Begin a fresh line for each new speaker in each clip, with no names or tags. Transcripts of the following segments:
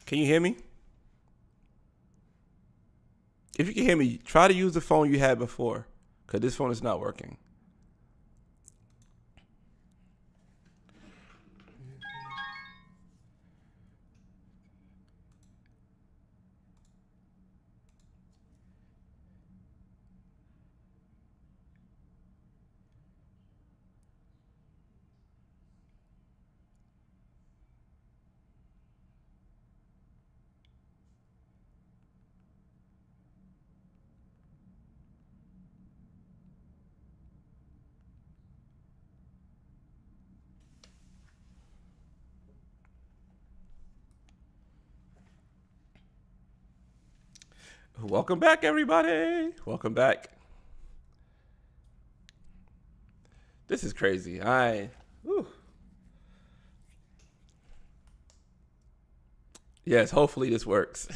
Can you hear me? If you can hear me, try to use the phone you had before, because this phone is not working. Welcome back, everybody. Welcome back. This is crazy. Whew. Yes, hopefully this works.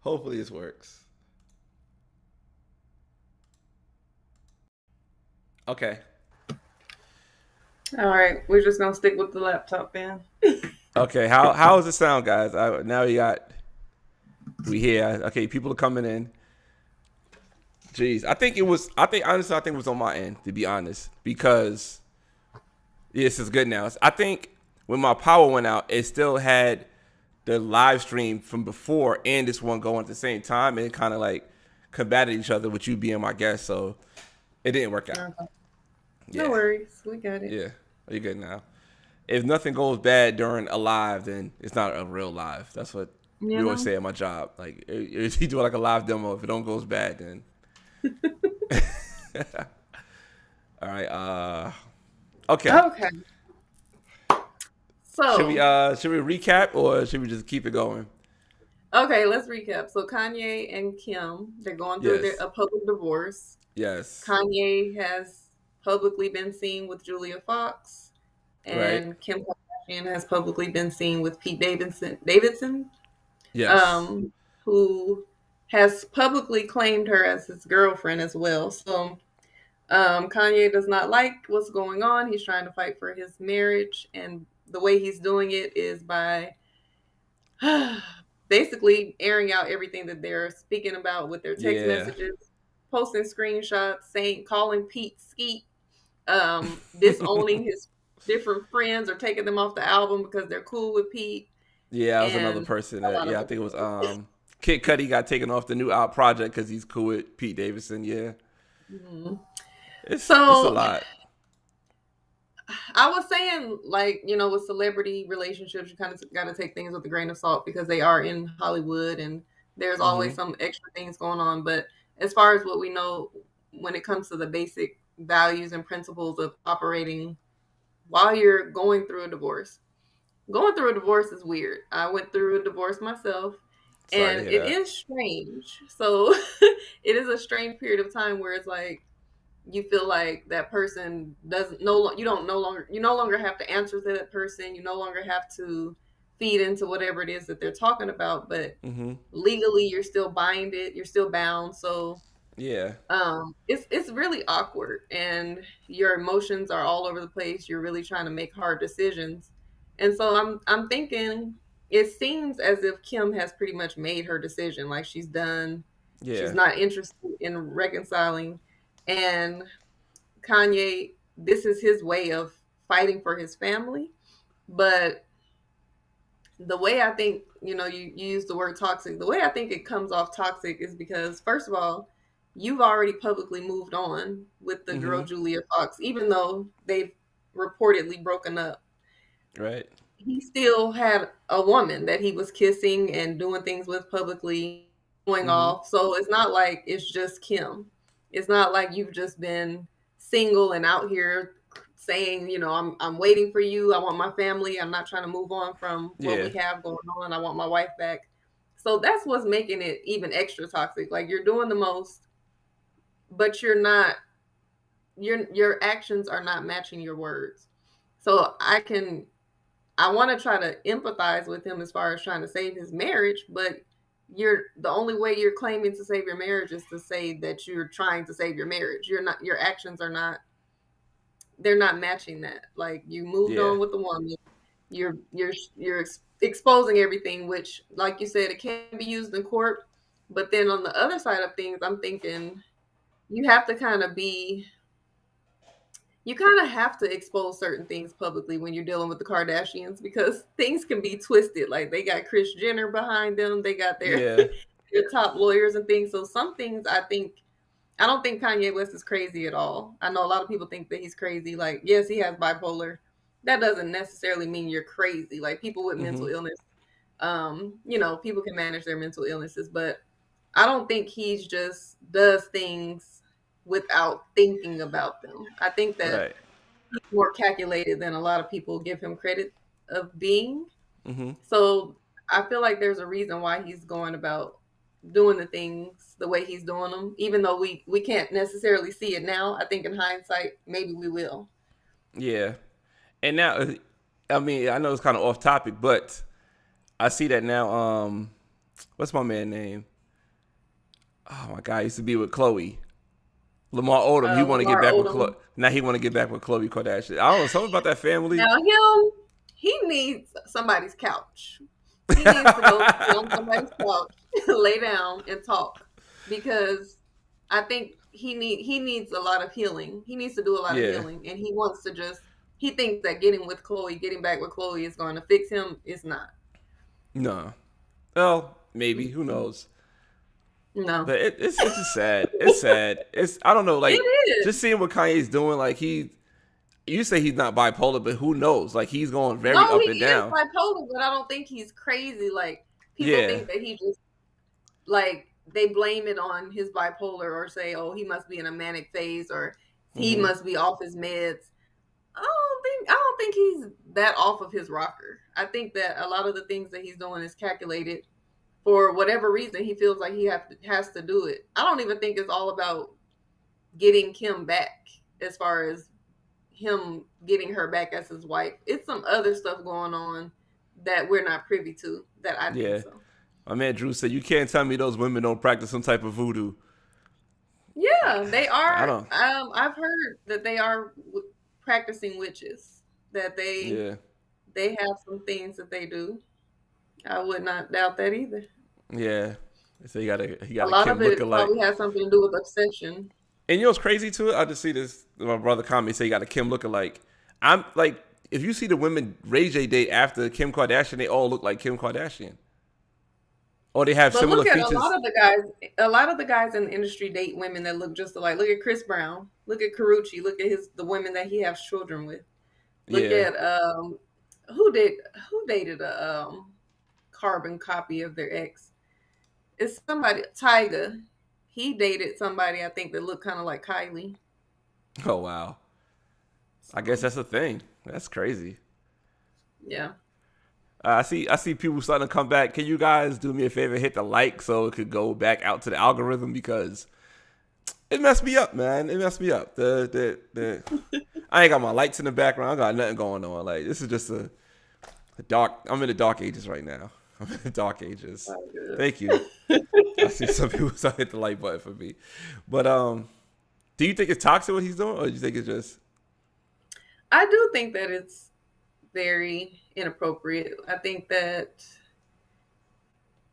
Hopefully this works. Okay.
All right, we're just gonna stick with the laptop then.
Okay. How does it sound, guys? Now we here. Okay, people are coming in. Jeez, I think it was. I think honestly, I think it was on my end, to be honest, because this is good now. I think when my power went out, it still had the live stream from before and this one going at the same time, and it kind of like combated each other with you being my guest, so it didn't work out.
Okay. No
Yeah,
worries, we got it.
yeah. Are you good now? If nothing goes bad during a live, then it's not a real live. That's what
You
we always
know.
say at my job. Like, if you do like a live demo, if it don't goes bad, then all right. Okay.
Okay. So,
Should we recap or should we just keep it going?
okay, let's recap. So Kanye and Kim, they're going through
Yes.
a public divorce.
Yes.
Kanye has publicly been seen with Julia Fox,
Right.
and Kim Kardashian has publicly been seen with Pete Davidson,
Yes.
um, who has publicly claimed her as his girlfriend as well. So Kanye does not like what's going on. He's trying to fight for his marriage, and the way he's doing it is by basically airing out everything that they're speaking about with their text
Yeah.
messages, posting screenshots, saying calling Pete Skeet, disowning his different friends or taking them off the album because they're cool with Pete,
Yeah, I was another
and
person
a
that
lot of
yeah, I
other
think it was
things.
Kid Cudi got taken off the new out project because he's cool with Pete Davidson. Yeah,
Mhm.
it's a
So
lot.
I was saying, like, with celebrity relationships, you kind of got to take things with a grain of salt because they are in Hollywood and there's always
Hmm.
some extra things going on. But as far as what we know, when it comes to the basic values and principles of operating while you're going through a divorce is weird. I went through a divorce myself,
Sorry to
and
hear
it
that.
is strange. So it is a strange period of time where it's like, you feel like that person doesn't you don't no longer you no longer have to answer to that person. You no longer have to feed into whatever it is that they're talking about, but
Hmm.
legally you're still binded, you're still bound. So
Yeah.
it's really awkward, and your emotions are all over the place. You're really trying to make hard decisions, and so I'm thinking it seems as if Kim has pretty much made her decision. Like she's done. She's
Yeah.
not interested in reconciling, and Kanye, this is his way of fighting for his family. But the way I think, you use the word toxic, the way I think it comes off toxic is because, first of all, you've already publicly moved on with the girl
Hmm.
Julia Fox, even though they've reportedly broken up.
Right.
He still had a woman that he was kissing and doing things with publicly, going
Hmm.
off. So it's not like it's just Kim. It's not like you've just been single and out here saying, I'm waiting for you. I want my family. I'm not trying to move on from what
Yeah.
we have going on. I want my wife back. So that's what's making it even extra toxic. Like you're doing the most, but your actions are not matching your words. So I want to try to empathize with him as far as trying to save his marriage, but you're the only way you're claiming to save your marriage is to say that you're trying to save your marriage. You're not, your actions are not, they're not matching that. Like you moved
Yeah.
on with the woman. You're exposing everything, which, like you said, it can be used in court. But then on the other side of things, I'm thinking you have to kind of be, you kind of have to expose certain things publicly when you're dealing with the Kardashians because things can be twisted. Like they got Kris Jenner behind them, they got their
Yeah.
their top lawyers and things. So some things I don't think Kanye West is crazy at all. I know a lot of people think that he's crazy. Like, yes, he has bipolar. That doesn't necessarily mean you're crazy. Like people with mental
Hmm.
illness, people can manage their mental illnesses, but I don't think he's just does things without thinking about them. I think that
Right.
he's more calculated than a lot of people give him credit of being.
Hmm.
So I feel like there's a reason why he's going about doing the things the way he's doing them, even though we can't necessarily see it now. I think in hindsight, maybe we will.
Yeah. And now, I mean, I know it's kind of off topic, but I see that now. What's my man name? Oh my God, he used to be with Chloe. Lamar Odom. He want to get
Lamar
back with
Odom.
Chloe. Now he want to get back with Chloe Kardashian. I don't know something about that family.
Now he needs somebody's couch. He needs to go sit on somebody's couch, lay down, and talk because I think he needs a lot of healing. He needs to do a lot of
Yeah.
healing, and he wants to just he thinks that getting back with Chloe is going to fix him. It's not.
No. Well, maybe. Who knows?
No,
But it's just sad. It's sad. It's I don't know.
it
Like
is.
just seeing what Kanye's doing. Like you say he's not bipolar, but who knows? Like he's going very
No,
up
he
and
is
down.
bipolar, but I don't think he's crazy. Like people
Yeah.
think that he just like they blame it on his bipolar or say, "Oh, he must be in a manic phase or he
Hmm.
must be off his meds." I don't think he's that off of his rocker. I think that a lot of the things that he's doing is calculated for whatever reason he feels like has to do it. I don't even think it's all about getting Kim back as far as him getting her back as his wife. It's some other stuff going on that we're not privy to that I think
Yeah.
so.
My man Drew said you can't tell me those women don't practice some type of voodoo.
Yeah, they
I
are.
don't.
I've heard that they are practicing witches. That
Yeah.
they have some things that they do. I would not doubt that either.
Yeah. So he
A
got a
lot of
Kim
it
lookalike.
probably has something to do with obsession.
And you know what's crazy to it? I just see this. My brother comment say he got a Kim lookalike. I'm like, if you see the women Ray J date after Kim Kardashian, they all look like Kim Kardashian, or they have
But
similar
look at
features.
a lot of the guys in the industry date women that look just alike. Look at Chris Brown. Look at Carucci. Look at the women that he has children with. Look
Yeah.
at who did who dated a carbon copy of their ex. It's somebody Tyga. He dated somebody I think that looked kind of like Kylie.
Oh wow. I guess
So
that's a thing. That's crazy.
yeah.
I see people starting to come back. Can you guys do me a favor, hit the like so it could go back out to the algorithm because it messed me up, man. It messed me up. The I ain't got my lights in the background. I got nothing going on. Like this is just a dark. I'm in the dark ages right now. I'm in the dark ages.
Oh, good.
Thank you. I see some people start hit the like button for me, but do you think it's toxic what he's doing, or do you think it's just
I do think that it's very inappropriate. I think that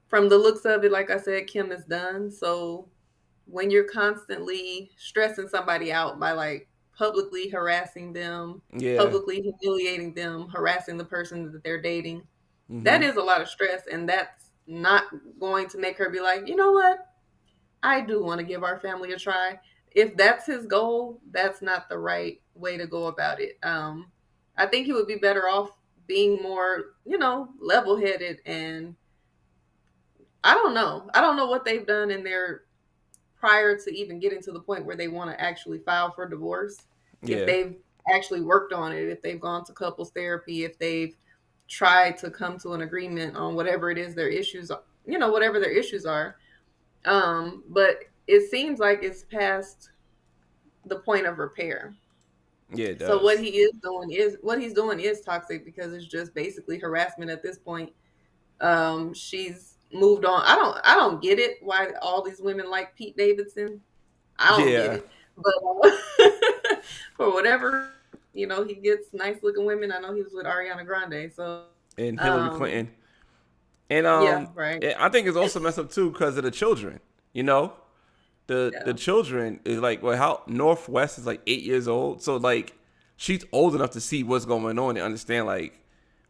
from the looks of it, like I said, Kim is done. So when you're constantly stressing somebody out by like publicly harassing them,
yeah?
publicly humiliating them, harassing the person that they're dating, that
Mm-hmm.
is a lot of stress. And that's not going to make her be like, you know what? I do want to give our family a try. If that's his goal, that's not the right way to go about it. I think he would be better off being more, level headed. And I don't know. I don't know what they've done in their prior to even getting to the point where they want to actually file for divorce. If
Yeah.
they've actually worked on it, if they've gone to couples therapy, if they've tried to come to an agreement on whatever it is their issues, whatever their issues are. But it seems like it's past the point of repair.
Yeah, it
So
does.
what he's doing is toxic because it's just basically harassment at this point. She's moved on. I don't get it why all these women like Pete Davidson. I don't get
Yeah.
it. But for whatever, he gets nice looking women. I know he was with Ariana Grande. So
And Hillary
um
Clinton. And
Yeah, right.
I think it's also messed up too because of the children. You know, the
Yeah.
children is like, well, how Northwest is like 8 years old, so like she's old enough to see what's going on and understand like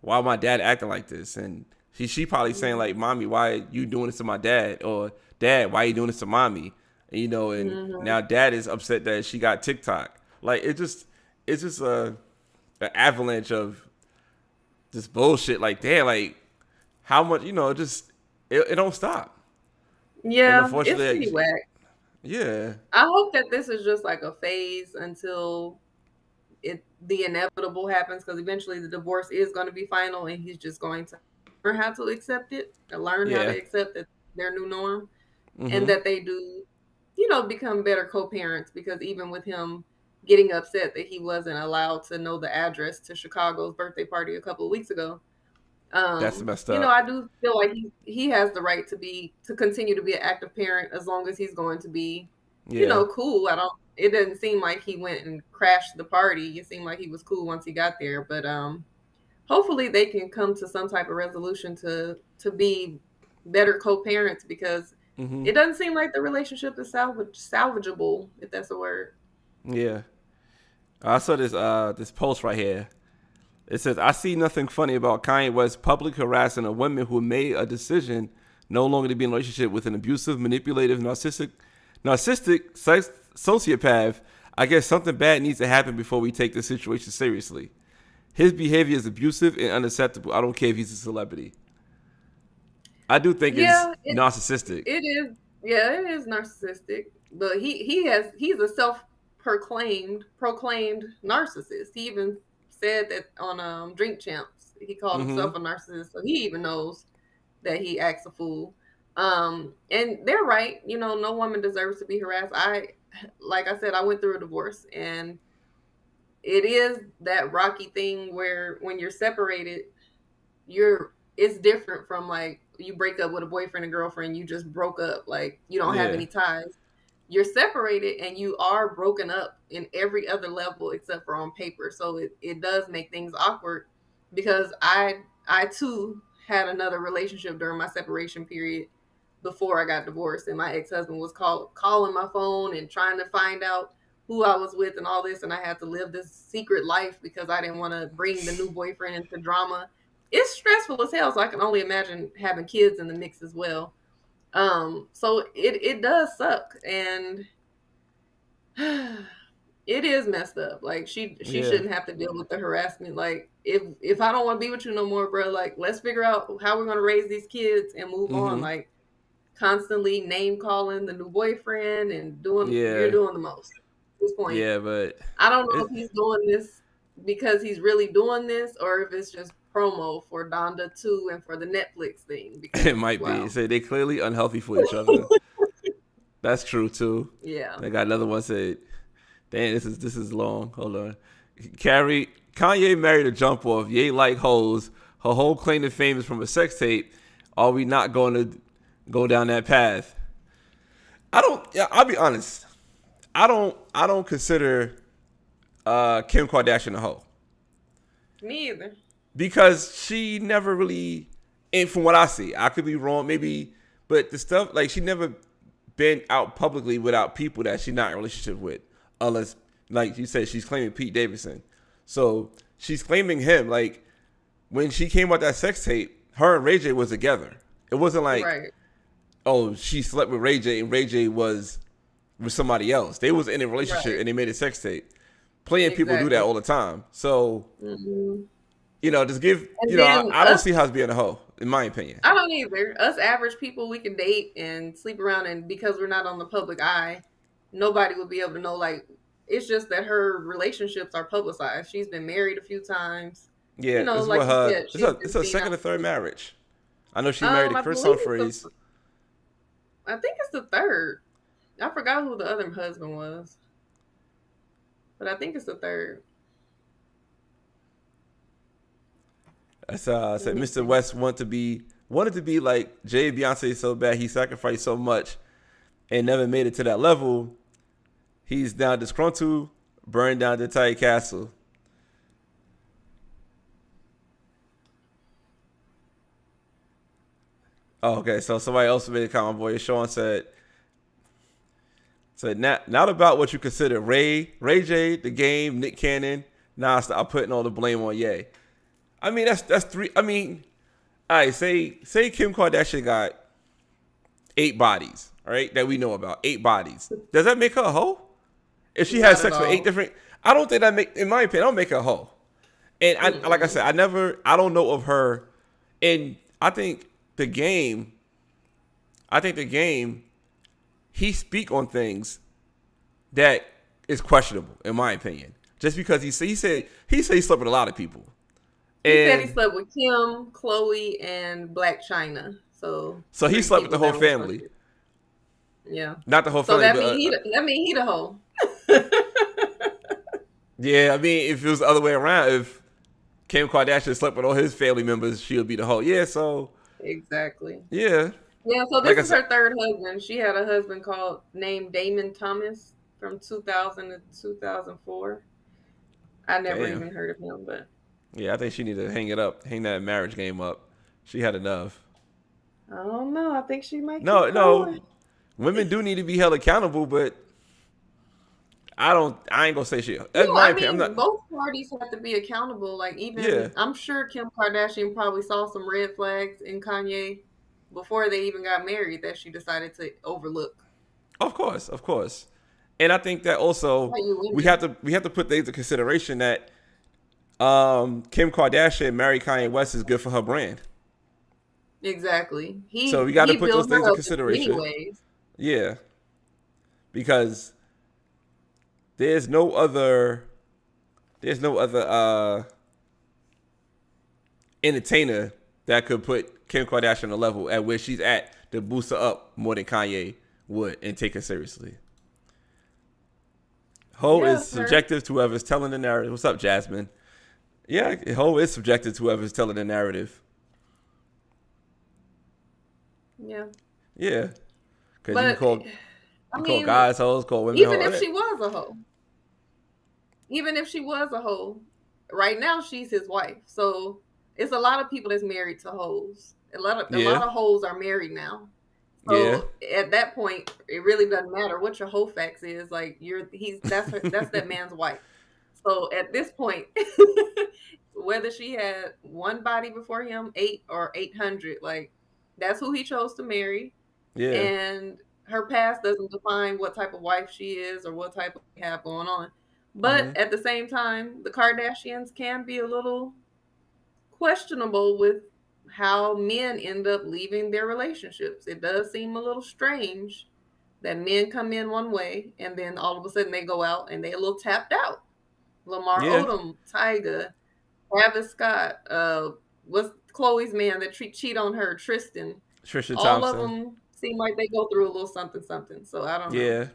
why my dad acting like this, and she probably saying like, mommy, why are you doing this to my dad, or dad, why are you doing this to mommy, and, and
Mm-hmm.
now dad is upset that she got TikTok. Like it's just a an avalanche of this bullshit. Like damn, like how much just it don't stop, and
Yeah, it's pretty
unfortunately,
whack.
yeah,
I hope that this is just like a phase until the inevitable happens, because eventually the divorce is going to be final, and he's just going to learn how to accept it, and learn how to
yeah,
accept that their new norm, and
mm-hmm,
that they do, become better co-parents. Because even with him getting upset that he wasn't allowed to know the address to Chicago's birthday party a couple of weeks ago,
that's messed up.
I do feel like he has the right to continue to be an active parent, as long as he's going to be,
Yeah,
cool. I don't. It doesn't seem like he went and crashed the party. It seemed like he was cool once he got there. But hopefully they can come to some type of resolution to be better co-parents, because
mm-hmm,
it doesn't seem like the relationship is salvageable, if that's a word.
yeah. I saw this post right here. It says, I see nothing funny about Kanye West public harassing a woman who made a decision no longer to be in a relationship with an abusive, manipulative, narcissistic sociopath. I guess something bad needs to happen before we take the situation seriously. His behavior is abusive and unacceptable. I don't care if he's a celebrity. I do think it's
Yeah,
narcissistic.
it is. Yeah, it is narcissistic. But he's a proclaimed narcissist. He even said that on Drink Champs. He called
Mm-hmm.
himself a narcissist, so he even knows that he acts a fool. And they're right. No woman deserves to be harassed. Like I said, I went through a divorce, and it is that rocky thing where when you're separated, it's different from like you break up with a boyfriend and girlfriend, you just broke up, like you don't have
Yeah.
any ties. You're separated and you are broken up in every other level except for on paper. So it does make things awkward, because I too had another relationship during my separation period before I got divorced, and my ex-husband was calling my phone and trying to find out who I was with and all this, and I had to live this secret life because I didn't want to bring the new boyfriend into drama. It's stressful as hell, so I can only imagine having kids in the mix as well. So it does suck, and it is messed up. Like she
Yeah.
shouldn't have to deal with the harassment. Like if I don't want to be with you no more, bro, like let's figure out how we're gonna raise these kids and move on.
Mm-hmm.
Like constantly name calling the new boyfriend and you're
Yeah.
doing the most at this point.
Yeah, but
I don't know
it
if he's doing this because he's really doing this, or if it's just promo for Donda 2 and for the Netflix thing,
it
because
might be.
wow.
Say they clearly unhealthy for each other. That's true too.
Yeah.
I got another one said, damn, this is long. Hold on. Carrie Kanye married a jump off. Ye like hoes. Her whole claim to fame is from a sex tape. Are we not going to go down that path? I don't. Yeah, I'll be honest. I don't consider Kim Kardashian a hoe
Me either.
because she never really. And from what I see, I could be wrong, maybe, but the stuff like she never been out publicly without people that she's not in a relationship with, unless like you said, she's claiming Pete Davidson. So she's claiming him. Like when she came out that sex tape, her and Ray J was together. It wasn't like,
Right.
oh, she slept with Ray J and Ray J was with somebody else. They was in a relationship
Right.
and they made a sex tape. Plenty of people do that
Exactly.
all the time. So
Hmm.
just give.
And then
I don't see how it's being a hoe, in my opinion.
I don't either. Us average people, we can date and sleep around, and because we're not on the public eye, nobody will be able to know. Like, it's just that her relationships are publicized. She's been married a few times.
Yeah, this is
Like
what
you
her.
said,
It's
she's
her.
been
It's her
seen
second
out.
or third marriage. I know she married
I
Chris
believe it's
Humphries.
I think it's the third. I forgot who the other husband was, but I think it's the third.
That's
Let
said
me
Mr.
see.
West wanted to be like Jay and Beyonce so bad he sacrificed so much and never made it to that level. He's now disgruntled, burned down the entire castle. Oh, okay. So somebody else made a comment. Boy, Sean said not about what you consider Ray J, the game, Nick Cannon. Nah, stop putting all the blame on Ye. I mean, that's three. I mean, all right. Say Kim Kardashian got 8 bodies, all right, that we know about. 8 bodies. Does that make her a hoe? If she has
Not at
sex with eight
all.
different, I don't think that make, in my opinion, I don't make her a hoe. And like I
Mm-mm.
said, I don't know of her. And I think the game, I think the game, he speak on things that is questionable in my opinion. Just because he said he slept with a lot of people,
He said he
and
slept with Kim, Chloe, and Black China. So
so he
3
slept with the
people
whole
that was
family,
associated. Yeah.
not the whole
So
family,
that
but
mean he the hoe.
yeah. I mean, if it was the other way around, if Kim Kardashian slept with all his family members, she would be the whole. Yeah, so
Exactly.
yeah,
Yeah, so
like
this
I
is
said,
her third husband. She had a husband called named Damon Thomas from 2000 to 2004. I never
damn.
even heard of him, but
Yeah, I think she needed to hang it up, hang that marriage game up. She had enough.
I don't know. I think she might keep
No, no,
going.
women do need to be held accountable, but I ain't gonna say shit. That's
No,
my
I
opinion. I'm
mean
not.
both parties have to be accountable. Like
Yeah,
even I'm sure Kim Kardashian probably saw some red flags in Kanye before they even got married that she decided to overlook.
of course, of course. And I think that also
How you women?
we have to put things into consideration that Kim Kardashian married Kanye West is good for her brand.
Exactly.
So
He
we got to
he
put those
built
things
her
in
up in many
consideration.
ways.
Yeah, because there's no other entertainer that could put Kim Kardashian on a level at where she's at to boost her up more than Kanye would and take her seriously. Ho
Yeah,
is
her.
subjective to whoever's telling the narrative. What's up, Jasmine? Yeah, Ho is subjective to whoever's telling the narrative.
Yeah.
Yeah, because
But I
you call
mean,
guys hoes, call women
even
hoes.
if she was a hoe, even if she was a hoe, right now she's his wife. So it's a lot of people that's married to hoes. A
Yeah,
lot of hoes are married now.
yeah,
So at that point, it really doesn't matter what your hoe facts is. Like that's that man's wife. So at this point, whether she had one body before him, 8 or 800, like that's who he chose to marry,
yeah.
and her past doesn't define what type of wife she is or what type of have going on.
Mm-hmm.
But at the same time, the Kardashians can be a little questionable with how men end up leaving their relationships. It does seem a little strange that men come in one way and then all of a sudden they go out and they're a little tapped out. Lamar
Yeah,
Odom, Tyga, Travis Scott, what's Chloe's man that cheat on her, Tristan.
Trisha
All of
Thompson.
them seem like they go through a little something something. So I don't know.
Yeah.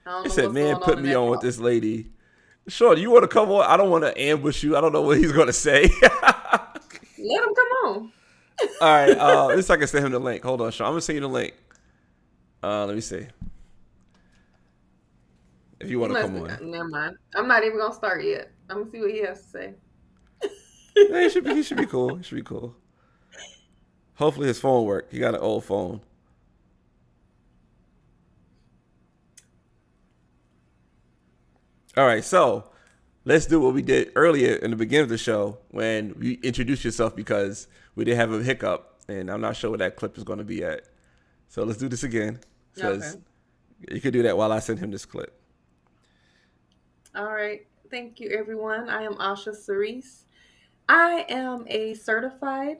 I don't
He
know
said,
what's
"Man,
going on
put
in
me
that
on with
house.
this lady." Sure, you want to come on? I don't want to ambush you. I don't know what he's gonna say.
Let them come on.
All right, this I can send him the link. Hold on, Sean. I'm gonna send you the link. Let me see if you
He
want to
must
come
be.
on.
Never mind. I'm not even gonna start yet. I'm gonna see what he has to say.
Yeah, he should be cool. He should be cool. Hopefully his phone work. He got an old phone. All right, so let's do what we did earlier in the beginning of the show when you introduced yourself because we did have a hiccup, and I'm not sure where that clip is going to be at. So let's do this again.
Okay.
Says you could do that while I send him this clip.
All right. Thank you, everyone. I am Asha Cerise. I am a certified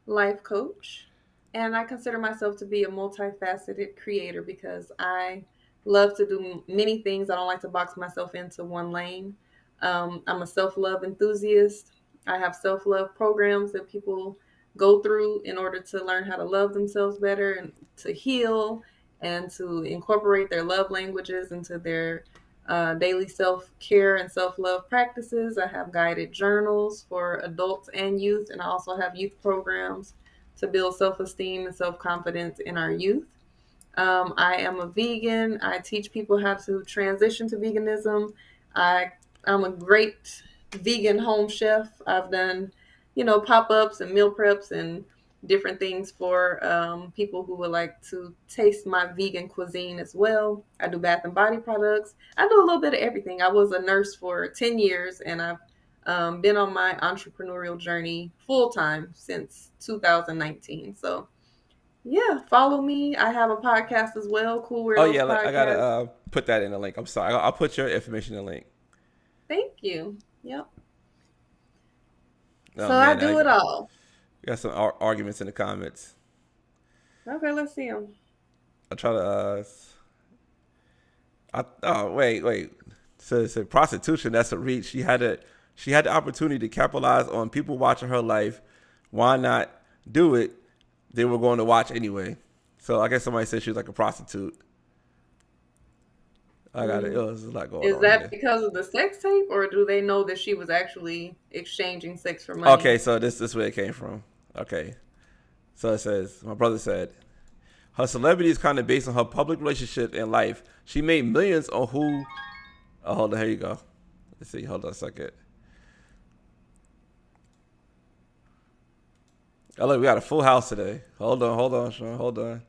life coach, and I consider myself to be a multifaceted creator because I love to do many things. I don't like to box myself into one lane. I'm a self love enthusiast. I have self love programs that people go through in order to learn how to love themselves better and to heal and to incorporate their love languages into their daily self care and self love practices. I have guided journals for adults and youth, and I also have youth programs to build self esteem and self confidence in our youth. I am a vegan. I teach people how to transition to veganism. I, I'm a great vegan home chef. I've done pop ups and meal preps and different things for people who would like to taste my vegan cuisine as well. I do bath and body products. I do a little bit of everything. I was a nurse for 10 years and I've been on my entrepreneurial journey full time since 2019. So, yeah, follow me. I have a podcast as well, Cool
Oh
Weirdos
yeah, I gotta
Podcast.
put that in the link. I'm sorry. I'll put your information in the link.
Thank you. Yep.
Oh
So I
man,
do it all.
got some arguments in the comments.
Okay, let's see them.
I'll try to. Oh wait. So prostitution. That's a reach. She had the opportunity to capitalize on people watching her life. Why not do it? They were going to watch anyway. So I guess somebody said she was like a prostitute. I got it.
Mm.
Oh, there's a lot going
Is
on
that
here.
because of the sex tape, or do they know that she was actually exchanging sex for money?
Okay, so this is where it came from. Okay, so it says my brother said her celebrity is kind of based on her public relationship and life. She made millions on who. Oh, hold on, here you go. Let's see. Hold on a second. Oh, look, we got a full house today. Hold on, Sean. Hold on.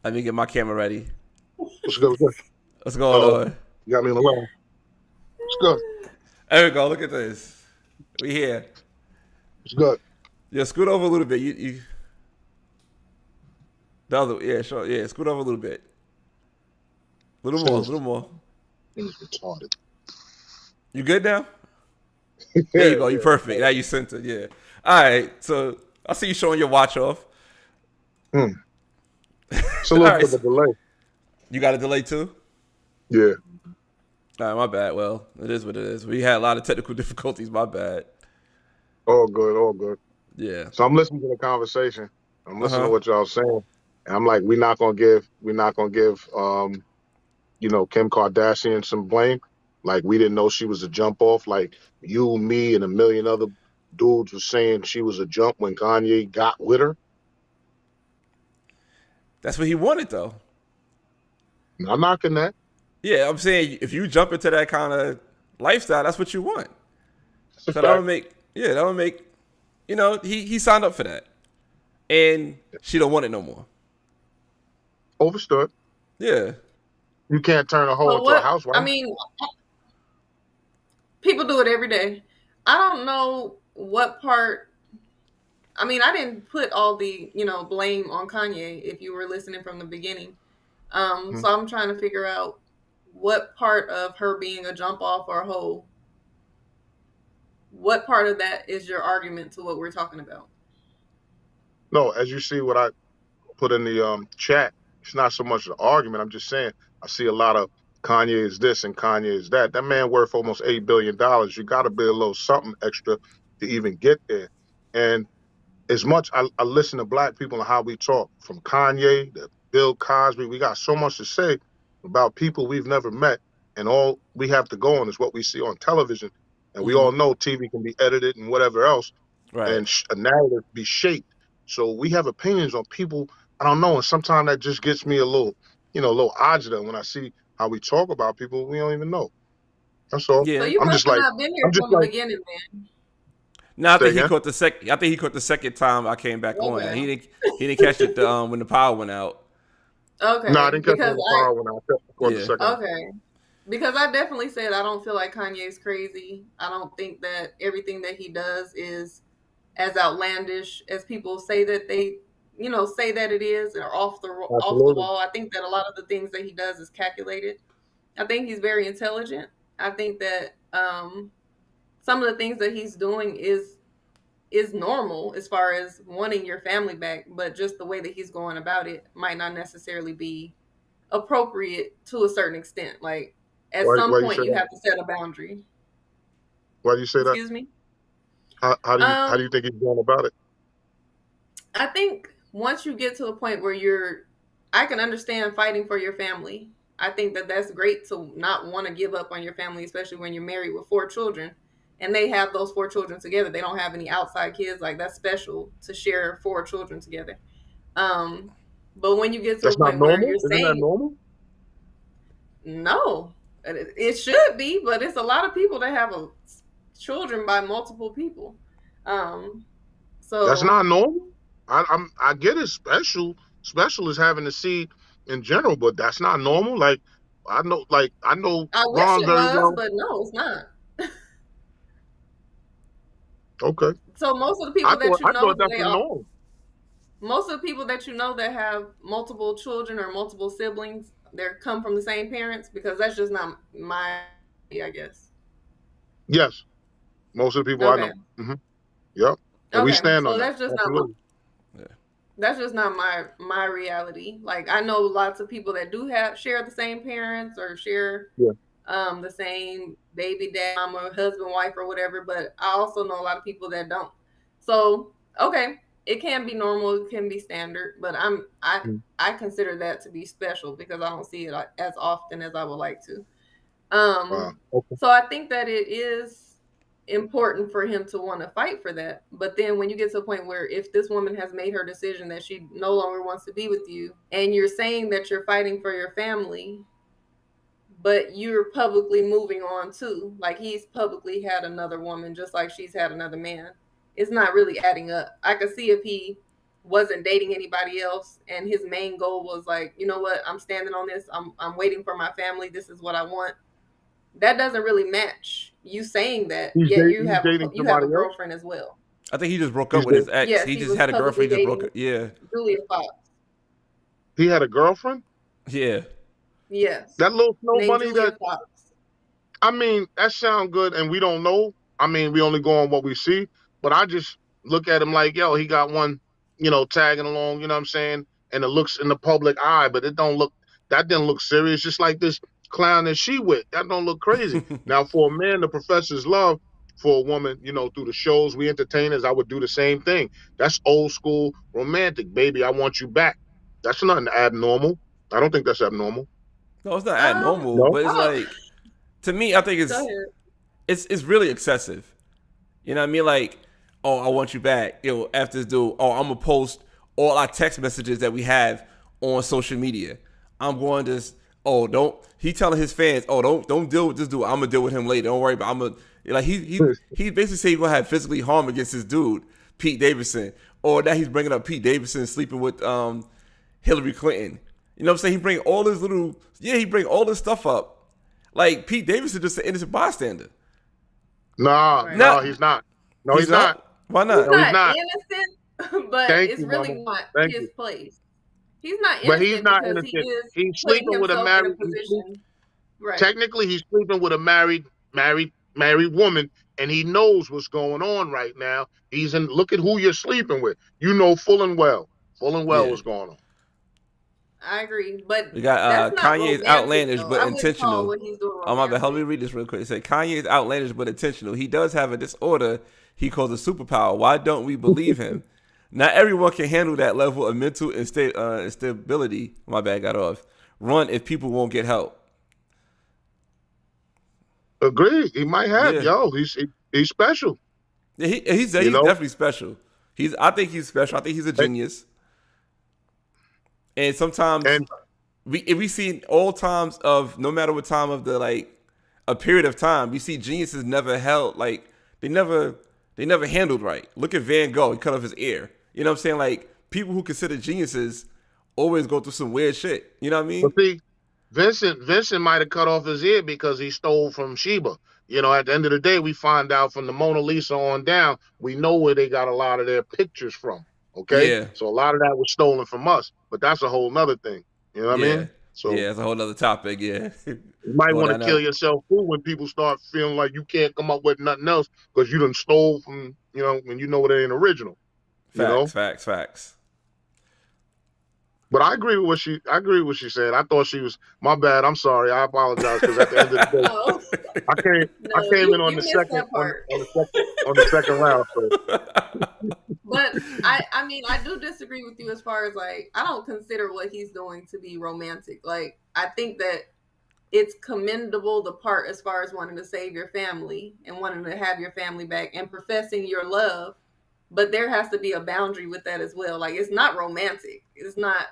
Let me get my camera ready.
What's good? What's good?
What's going on?
You got me on the line. What's good?
There we go. Look at this. We here.
What's good?
Yeah, scoot over a little bit. You the other, yeah, sure, yeah, scoot over a little bit. A little more, a little more.
Things retarded.
You good now?
Yeah,
There you go. You
yeah.
perfect. Now you centered. Yeah. All right. So I see you showing your watch off.
Hmm. It's a
All
little
right.
bit of a delay.
You got a delay too?
Yeah.
All right, my bad. Well, it is what it is. We had a lot of technical difficulties. My bad.
All good. All good.
Yeah.
So I'm listening to the conversation. I'm
Uh
listening to
huh.
what y'all saying. And I'm like, we're not gonna give Kim Kardashian some blame. Like we didn't know she was a jump off. Like you, me, and a million other dudes were saying she was a jump when Kanye got with her.
That's what he wanted though.
Not knocking that.
Yeah, I'm saying if you jump into that kind of lifestyle, that's what you want.
That's a
So that would
fact.
make that would make he signed up for that, and she don't want it no more.
Overstood.
Yeah.
You can't turn a hoe
But
into a
what I
housewife.
mean, people do it every day. I don't know what part. I mean, I didn't put all the blame on Kanye. If you were listening from the beginning,
Hmm.
so I'm trying to figure out what part of her being a jump off or a hoe. What part of that is your argument to what we're talking about?
No, as you see what I put in the chat, it's not so much an argument. I'm just saying I see a lot of Kanye is this and Kanye is that. That man worth almost $8 billion. You got to be a little something extra to even get there. And as much I listen to black people and how we talk, from Kanye to Bill Cosby, we got so much to say about people we've never met, and all we have to go on is what we see on television. And we
Hmm.
all know TV can be edited and whatever else,
Right.
and a narrative be shaped. So we have opinions on people. I don't know, and sometimes that just gets me a little agita when I see how we talk about people we don't even know. That's all.
So
Yeah.
you
I'm
must
just
have
like,
not been here
I'm just
from the
like,
beginning, then.
No, I
say
think he
again.
caught the second. I think he caught the second time I came back on.
Okay.
He didn't catch it when the power went out.
No, I
Okay,
didn't catch
because
on the power when I caught the
Yeah.
second one.
okay, because I definitely said I don't feel like Kanye's crazy. I don't think that everything that he does is as outlandish as people say that say that it is, or off the
Absolutely.
wall. I think that a lot of the things that he does is calculated. I think he's very intelligent. I think that some of the things that he's doing is normal as far as wanting your family back, but just the way that he's going about it might not necessarily be appropriate to a certain extent. Like at
Why?
some
Why you
point
say
you
that?
have to set a boundary.
Why do you say that?
Excuse me.
How do you
Um,
think he's going about it?
I think once you get to a point where I can understand fighting for your family. I think that that's great to not want to give up on your family, especially when you're married with 4 children and they have those 4 children together. They don't have any outside kids. Like that's special to share 4 children together. Um, but when you get to
That's
a
not
point where
normal.
you're
Isn't that
saying
normal?
no, It should be, but it's a lot of people that have children by multiple people. Um,
That's
so
not normal. I get it. Special is having a seed in general, but that's not normal. Like I know
I wish
Ron
it
very
was,
well.
but no, it's not.
Okay,
So most of the people that you
I
know,
thought that's the norm.
most of the people that you know that have multiple children or multiple siblings, they come from the same parents, because that's just not my, I guess.
Yes, most of the people I
Okay.
know. Yep, and we
Okay.
stand
So
on that.
that's just not
Absolutely.
my reality. Like, I know lots of people that do share the same parents or share
Yeah.
the same baby dad, mama, husband, wife, or whatever, but I also know a lot of people that don't. So, okay, it can be normal, it can be standard, but
Mm.
I consider that to be special because I don't see it as often as I would like to.
Okay.
So I think that it is important for him to want to fight for that. But then when you get to a point where if this woman has made her decision that she no longer wants to be with you, and you're saying that you're fighting for your family, but you're publicly moving on too, like he's publicly had another woman just like she's had another man, it's not really adding up. I could see if he wasn't dating anybody else and his main goal was like, you know what, I'm standing on this, I'm waiting for my family, this is what I want. That doesn't really match you saying that, yet
He's dating
you have a
somebody else.
girlfriend as well.
I think he just broke up
He's
with his
dating,
ex.
Yes,
He
he
just
was
had a
publicly
girlfriend. He just broke
dating
up. Yeah,
Julia Fox.
he had a girlfriend.
yeah.
Yes,
That little snow
named
bunny.
Julia Fox.
I mean, that sound good, and we don't know. I mean, we only go on what we see. But I just look at him like, yo, he got one, tagging along. You know what I'm saying? And it looks in the public eye, but it don't look. That didn't look serious. Just like this clown that she with. That don't look crazy. Now, for a man, the professor's love. For a woman, through the shows we entertainers, I would do the same thing. That's old school romantic, baby. I want you back. That's nothing abnormal. I don't think that's abnormal.
No, it's not abnormal,
No.
but it's
Oh,
like, to me, I think
go ahead.
it's really excessive. You know what I mean? Like, oh, I want you back. After this dude, oh, I'm gonna post all our text messages that we have on social media. I'm going to, oh, don't. He telling his fans, oh, don't deal with this dude. I'm gonna deal with him later. Don't worry about. I'm gonna like he basically said he's gonna have physically harm against this dude, Pete Davidson, or that he's bringing up Pete Davidson sleeping with Hillary Clinton. You know what I'm saying? He bring all this stuff up. Like Pete Davidson just an innocent bystander.
Nah,
Right.
no, he's not. No, he's not.
Why
He's
not?
No, he's
not
not.
innocent, but
Thank
it's
you,
really
mama.
not
Thank
his
you.
place. He's not
But he's
innocent
not
because he
innocent.
is
He's
putting
sleeping with a
himself in a
married.
position. Right.
Technically, he's sleeping with a married woman, and he knows what's going on right now. He's in. Look at who you're sleeping with. You know full and well
Yeah.
what's going on.
I agree, but
We got
that's not
Kanye's
romantic
outlandish
though.
but
I wouldn't call
intentional.
what he's doing
Oh my bad. Help me
romantic.
read this real quick. It said Kanye's outlandish but intentional. He does have a disorder he calls a superpower. Why don't we believe him? Not everyone can handle that level of mental instability. My bad, got off. Run if people won't get help.
Agreed. He might have.
Yeah,
Yo, he's special.
yeah he's
You know.
definitely special. I think he's special. I think he's a genius. And sometimes
And
we see all times of no matter what time of the a period of time, we see geniuses never held they never handled right. Look at Van Gogh, he cut off his ear. You know what I'm saying? Like people who consider geniuses always go through some weird shit. You know what I mean?
but see, Vincent might have cut off his ear because he stole from Sheba. At the end of the day, we find out from the Mona Lisa on down, we know where they got a lot of their pictures from. Okay,
Yeah,
so a lot of that was stolen from us, but that's a whole nother thing. You know what I
yeah,
mean? So
yeah. It's a whole other topic. Yeah,
you might
well,
want
I
to kill
know.
yourself too when people start feeling like you can't come up with nothing else because you done stole from, when you know it ain't original. You know.
Facts.
But I agree with what she said. I thought she was my bad. I'm sorry. I apologize because at the end of the day,
No,
I came I
no,
came in on
you
the
missed
second
that part.
on the second round. So
But I mean, I do disagree with you as far as like, I don't consider what he's doing to be romantic. Like, I think that it's commendable the part as far as wanting to save your family and wanting to have your family back and professing your love, but there has to be a boundary with that as well. Like, it's not romantic. It's not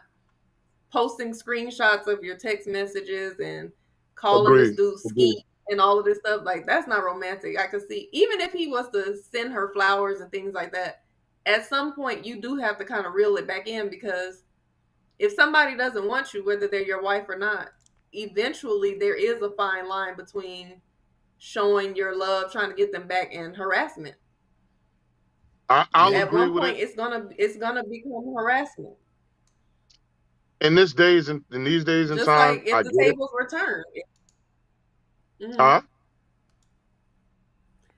posting screenshots of your text messages and calling this
Agreed.
dude
Agreed.
skeet and all of this stuff. Like, that's not romantic. I could see, even if he was to send her flowers and things like that, at some point you do have to kind of reel it back in, because if somebody doesn't want you, whether they're your wife or not, eventually there is a fine line between showing your love, trying to get them back, and harassment.
I'll
Yeah.
At
agree
one
with
point,
it.
it's gonna become harassment.
In this days and in these days and
Just
time,
like if
I
the
get it.
tables were turned. Mhm.
Huh?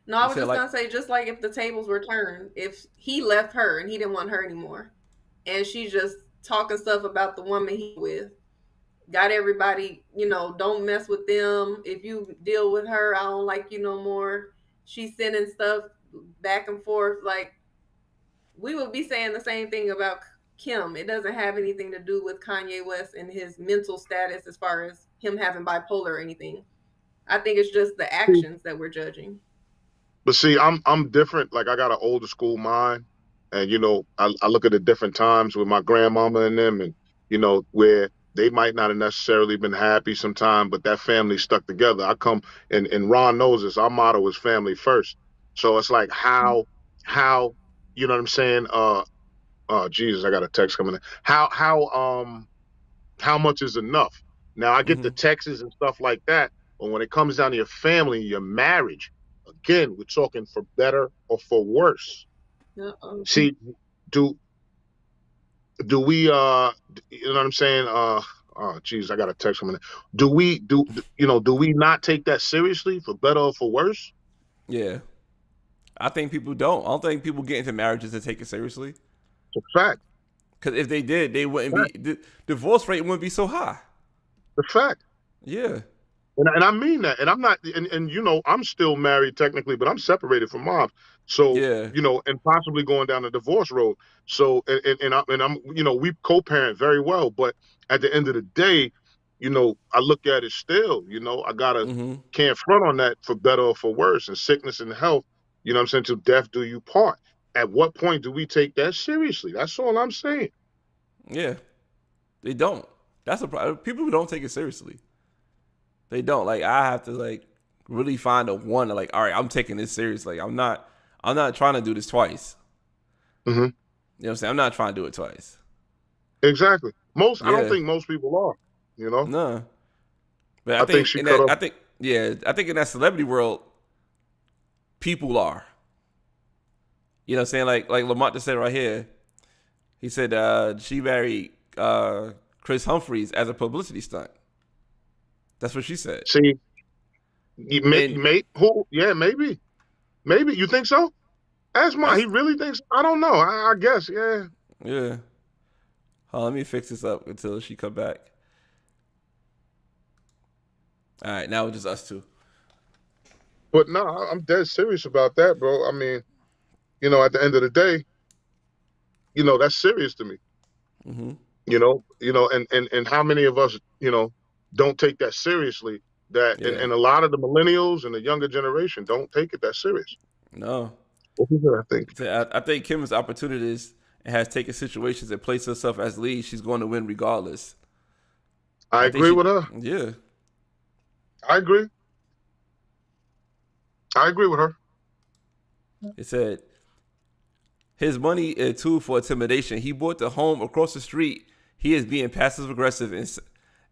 No, I
You
was
said
just
like,
gonna say, just like if the tables were turned, if he left her and he didn't want her anymore, and she's just talking stuff about the woman he with, got everybody, don't mess with them. If you deal with her, I don't like you no more. She's sending stuff back and forth. Like, we would be saying the same thing about Kim. It doesn't have anything to do with Kanye West and his mental status as far as him having bipolar or anything. I think it's just the actions that we're judging.
But see, I'm different. Like I got an older school mind, and I look at the different times with my grandmama and them, and where they might not have necessarily been happy sometime, but that family stuck together. I come and Ron knows this. Our motto is family first. So it's like how you know what I'm saying? Jesus, I got a text coming in. How much is enough? Now I get the
mm-hmm.
texts and stuff like that, but when it comes down to your family, your marriage, again, we're talking for better or for worse.
Uh-oh.
See, do do we you know what I'm saying? Oh geez, I got a text coming in. Do we not take that seriously for better or for worse?
Yeah. I think people don't. I don't think people get into marriages to take it seriously.
It's a fact.
Because if they did, they wouldn't
Fact.
be. The divorce rate wouldn't be so high.
The fact.
Yeah.
And I mean that. And I'm not and I'm still married technically, but I'm separated from mom. So,
Yeah.
and possibly going down the divorce road. So I'm we co-parent very well, but at the end of the day, I look at it still, I gotta
Mm-hmm.
can't front on that for better or for worse, and sickness and health, what I'm saying, till death do you part. At what point do we take that seriously? That's all I'm saying.
Yeah. They don't. That's a problem. People who don't take it seriously. They don't. Like, I have to really find a one. Like, all right, I'm taking this seriously. I'm not trying to do this twice.
Mm-hmm.
You know what I'm saying? I'm not trying to do it twice.
Exactly. I don't
Yeah.
think most people are,
No. But
I think she cut off.
I think in that celebrity world, people are. You know what I'm saying? Like Lamont just said right here. He said she married Chris Humphries as a publicity stunt. That's what she said.
See, who? Yeah, maybe. Maybe you think so? Ask Mark. He really thinks. I don't know. I guess. Yeah.
Yeah. Let me fix this up until she come back. All right, now it's just us two.
But no, I'm dead serious about that, bro. I mean, at the end of the day, that's serious to me.
Mm-hmm.
And how many of us, don't take that seriously? That
Yeah.
and a lot of the millennials and the younger generation don't take it that serious.
No.
What is it? I think.
I think Kim's opportunities and has taken situations and placed herself as lead. She's going to win regardless.
I agree with her.
Yeah.
I agree. I agree with her.
It said his money is a tool for intimidation. He bought the home across the street. He is being passive aggressive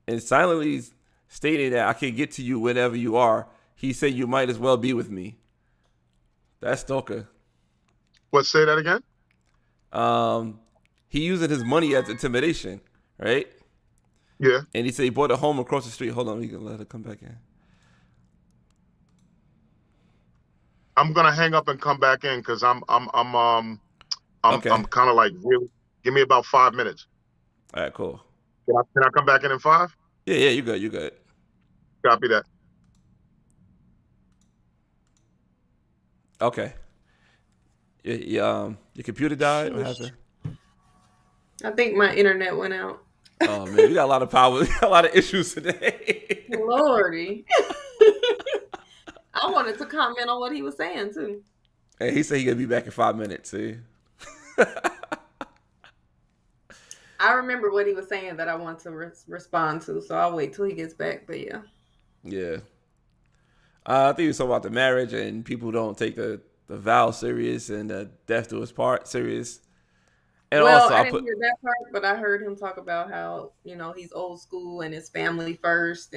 and silently stating that I can get to you whenever you are. He said you might as well be with me. That's stalker.
What? Say that again.
He using his money as intimidation, right?
Yeah.
And he said he bought a home across the street. Hold on, we can let her come back in.
I'm gonna hang up and come back in because I'm
Okay.
I'm kind of like really. Give me about 5 minutes.
All right, cool.
Can I come back in 5?
Yeah, you good. You good.
Copy that.
Okay. Your computer died. What happened?
I think my internet went out.
Oh man, we got a lot of power. We got a lot of issues today.
Lordy. I wanted to comment on what he was saying too.
Hey, he said he gonna be back in 5 minutes. See.
I remember what he was saying that I want to respond to, so I'll wait till he gets back. But yeah.
Yeah. I think you was talking about the marriage and people don't take the vow serious and the death to his part serious. And
Well,
also,
I
I
didn't
put
hear that part, but I heard him talk about how, he's old school and his family first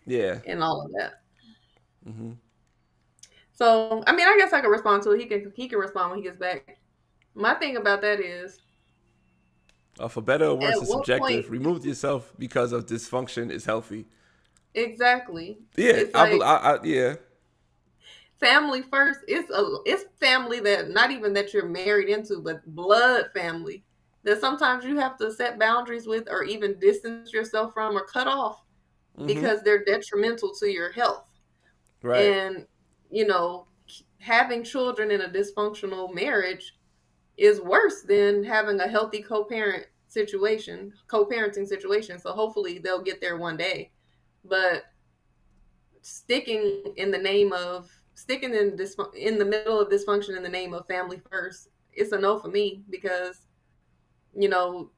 yeah.
and all of that.
Hmm.
So, I mean, I guess I can respond to it. He can respond when he gets back. My thing about that is,
For better or
at
worse, it's
what point
subjective. Remove yourself because of dysfunction is healthy.
exactly?
Yeah,
It's like
yeah.
family first. It's family that not even that you're married into, but blood family that sometimes you have to set boundaries with, or even distance yourself from, or cut off
Hmm.
because they're detrimental to your health.
Right.
And you know, having children in a dysfunctional marriage is worse than having a healthy co-parenting situation. So hopefully they'll get there one day. But sticking in the middle of dysfunction in the name of family first, it's a no for me, because you know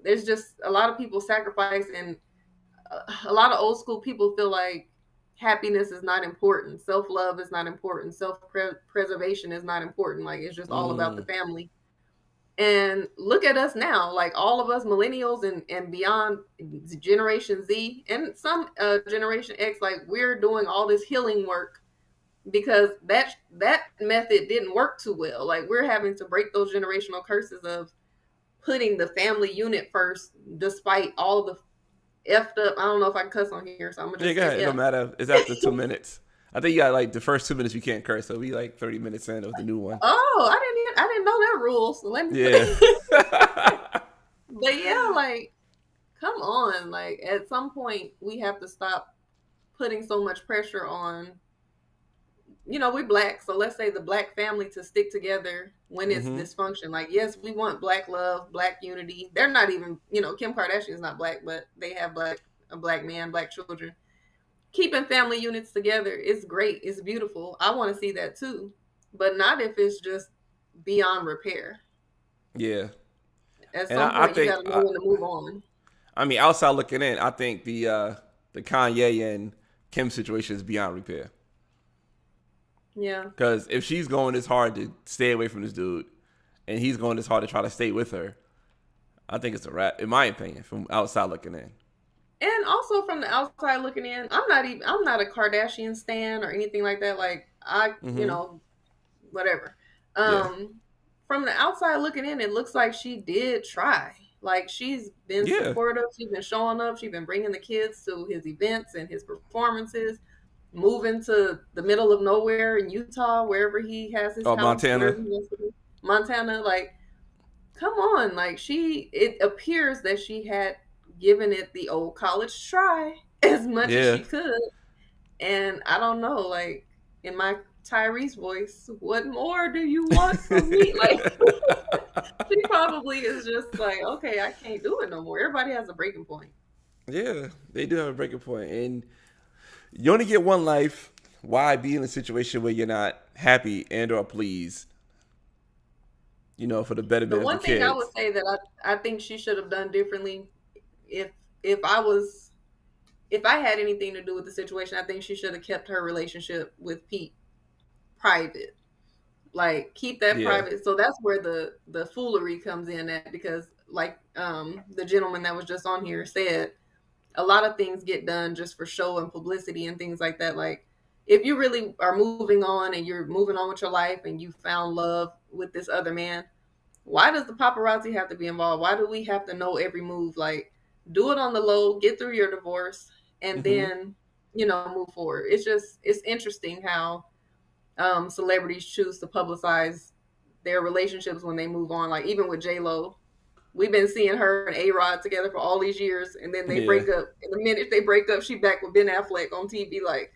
there's just a lot of people sacrifice, and a lot of old school people feel like happiness is not important, self-love is not important, self-preservation is not important, like it's just all about the
Mm.
family. And look at us now, like all of us millennials and beyond, Generation Z and some Generation X, like we're doing all this healing work because that method didn't work too well. Like we're having to break those generational curses of putting the family unit first, despite all the effed up. I don't know if I can cuss on here, so I'm gonna
Yeah,
just
go
say
ahead. It don't
F.
matter. It's after 2 minutes. I think you got like the first 2 minutes you can't curse, so we like 30 minutes in of the new one.
Oh, I didn't know that rule. So let me.
Yeah.
But yeah, like come on, like at some point we have to stop putting so much pressure on, we're black, so let's say the black family to stick together when it's
Hmm.
dysfunction. Like, yes, we want black love, black unity. They're not even, Kim Kardashian is not black, but they have a black man, black children. Keeping family units together is great. It's beautiful. I want to see that too, but not if it's just beyond repair.
Yeah.
At
And
some
I
point, you
think,
got to know when to move on.
I mean, outside looking in, I think the Kanye and Kim situation is beyond repair.
Yeah.
Because if she's going this hard to stay away from this dude, and he's going this hard to try to stay with her, I think it's a wrap, in my opinion, from outside looking in.
And also from the outside looking in, I'm not a Kardashian stan or anything like that. Like
Hmm.
whatever.
Yeah.
From the outside looking in, it looks like she did try. Like she's been
Yeah.
supportive. She's been showing up. She's been bringing the kids to his events and his performances. Moving to the middle of nowhere in Utah, wherever he has his
Oh,
house,
Montana.
wherever he wants to be. Montana, like, come on. Like it appears that she had given it the old college try as much as
Yeah.
she could. And I don't know, like in my Tyrese voice, what more do you want from me? Like she probably is just like, okay, I can't do it no more. Everybody has a breaking point.
Yeah, they do have a breaking point, and you only get one life. Why be in a situation where you're not happy and or pleased? For the
The
betterment of the
one thing I would
kids.
say that I think she should have done differently, if if I was if I had anything to do with the situation, I think she should have kept her relationship with Pete private. Like keep that
Yeah.
private. So that's where the foolery comes in at, because like the gentleman that was just on here said, a lot of things get done just for show and publicity and things like that. Like if you really are moving on and you're moving on with your life and you found love with this other man, why does the paparazzi have to be involved? Why do we have to know every move? Like do it on the low, get through your divorce, and
Hmm.
then move forward. It's interesting how celebrities choose to publicize their relationships when they move on. Like even with J Lo, we've been seeing her and A Rod together for all these years, and then they
Yeah.
break up. And the minute they break up, she back with Ben Affleck on TV. Like,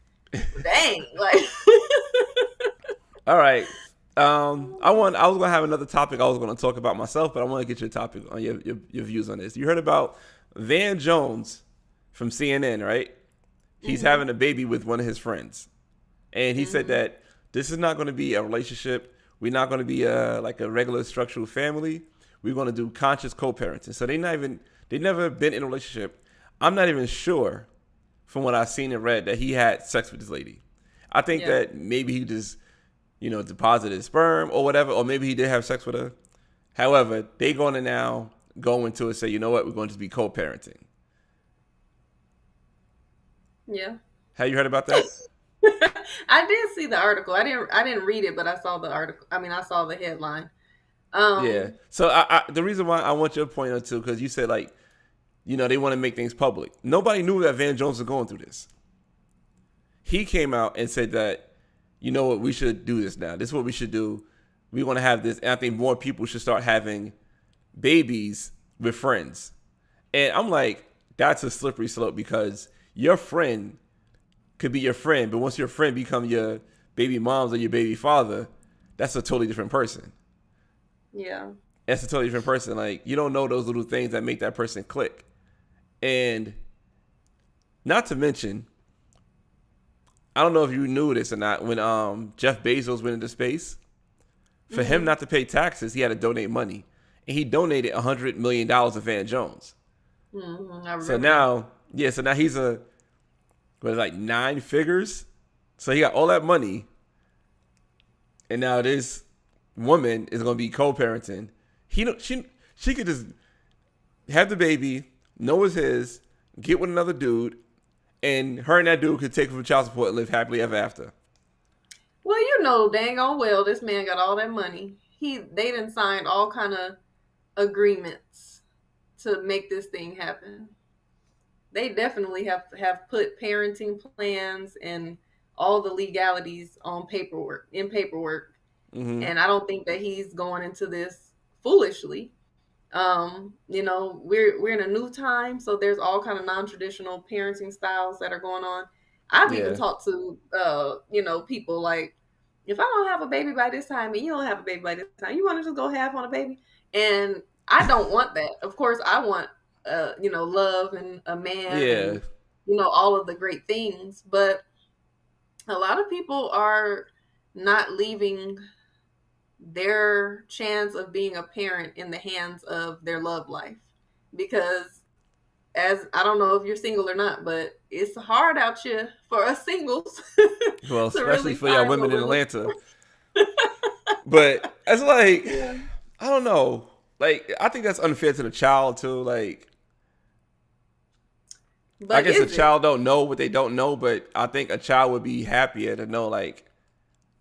dang, like.
All right. I was gonna have another topic I was gonna talk about myself, but I want to get your topic on your views on this. You heard about Van Jones from CNN, right? He's
Mhm.
having a baby with one of his friends, and he said
Mhm.
that this is not going to be a relationship. We're not going to be like a regular structural family. We're going to do conscious co-parenting. So they never been in a relationship. I'm not even sure from what I've seen and read, that he had sex with this lady. I think that maybe he just, deposited sperm or whatever, or maybe he did have sex with her. However, they going to now go into it, say, you know what, we're going to be co-parenting.
Yeah.
Have you heard about that?
I did see the article. I didn't read it, but I saw the article. I mean, I saw the headline.
Yeah. So I the reason why I want your point on too, because you said like, they want to make things public. Nobody knew that Van Jones was going through this. He came out and said that, you know what, we should do this now. This is what we should do. We want to have this. And I think more people should start having babies with friends. And I'm like, that's a slippery slope, because your friend could be your friend, but once your friend become your baby mom's or your baby father, that's a totally different person.
Yeah.
That's a totally different person. Like, you don't know those little things that make that person click. And not to mention, I don't know if you knew this or not, when Jeff Bezos went into space, for him not to pay taxes, he had to donate money. And he donated $100 million to Van Jones. So now he's like 9 figures. So he got all that money. And now this woman is going to be co-parenting. She could just have the baby, know it's his, get with another dude, and her and that dude could take him from child support and live happily ever after.
Well, dang on well, this man got all that money. They done signed all kind of agreements to make this thing happen. They definitely have put parenting plans and all the legalities on paperwork. And I don't think that he's going into this foolishly. We're in a new time, so there's all kind of non-traditional parenting styles that are going on. I've even talked to people like, if I don't have a baby by this time and you don't have a baby by this time, you want to just go half on a baby? And I don't want that. Of course, I want love and a man, and, all of the great things. But a lot of people are not leaving their chance of being a parent in the hands of their love life, because as I don't know if you're single or not, but it's hard out here for us singles.
Well, especially for y'all women in Atlanta. But it's like, I don't know. Like, I think that's unfair to the child too. Like, but I guess a child don't know what they don't know, but I think a child would be happier to know, like,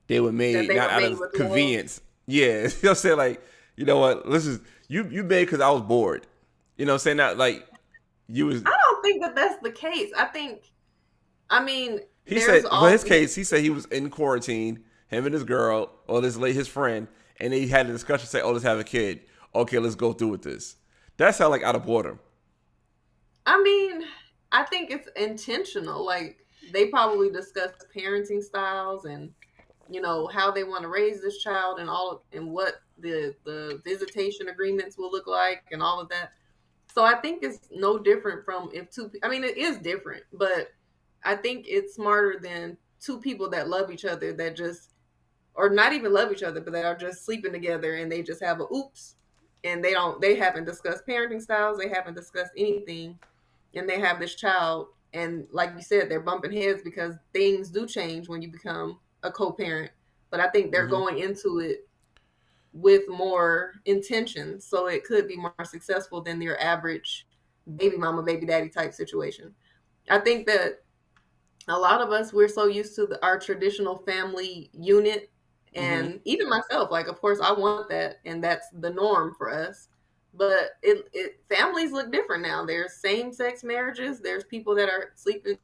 they were made not out of convenience. Yeah, you know what I'm saying? Like, you know what? Listen, you made because I was bored. You know what I'm saying? Not like you was.
I don't think that that's the case.
He said, in his case, he said he was in quarantine, him and his girl or his friend, and they had a discussion. Say, "Oh, let's have a kid. Okay, let's go through with this." That sounds like out of boredom.
I think it's intentional. Like, they probably discussed parenting styles and, how they want to raise this child and what the visitation agreements will look like and all of that. So I think it's no different from it is different, but I think it's smarter than two people that love each other that just, or not even love each other, but that are just sleeping together and they just have a oops, and they haven't discussed parenting styles. They haven't discussed anything, and they have this child. And like you said, they're bumping heads because things do change when you become a co-parent. But I think they're going into it with more intention, so it could be more successful than your average baby mama, baby daddy type situation. I think that a lot of us, we're so used to our traditional family unit, and even myself, like, of course I want that, and that's the norm for us. But families look different now. There's same-sex marriages. There's people that are sleeping,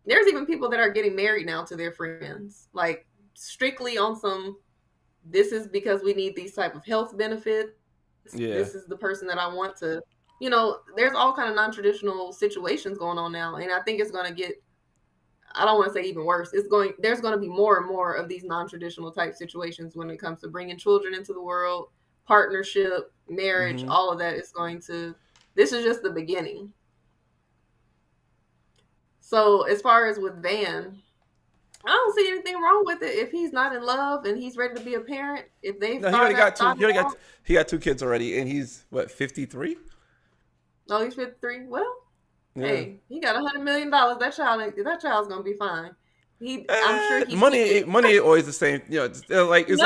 there's even people that are getting married now to their friends, like strictly on some, this is because we need these type of health benefits. Yeah. This is the person that I want to, there's all kind of non-traditional situations going on now. And I think it's going to get, I don't want to say even worse. There's going to be more and more of these non-traditional type situations when it comes to bringing children into the world, partnership, marriage, all of that is this is just the beginning. So as far as with Van, I don't see anything wrong with it if he's not in love and he's ready to be a parent. If they
he already got two. He got 2 kids already, and he's what, 53?
Oh, he's 53. Well,
Yeah.
Hey, he got $100 million. That child's gonna be fine. I'm sure he took
Money,
it.
money ain't always the same. You know, it's
No,
like
I'm,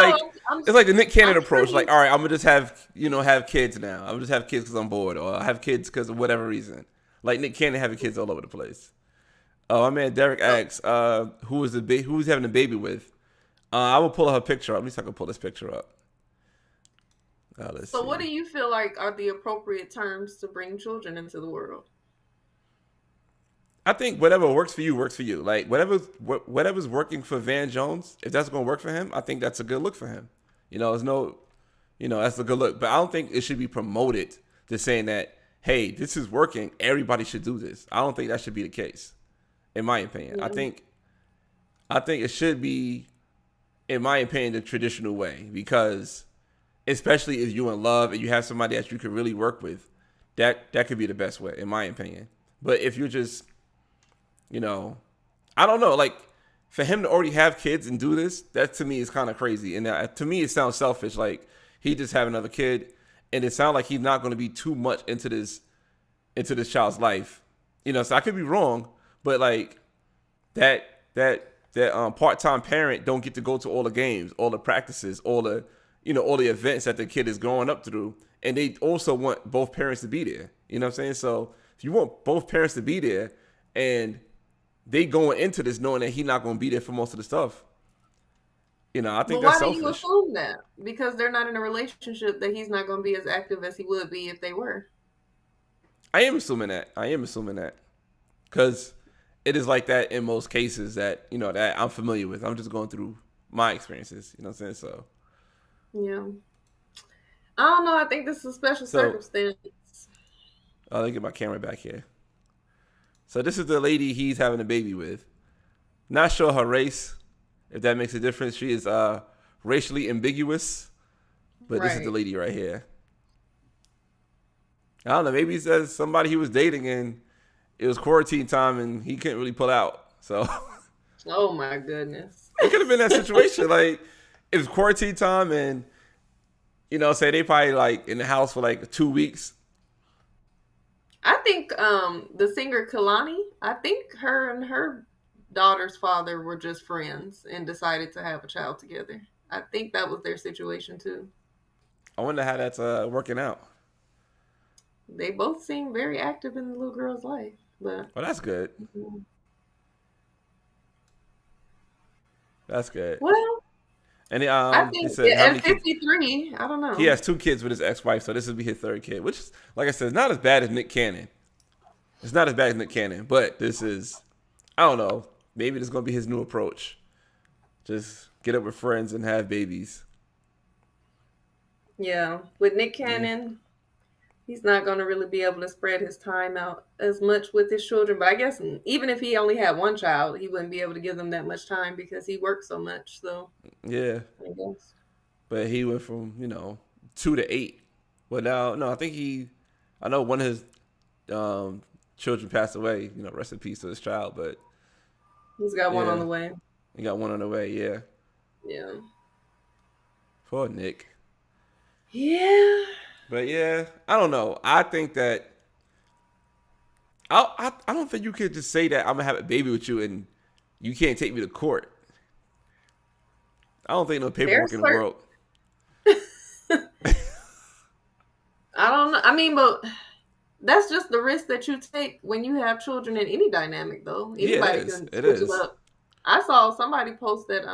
it's like the Nick Cannon
I'm sure
approach. Like, all right, I'm gonna just have have kids now. I'm gonna just have kids because I'm bored, or I have kids because of whatever reason. Like Nick Cannon having kids all over the place. Oh, my man Derek asks, who's having a baby with? I will pull her picture up. At least I can pull this picture up. Let's
So, what
see.
do you feel like are the appropriate terms to bring children into the world?
I think whatever works for you works for you. Like whatever's working for Van Jones, if that's gonna work for him, I think that's a good look for him. There's no, that's a good look. But I don't think it should be promoted to saying that, hey, this is working. Everybody should do this. I don't think that should be the case, in my opinion.
Yeah.
I think it should be, in my opinion, the traditional way, because especially if you're in love and you have somebody that you can really work with, that could be the best way, in my opinion. But if you're just I don't know. Like, for him to already have kids and do this, that to me is kind of crazy. And to me, it sounds selfish. Like, he just have another kid, and it sounds like he's not going to be too much into this child's life. So I could be wrong, but like that part-time parent don't get to go to all the games, all the practices, all the events that the kid is growing up through, and they also want both parents to be there. You know what I'm saying? So if you want both parents to be there, and they going into this knowing that he's not going to be there for most of the stuff. I think
But
that's
why do you
selfish.
assume that? Because they're not in a relationship that he's not going to be as active as he would be if they were.
I am assuming that because it is like that in most cases that that I'm familiar with. I'm just going through my experiences. You know what I'm saying? So
Yeah. I don't know. I think this is a special
so
circumstance.
let me get my camera back here. So this is the lady he's having a baby with. Not sure her race, if that makes a difference. She is racially ambiguous, but this is the
Right.
lady right here. I don't know. Maybe he says somebody he was dating and it was quarantine time and he couldn't really pull out. So
Oh my goodness.
it could have been that situation. Like, it was quarantine time and say they probably like in the house for like 2 weeks.
I think the singer Kalani, I think her and her daughter's father were just friends and decided to have a child together. I think that was their situation too.
I wonder how that's working out.
They both seem very active in the little girl's life, but
Well, that's good. That's good.
well,
And
I
he
think
said how
at
many kids?
53, I don't
He
know.
has 2 kids with his ex-wife, so this will be his 3rd kid, which, like I said, is not as bad as Nick Cannon. It's not as bad as Nick Cannon, but this is, I don't know, maybe this is gonna be his new approach. Just get up with friends and have babies.
Yeah, with Nick
Yeah,
Cannon, he's not going to really be able to spread his time out as much with his children. But I guess even if he only had one child, he wouldn't be able to give them that much time because he works so much. So
yeah.
I guess.
But he went from 2 to 8. Well, now no, I know one of his children passed away. Rest in peace to his child. But
He's got one on
yeah,
the way.
he got one on the way. Yeah,
Yeah.
poor Nick.
Yeah.
But yeah, I don't know. I think that I don't think you could just say that I'm gonna have a baby with you and you can't take me to court. I don't think no paperwork
There's
in the
certain.
world.
I don't know. I mean, but that's just the risk that you take when you have children in any dynamic, though.
Yeah, it
Anybody
is.
can
It
switch it
is.
up. I saw somebody post that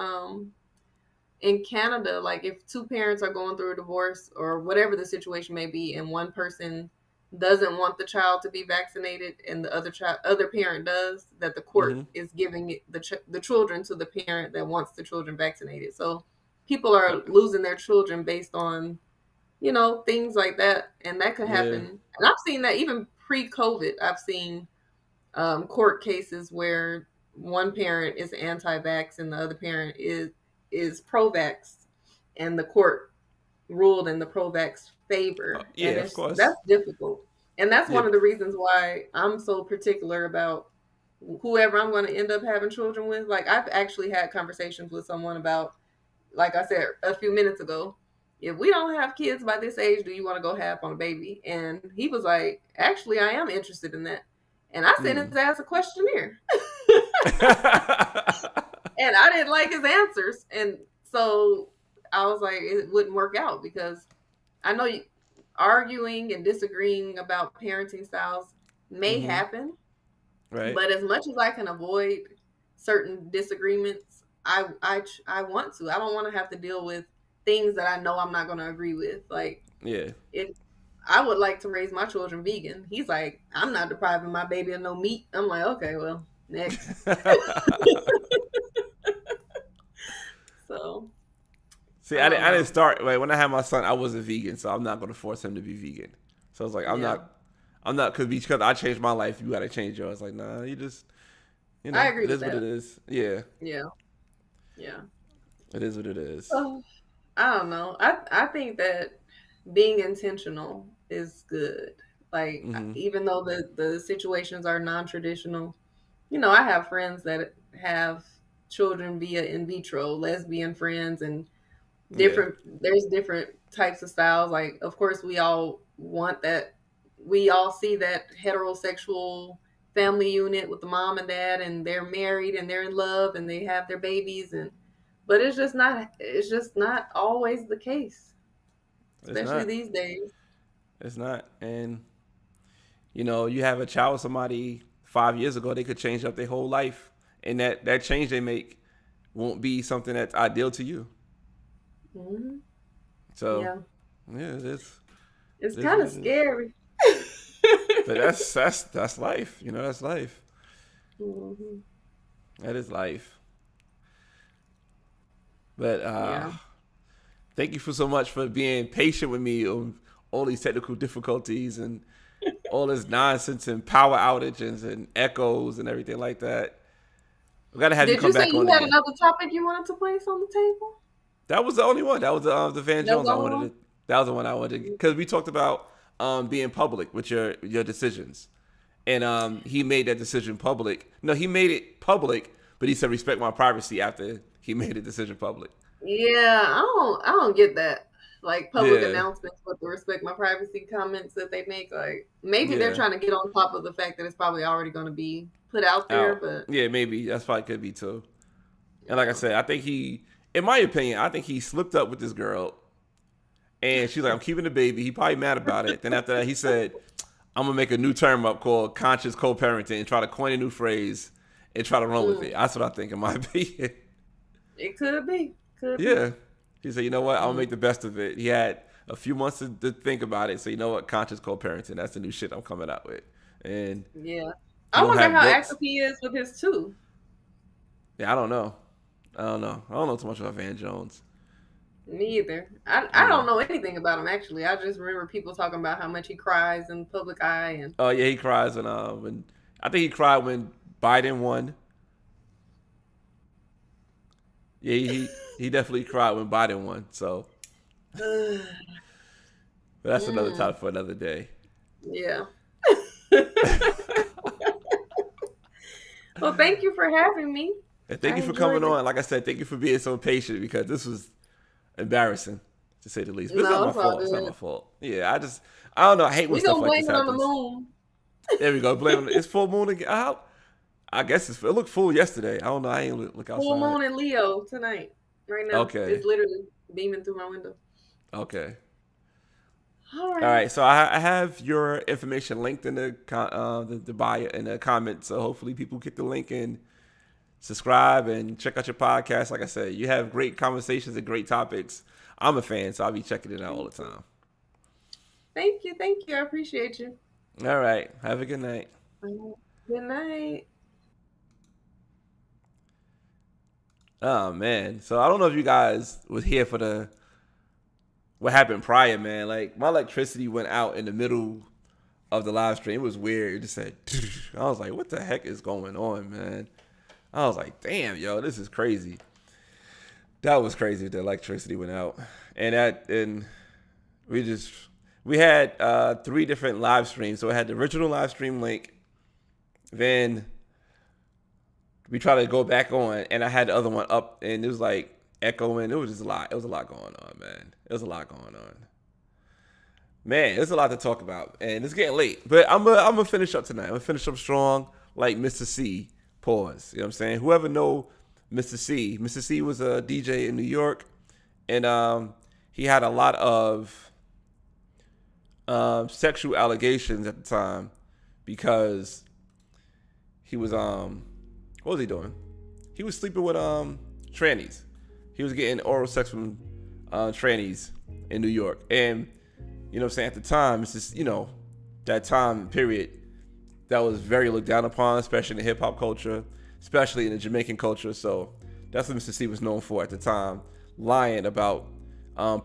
in Canada, like if two parents are going through a divorce or whatever the situation may be, and one person doesn't want the child to be vaccinated and the other parent does, that the
Hmm.
court is giving the children to the parent that wants the children vaccinated. So people are losing their children based on things like that, and that could
Yeah.
happen. And I've seen that even pre-COVID. I've seen court cases where one parent is anti-vax and the other parent is pro-vax, and the court ruled in the pro-vax favor, and
Yeah, of course.
that's difficult. And that's
Yeah.
one of the reasons why I'm so particular about whoever I'm going to end up having children with. Like, I've actually had conversations with someone about, like I said a few minutes ago, if we don't have kids by this age, do you want to go half on a baby? And he was like, actually, I am interested in that. And I sent his ass a questionnaire. And I didn't like his answers. And so I was like, it wouldn't work out because I know arguing and disagreeing about parenting styles may happen.
Right.
But as much as I can avoid certain disagreements, I want to. I don't want to have to deal with things that I know I'm not going to agree with. Like,
yeah,
if I would like to raise my children vegan, he's like, I'm not depriving my baby of no meat. I'm like, okay, well, next. So,
see, I didn't start. Wait, when I had my son, I wasn't vegan, so I'm not going to force him to be vegan. So I was like, I'm not, because I changed my life. You got to change yours. Like, nah, you just,
I agree
it
with
is
that.
what it is. Yeah.
Yeah.
It is what it is.
I don't know. I think that being intentional is good. Like, even though the situations are non-traditional, I have friends that have children via in vitro, lesbian friends, and there's different types of styles. Like, of course, we all want that. We all see that heterosexual family unit with the mom and dad, and they're married and they're in love and they have their babies, but it's just not always the case, especially these days.
It's not. And you have a child with somebody 5 years ago, they could change up their whole life, and that change they make won't be something that's ideal to you.
Mm-hmm.
So yeah, it is.
It's kind of scary.
But that's life. That's life.
Mm-hmm.
That is life. But thank you for so much for being patient with me on all these technical difficulties and all this nonsense and power outages and echoes and everything like that. We gotta have you come back on.
Did you say you had another topic you wanted to place on the table?
That was the only one. That was the Van Jones I wanted to. That was the one I wanted because we talked about being public with your decisions, and he made that decision public. No, he made it public, but he said respect my privacy after he made the decision public.
Yeah, I don't get that. Like, public announcements with the respect my privacy comments that they make. Like, maybe they're trying to get on top of the fact that it's probably already going to be put out there. But
yeah, maybe that's probably could be too. And like I said, I think in my opinion, I think he slipped up with this girl, and she's like, I'm keeping the baby. He probably mad about it. Then after that, he said, I'm going to make a new term up called conscious co-parenting and try to coin a new phrase and try to run with it. That's what I think, in my opinion.
It could be.
Yeah. He said, you know what? I'm going to make the best of it. He had a few months to think about it. So, you know what? Conscious co-parenting. That's the new shit I'm coming out with. And
yeah. I wonder how active he is with his two.
Yeah, I don't know. I don't know too much about Van Jones.
Me either. I don't know anything about him, actually. I just remember people talking about how much he cries in public eye. And
oh, yeah, he cries when I think he cried when Biden won. Yeah, he definitely cried when Biden won. So, but that's another topic for another day.
Yeah. Well, thank you for having me.
And thank you for coming on. Like I said, thank you for being so patient because this was embarrassing to say the least. But it's not my fault. It's not my fault. Yeah, I don't know. I hate when stuff like this happens. We don't blame it on the moon. There we go. Blame it. It's full moon again. I guess it looked full yesterday. I don't know. I ain't look outside.
Full moon in Leo tonight. Right now. Okay. It's literally beaming through my window.
Okay. All right. So I have your information linked in the bio in the comments. So hopefully people get the link and subscribe and check out your podcast. Like I said, you have great conversations and great topics. I'm a fan, so I'll be checking it out all the time.
Thank you. I appreciate you.
All right. Have a good night.
Good night.
Oh, man. So I don't know if you guys was here for what happened prior, man. Like, my electricity went out in the middle of the live stream. It was weird. It just said, I was like, what the heck is going on, man? I was like, damn, yo, this is crazy. That was crazy. The electricity went out. And we had 3 different live streams. So I had the original live stream link. Then we tried to go back on, and I had the other one up, and it was like echoing. It was just a lot. It was a lot going on, man. It was a lot going on. Man, there's a lot to talk about, and it's getting late. But I'm gonna finish up tonight. I'm gonna finish up strong, like Mr. C. Pause. You know what I'm saying? Whoever know Mr. C? Mr. C was a DJ in New York, and he had a lot of sexual allegations at the time because he was what was he doing? He was sleeping with trannies. He was getting oral sex from trannies in New York, and you know what I'm saying, at the time, it's just, you know, that time period that was very looked down upon, especially in the hip hop culture, especially in the Jamaican culture. So that's what Mr. C was known for at the time, lying about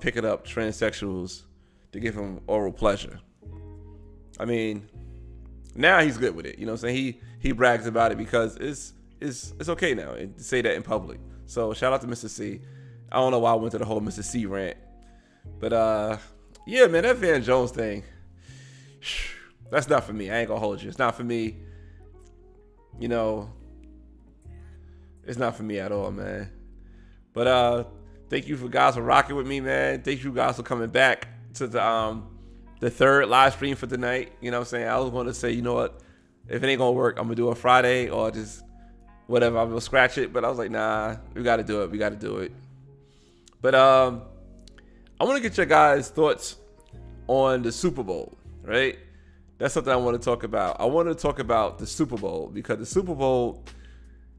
picking up transsexuals to give him oral pleasure. I mean, now he's good with it. You know what I'm saying? He brags about it because it's okay now to say that in public. So shout out to Mr. C. I don't know why I went to the whole Mr. C rant, but yeah, man, that Van Jones thing, that's not for me. I ain't gonna hold you. It's not for me. You know, it's not for me at all, man. But thank you for guys for rocking with me, man. Thank you guys for coming back to the third live stream for tonight. You know what I'm saying? I was going to say, you know what? If it ain't gonna work, I'm gonna do a Friday or just whatever. I'm gonna scratch it. But I was like, nah, we gotta do it. We gotta do it. But I want to get your guys' thoughts on the Super Bowl, right? That's something I want to talk about. I want to talk about the Super Bowl because the Super Bowl,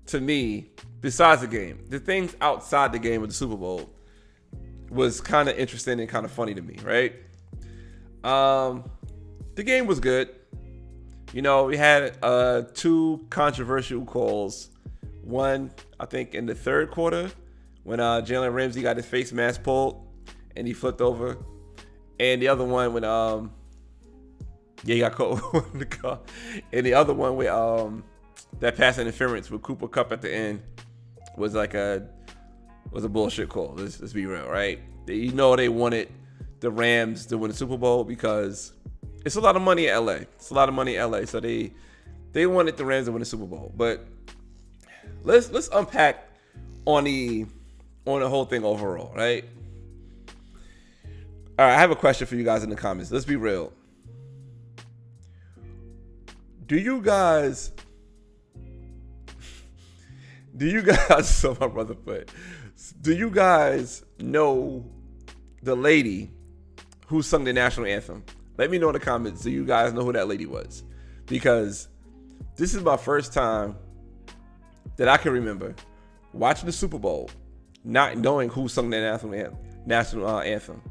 to me, besides the game, the things outside the game of the Super Bowl was kind of interesting and kind of funny to me, right? The game was good. You know, we had 2 controversial calls. One, I think, in the third quarter when Jalen Ramsey got his face mask pulled and he flipped over, and the other one when he got caught in the car, and the other one with that pass interference with Cooper Kupp at the end was a bullshit call. Let's be real, right? You know they wanted the Rams to win the Super Bowl because it's a lot of money in LA. It's a lot of money in LA, so they wanted the Rams to win the Super Bowl. But let's unpack on the whole thing overall, right? All right, I have a question for you guys in the comments. Let's be real. Do you guys so my brother put, do you guys know the lady who sung the national anthem? Let me know in the comments. Do you guys know who that lady was? Because this is my first time that I can remember watching the Super Bowl not knowing who sung that national anthem.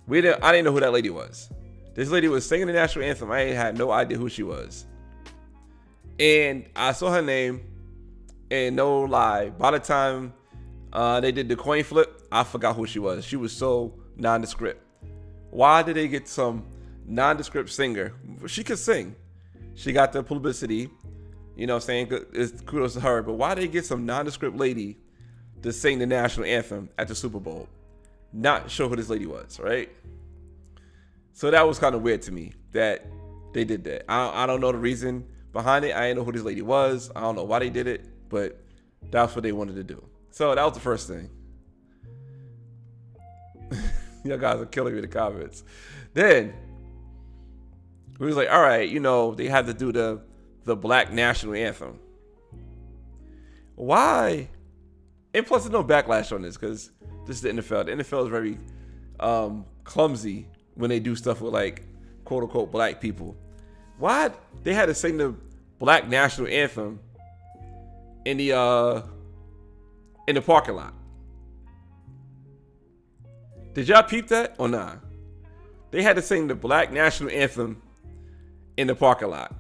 I didn't know who that lady was. This lady was singing the national anthem. I had no idea who she was. And I saw her name, and no lie, by the time they did the coin flip, I forgot who she was. She was so nondescript. Why did they get some nondescript singer? She could sing. She got the publicity. You know what I'm saying? It's kudos to her. But why did they get some nondescript lady to sing the national anthem at the Super Bowl? Not sure who this lady was, right? So that was kind of weird to me that they did that. I don't know the reason behind it. I didn't know who this lady was. I don't know why they did it, but that's what they wanted to do. So that was the first thing. You guys are killing me in the comments. Then we was like, all right, you know, they had to do the Black National Anthem. Why? And plus, there's no backlash on this because this is the NFL. The NFL is very clumsy when they do stuff with, like, quote unquote black people. Why they had to sing the Black National Anthem in the parking lot? Did y'all peep that or nah? They had to sing the Black National Anthem in the parking lot.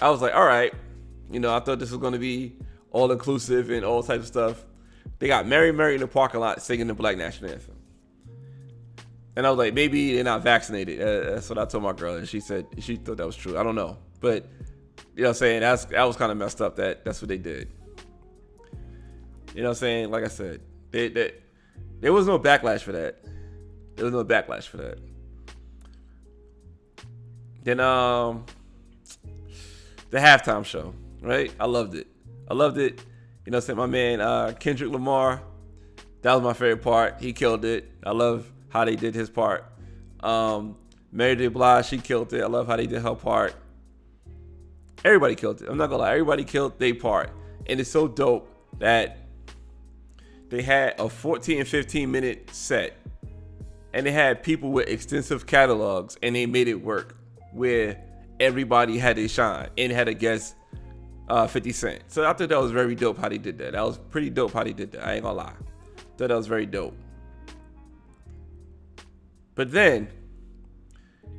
I was like, all right, you know, I thought this was going to be all inclusive and all types of stuff. They got Mary Mary in the parking lot singing the Black National Anthem. And I was like, maybe they're not vaccinated. That's what I told my girl. And she said she thought that was true. I don't know. But, you know what I'm saying? That was kind of messed up that's what they did. You know what I'm saying? Like I said, there was no backlash for that. There was no backlash for that. Then the halftime show, right? I loved it. You know what I'm saying? My man Kendrick Lamar That was my favorite part. He killed it. I love how they did his part. Mary J. Blige, she killed it. I love how they did her part. Everybody killed it. I'm not gonna lie. Everybody killed their part. And it's so dope that they had a 14 and 15 minute set. And they had people with extensive catalogs, and they made it work where everybody had a shine and had a guest 50 Cent. So I thought that was very dope how they did that. That was pretty dope how they did that. I ain't gonna lie. Thought that was very dope. But then,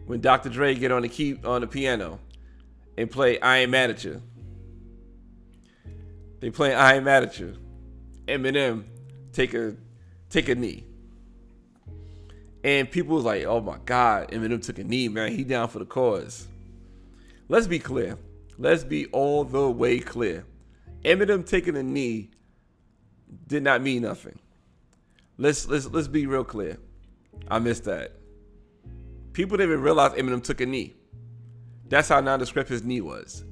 when Dr. Dre get on the piano and play I Ain't Mad at You, they play I Ain't Mad at You. Eminem take a knee. And people was like, oh my God, Eminem took a knee, man. He down for the cause. Let's be clear. Let's be all the way clear. Eminem taking a knee did not mean nothing. Let's be real clear. I missed that. People didn't even realize Eminem took a knee. That's how nondescript his knee was.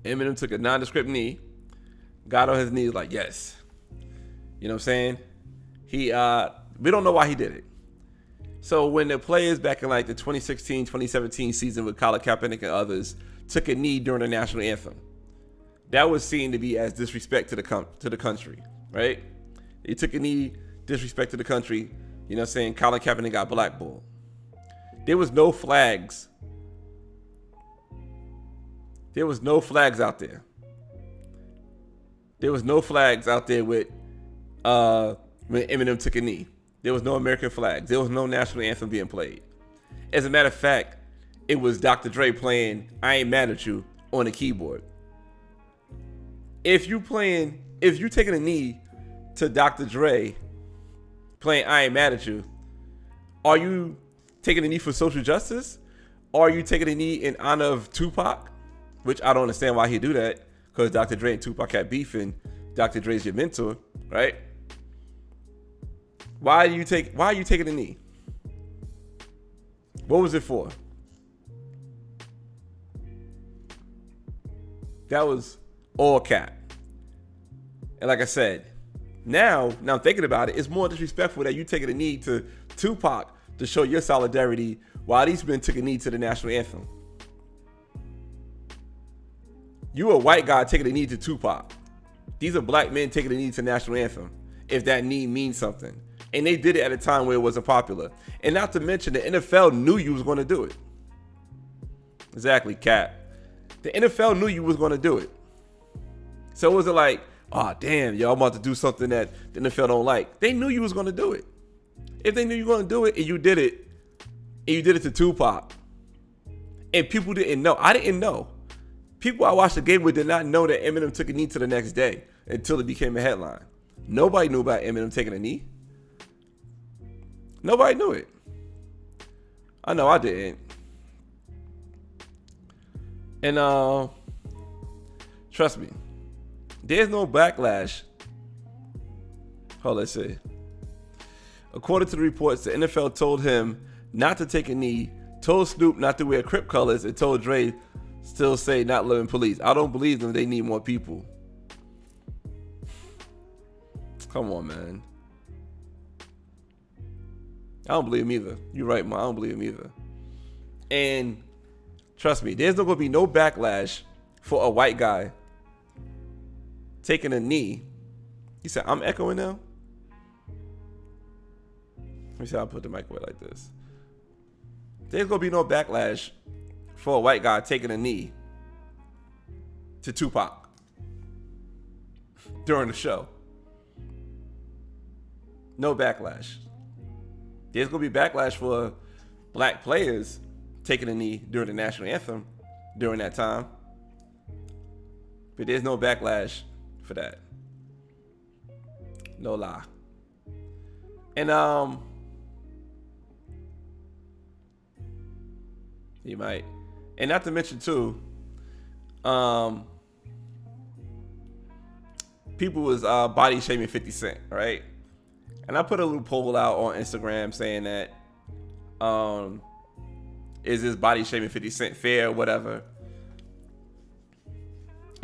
Eminem took a nondescript knee, got on his knees like, yes. You know what I'm saying? We don't know why he did it. So when the players back in like the 2016, 2017 season with Colin Kaepernick and others took a knee during the national anthem, that was seen to be as disrespect to the country, right? They took a knee, disrespect to the country. You know what I'm saying? Colin Kaepernick got blackballed. There was no flags. There was no flags out there. There was no flags out there with when Eminem took a knee. There was no American flags. There was no national anthem being played. As a matter of fact, it was Dr. Dre playing I Ain't Mad at You on the keyboard. If you're taking a knee to Dr. Dre playing I Ain't Mad at You, are you taking a knee for social justice? Or are you taking a knee in honor of Tupac? Which I don't understand why he'd do that, because Dr. Dre and Tupac had beef and Dr. Dre's your mentor, right? Why are you taking a knee? What was it for? That was all cap. And like I said, now I'm thinking about it, it's more disrespectful that you taking a knee to Tupac to show your solidarity while these men took a knee to the national anthem. You a white guy taking a knee to Tupac. These are black men taking a knee to the national anthem, if that knee means something. And they did it at a time where it wasn't popular. And not to mention, the NFL knew you was going to do it. Exactly, Cap. The NFL knew you was going to do it. So it wasn't like, oh, damn, yo, I'm about to do something that the NFL don't like. They knew you was going to do it. If they knew you were going to do it and you did it to Tupac, and people didn't know. I didn't know. People I watched the game with did not know that Eminem took a knee to the next day until it became a headline. Nobody knew about Eminem taking a knee. Nobody knew it. I know I didn't. And trust me, there's no backlash. Let's see. According to the reports, the NFL told him not to take a knee, told Snoop not to wear Crip colors, and told Dre still say not living police. I don't believe them. They need more people. Come on, man. I don't believe him either. You're right, man. I don't believe him either. And trust me, there's not going to be no backlash for a white guy taking a knee. He said, I'm echoing now? Let me see how I put the mic away like this. There's going to be no backlash for a white guy taking a knee to Tupac during the show. No backlash. There's going to be backlash for black players taking a knee during the national anthem during that time. But there's no backlash for that. No lie. And you might. And not to mention too, people was body shaming 50 Cent, right? And I put a little poll out on Instagram saying that, is this body shaming 50 Cent fair or whatever?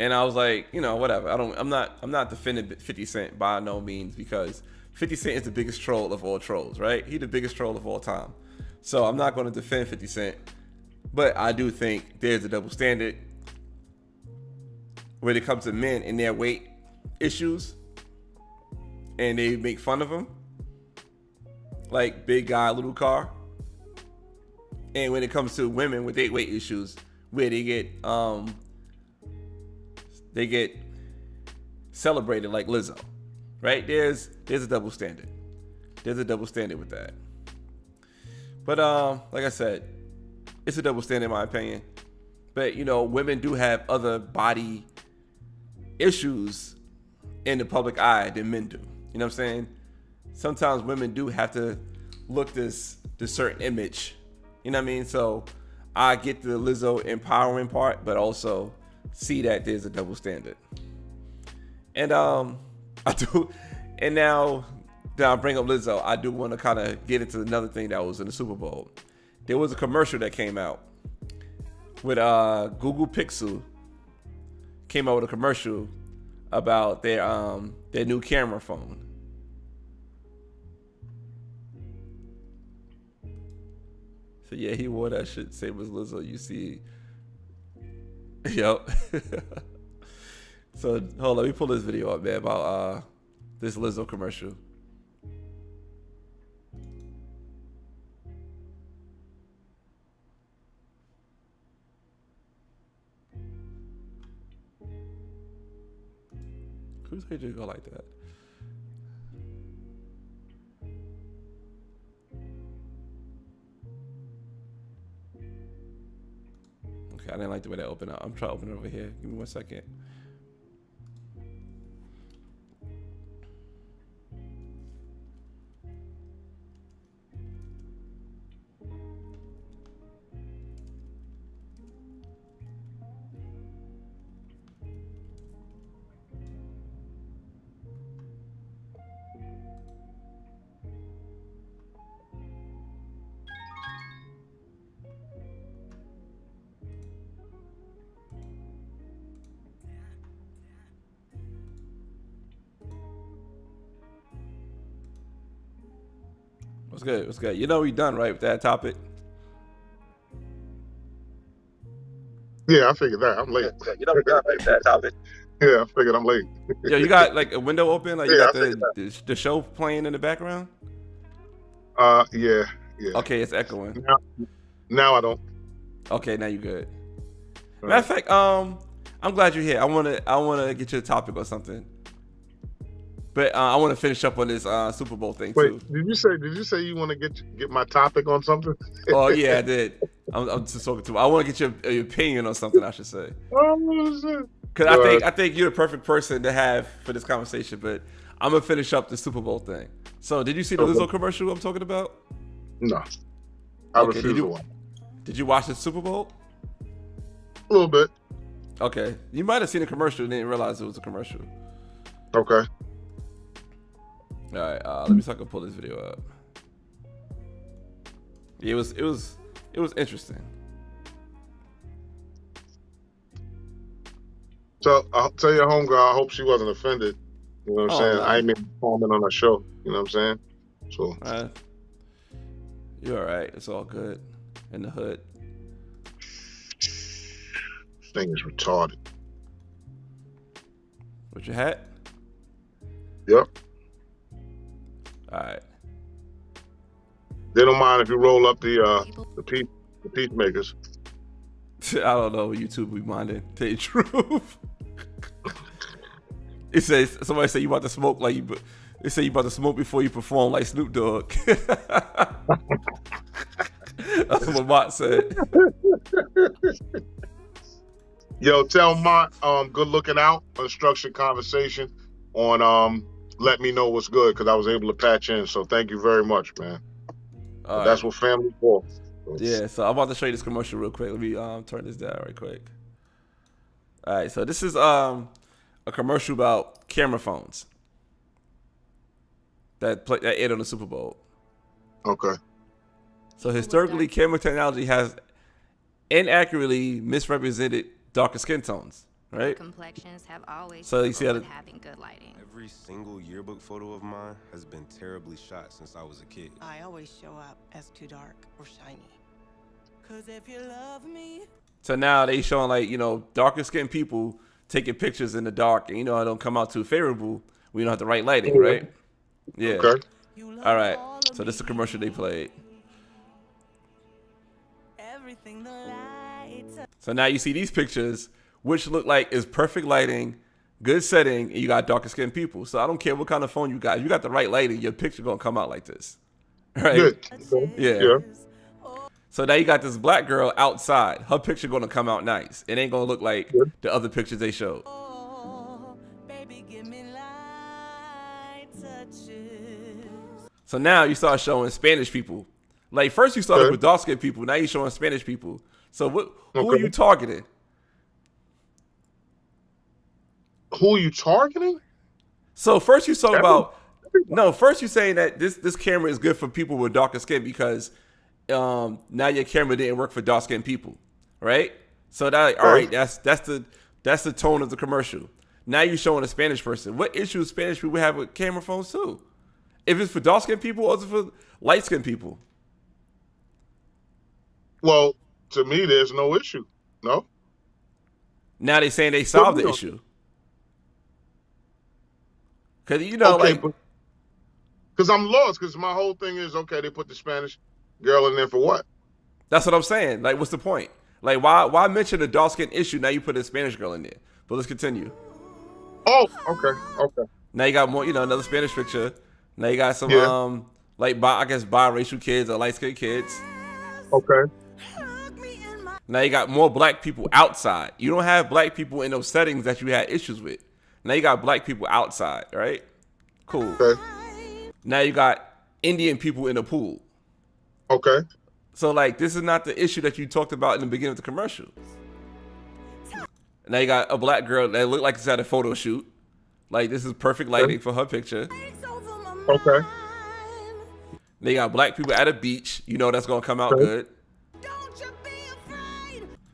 And I was like, you know, whatever. I'm not defending 50 Cent by no means, because 50 Cent is the biggest troll of all trolls, right? He's the biggest troll of all time. So I'm not going to defend 50 Cent, but I do think there's a double standard when it comes to men and their weight issues, and they make fun of them, like big guy, little car. And when it comes to women with their weight issues, where they get celebrated like Lizzo, right? There's a double standard. There's a double standard with that. But like I said, it's a double standard in my opinion. But you know, women do have other body issues in the public eye than men do. You know what I'm saying? Sometimes women do have to look this certain image. You know what I mean? So I get the Lizzo empowering part, but also see that there's a double standard. And I do, and now that I bring up Lizzo, I do want to kind of get into another thing that was in the Super Bowl. There was a commercial that came out with Google Pixel came out with a commercial about their new camera phone. So yeah, he wore that shit, same as Lizzo. You see, yep. So hold on, let me pull this video up, man, about this Lizzo commercial. Who's made you go like that? Okay, I didn't like the way that opened up. I'm trying to open it over here. Give me 1 second. What's good? What's good? You know we done, right, with that topic?
Yeah, I figured that. I'm late.
You know we done, right, with that topic?
Yeah, I figured I'm late.
Yo, you got like a window open? Like you
Yeah,
got the show playing in the background?
Yeah.
Okay, it's echoing.
Now I don't.
Okay, now you good. Matter of fact, I'm glad you're here. I wanna get you a topic or something. But I want to finish up on this Super Bowl thing too.
Wait, did you say you want to get my topic on something?
Oh yeah, I did. I'm just talking to. I want to get your opinion on something. I should say.
Oh shit.
Because I think you're the perfect person to have for this conversation. But I'm gonna finish up the Super Bowl thing. So, did you see the Lizzo commercial I'm talking about?
No, I refuse to watch.
Did you watch the Super Bowl?
A little bit.
Okay, you might have seen the commercial and didn't realize it was a commercial.
Okay.
All right, let me see if I can pull this video up. Yeah, it was interesting.
So I'll tell your homegirl, I hope she wasn't offended. You know what I'm saying?
No.
I ain't even comment on her show. You know what I'm saying? So
You're all right. It's all good in the hood.
This thing is retarded.
With your hat?
Yep.
All right.
They don't mind if you roll up the peacemakers.
I don't know. YouTube be minding. Tell you the truth. It says somebody say you about to smoke like you. They say you about to smoke before you perform like Snoop Dogg. That's what Mott said.
Yo, tell Mott, good looking out. Unstructured conversation on let me know what's good, because I was able to patch in. So thank you very much, man. That's what family's for.
Yeah, so I'm about to show you this commercial real quick. Let me turn this down right quick. All right, so this is a commercial about camera phones that aired on the Super Bowl.
Okay.
So historically, camera technology has inaccurately misrepresented darker skin tones. right?
Complexions have always
So you see how
struggled
the,
with having good lighting.
Every single yearbook photo of mine has been terribly shot since I was a kid.
I always show up as too dark or shiny. Cause if you love me.
so now they showing like, you know, darker skinned people taking pictures in the dark, and you know it don't come out too favorable. We don't have the right lighting, right? Yeah.
Okay.
All right. So this is the commercial they played.
Everything the lights.
So now you see these pictures, which look like is perfect lighting, good setting, and you got darker skinned people. So I don't care what kind of phone you got. If you got the right lighting, your picture gonna come out like this. Right?
Good. Okay.
Yeah.
Yeah.
So now you got this black girl outside. Her picture gonna come out nice. It ain't gonna look like the other pictures they showed.
Oh, baby, give me light touches.
So now you start showing Spanish people. Like first you started
Okay.
with dark skinned people. Now you're showing Spanish people. So who are
Okay.
you targeting?
Who are you targeting?
So first you talk
Everyone.
about first you're saying that this camera is good for people with darker skin because now your camera didn't work for dark skinned people, right? So that all right, that's the tone of the commercial. Now you're showing a Spanish person. What issues Spanish people have with camera phones too? If it's for dark skinned people or is it for light skinned people?
Well, to me, there's no issue. No.
Now they saying they solved the
no.
issue. Cause you know,
Okay,
like
but because I'm lost. Because my whole thing is okay. They put the Spanish girl in there for what?
that's what I'm saying. Like, what's the point? Like, why mention a dark skin issue? Now you put a Spanish girl in there. But let's continue.
Oh, okay, okay.
Now you got more, you know, another Spanish picture. Now you got some,
Yeah.
like, I guess biracial kids or light skinned kids.
Okay.
Now you got more black people outside. You don't have black people in those settings that you had issues with. Now you got black people outside, right? Cool.
Okay.
Now you got Indian people in the pool.
Okay.
So, like, this is not the issue that you talked about in the beginning of the commercial. Now you got a black girl that looked like it's at a photo shoot. Like, this is perfect lighting for her picture.
Okay.
They got black people at a beach. You know that's going to come out
Okay.
good.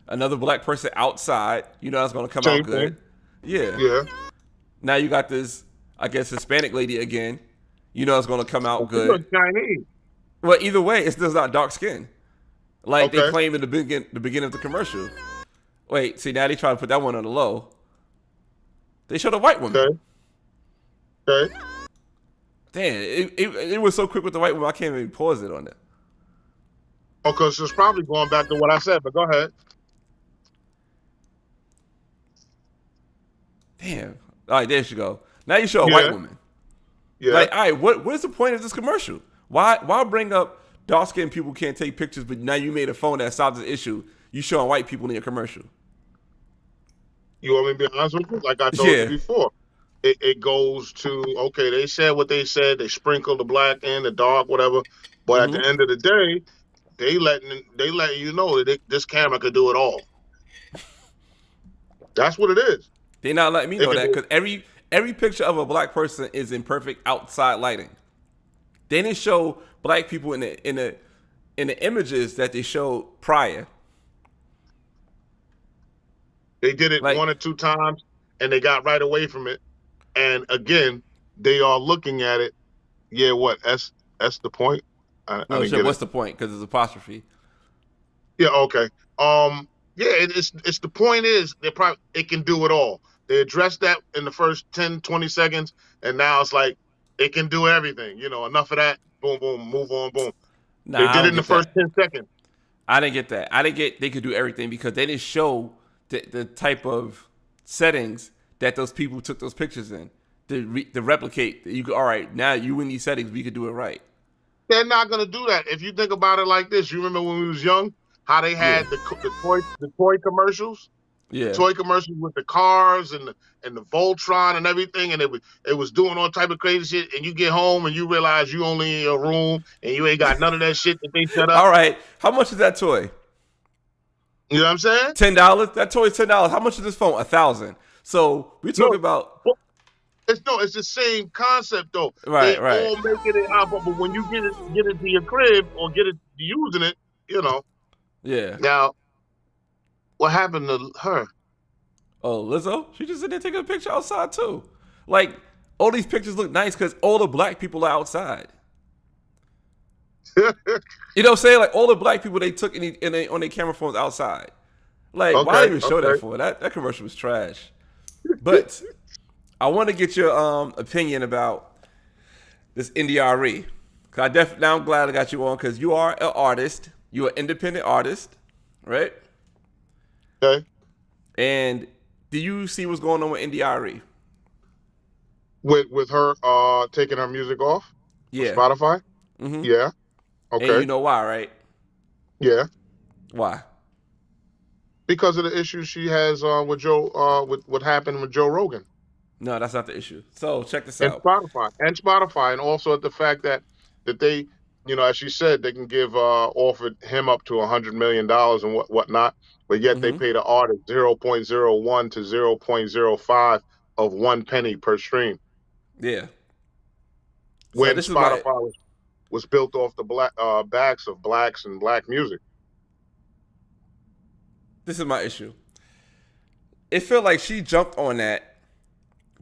Another black person outside. You know that's going to come
Same
out good.
thing.
Yeah.
Yeah.
Now you got this, I guess, Hispanic lady again. You know it's going to come out
You look
good.
Chinese.
Well, either way, it's still not dark skin. Like they
Okay.
claim in the beginning of the commercial. Wait, see, now they try to put that one on the low. They showed a white woman.
Okay. Okay.
Damn, it was so quick with the white woman, I can't even pause it on it.
Okay, so it's probably going back to what I said, but go ahead.
Damn. All right, there you go. Now you show a
Yeah.
white woman.
Yeah.
Like, all right, what is the point of this commercial? Why bring up dark skinned people can't take pictures, but now you made a phone that solves the issue? You showing white people in your commercial.
You want me to be honest with you? Like I told
Yeah.
you before. It goes to, okay, they said what they said. They sprinkle the black in, the dark, whatever. But at the end of the day, they letting you know that this camera could do it all. That's what it is.
They're not letting me know
They
that
can
because every picture of a black person is in perfect outside lighting. They didn't show black people in the images that they showed prior.
They did it
Like-
one or two times, and they got right away from it. And again, they are looking at it. Yeah, what? That's the point. I
No,
didn't
sure.
get
What's
it.
the point? Because it's apostrophe.
Yeah, okay. Yeah, it's the point is it can do it all. They addressed that in the first 10, 20 seconds, and now it's like it can do everything. You know, enough of that. Boom, boom, move on, boom.
Nah,
They
I
did it
don't
in the
get that.
first 10 seconds.
I didn't get that. I didn't get they could do everything because they didn't show the type of settings that those people took those pictures in to replicate. You go, all right, now you in these settings, we could do it right.
They're not gonna do that. If you think about it like this, you remember when we was young, how they had the toy commercials,
Yeah.
toy commercials with the cars and the Voltron and everything, and it was doing all type of crazy shit. And you get home and you realize you only in your room and you ain't got none of that shit that they set up.
All right. How much is that toy?
You know what I'm saying?
$10. That toy is $10. How much is this phone? $1,000. So we talking about
It's the same concept though.
Right,
they
right.
all making it out, but when you get it to your crib or get it using it, you know.
yeah.
Now, what happened to her?
Oh, Lizzo? She just in there taking a picture outside too. Like, all these pictures look nice because all the black people are outside. You know what I'm saying? Like, all the black people they took on their camera phones outside. Like, why even show that for? That commercial was trash. But I want to get your opinion about this NDRE. Now I'm glad I got you on because you are an artist. You're an independent artist, right?
Okay.
And do you see what's going on with NDRE?
With her taking her music off?
Yeah.
Spotify?
Mm-hmm.
Yeah. Okay.
And you know why, right?
Yeah.
Why?
Because of the issues she has with with what happened with Joe Rogan.
No, that's not the issue. So check this
And
out.
Spotify, and also at the fact that they, as she said, they can give offered him up to $100 million and whatnot, but yet they pay the artist 0.01 to 0.05 of 1 penny per stream.
Yeah.
When Spotify was built off the backs of blacks and black music.
This is my issue. It felt like she jumped on that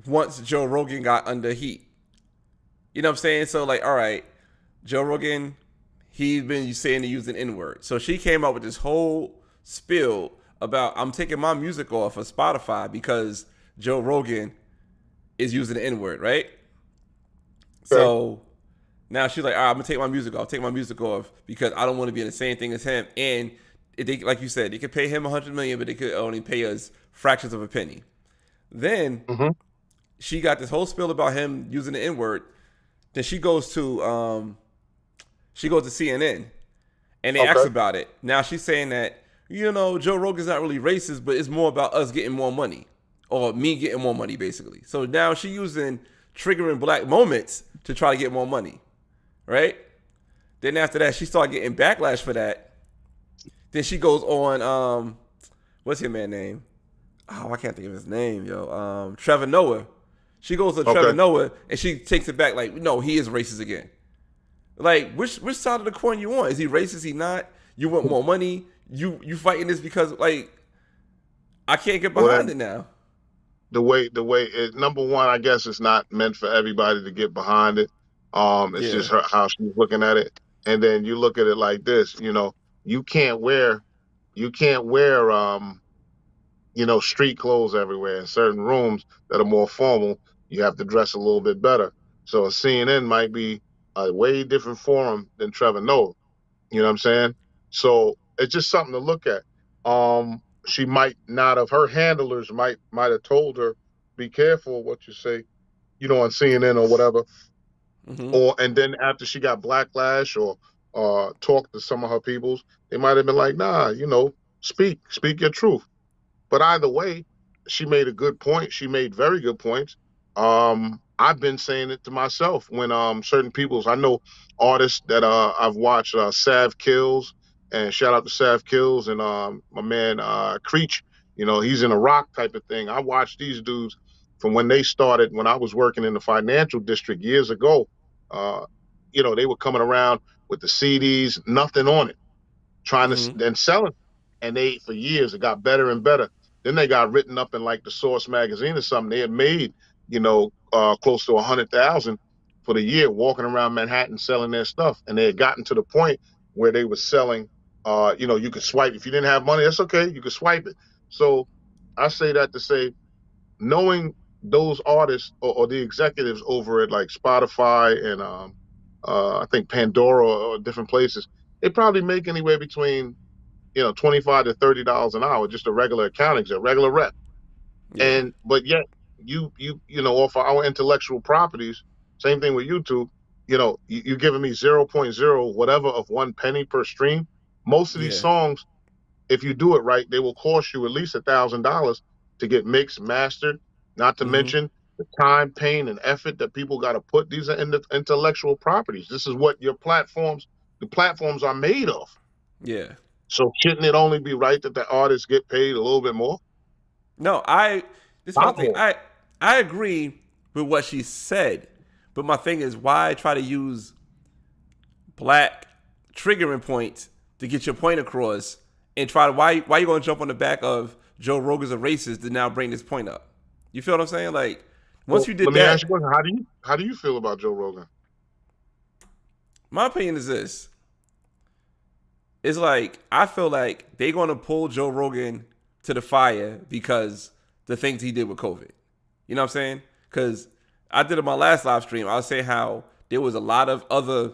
once Joe Rogan got under heat. You know what I'm saying? So, like, all right, Joe Rogan, he's been saying to use an N-word. So she came up with this whole spiel about, I'm taking my music off of Spotify because Joe Rogan is using the N-word, right? Okay. So now she's like, all right, I'm going to take my music off because I don't want to be in the same thing as him. And they, like you said, they could pay him $100 million, but they could only pay us fractions of a penny. Then she got this whole spiel about him using the N-word. Then she goes to CNN, and they ask about it. Now she's saying that Joe Rogan's not really racist, but it's more about us getting more money, or me getting more money, basically. So now she's using triggering black moments to try to get more money, right? Then after that, she started getting backlash for that. Then she goes on, what's your man name? Oh, I can't think of his name, yo. Trevor Noah. She goes to Trevor Noah, and she takes it back like, no, he is racist again. Like, which side of the coin you want? Is he racist? Is he not? You want more money? You fighting this because, like, I can't get behind it now.
The way it, number one, I guess it's not meant for everybody to get behind it. It's just how she's looking at it. And then you look at it like this, you can't wear street clothes everywhere. In certain rooms that are more formal, you have to dress a little bit better. So a CNN might be a way different forum than Trevor Noah. You know what I'm saying? So it's just something to look at. She might not have, her handlers might have told her, be careful what you say, on CNN or whatever. And then after she got backlash or talked to some of her peoples, they might have been like, nah, speak your truth. But either way, she made a good point. She made very good points. I've been saying it to myself when certain peoples, I know artists that I've watched, Sav Kills, and shout out to Sav Kills and my man Creech. He's in a rock type of thing. I watched these dudes from when they started, when I was working in the financial district years ago. They were coming around with the CDs, nothing on it, trying to then sell it. And they, for years, it got better and better. Then they got written up in like the Source magazine or something. They had made, close to 100,000 for the year walking around Manhattan selling their stuff. And they had gotten to the point where they were selling, you could swipe. If you didn't have money, that's okay. You could swipe it. So I say that to say, knowing those artists or the executives over at like Spotify and I think Pandora or different places, they probably make anywhere between $25 to $30 an hour, just a regular account exec, regular rep. Yeah. But yet you off our intellectual properties, same thing with YouTube, you're giving me 0.0 whatever of 1 penny per stream. Most of these songs, if you do it right, they will cost you at least $1,000 to get mixed, mastered, not to mention the time, pain, and effort that people got to put. These are intellectual properties. This is what the platforms are made of.
Yeah.
So shouldn't it only be right that the artists get paid a little bit more?
No, this one thing. I agree with what she said, but my thing is, why try to use black triggering points to get your point across, and why you gonna jump on the back of Joe Rogan's a racist to now bring this point up. You feel what I'm saying? Like, once you did
let me
that,
ask you a question. How do you feel about Joe Rogan?
my opinion is this. It's like, I feel like they're going to pull Joe Rogan to the fire because the things he did with COVID. You know what I'm saying? Because I did in my last live stream, I was saying how there was a lot of other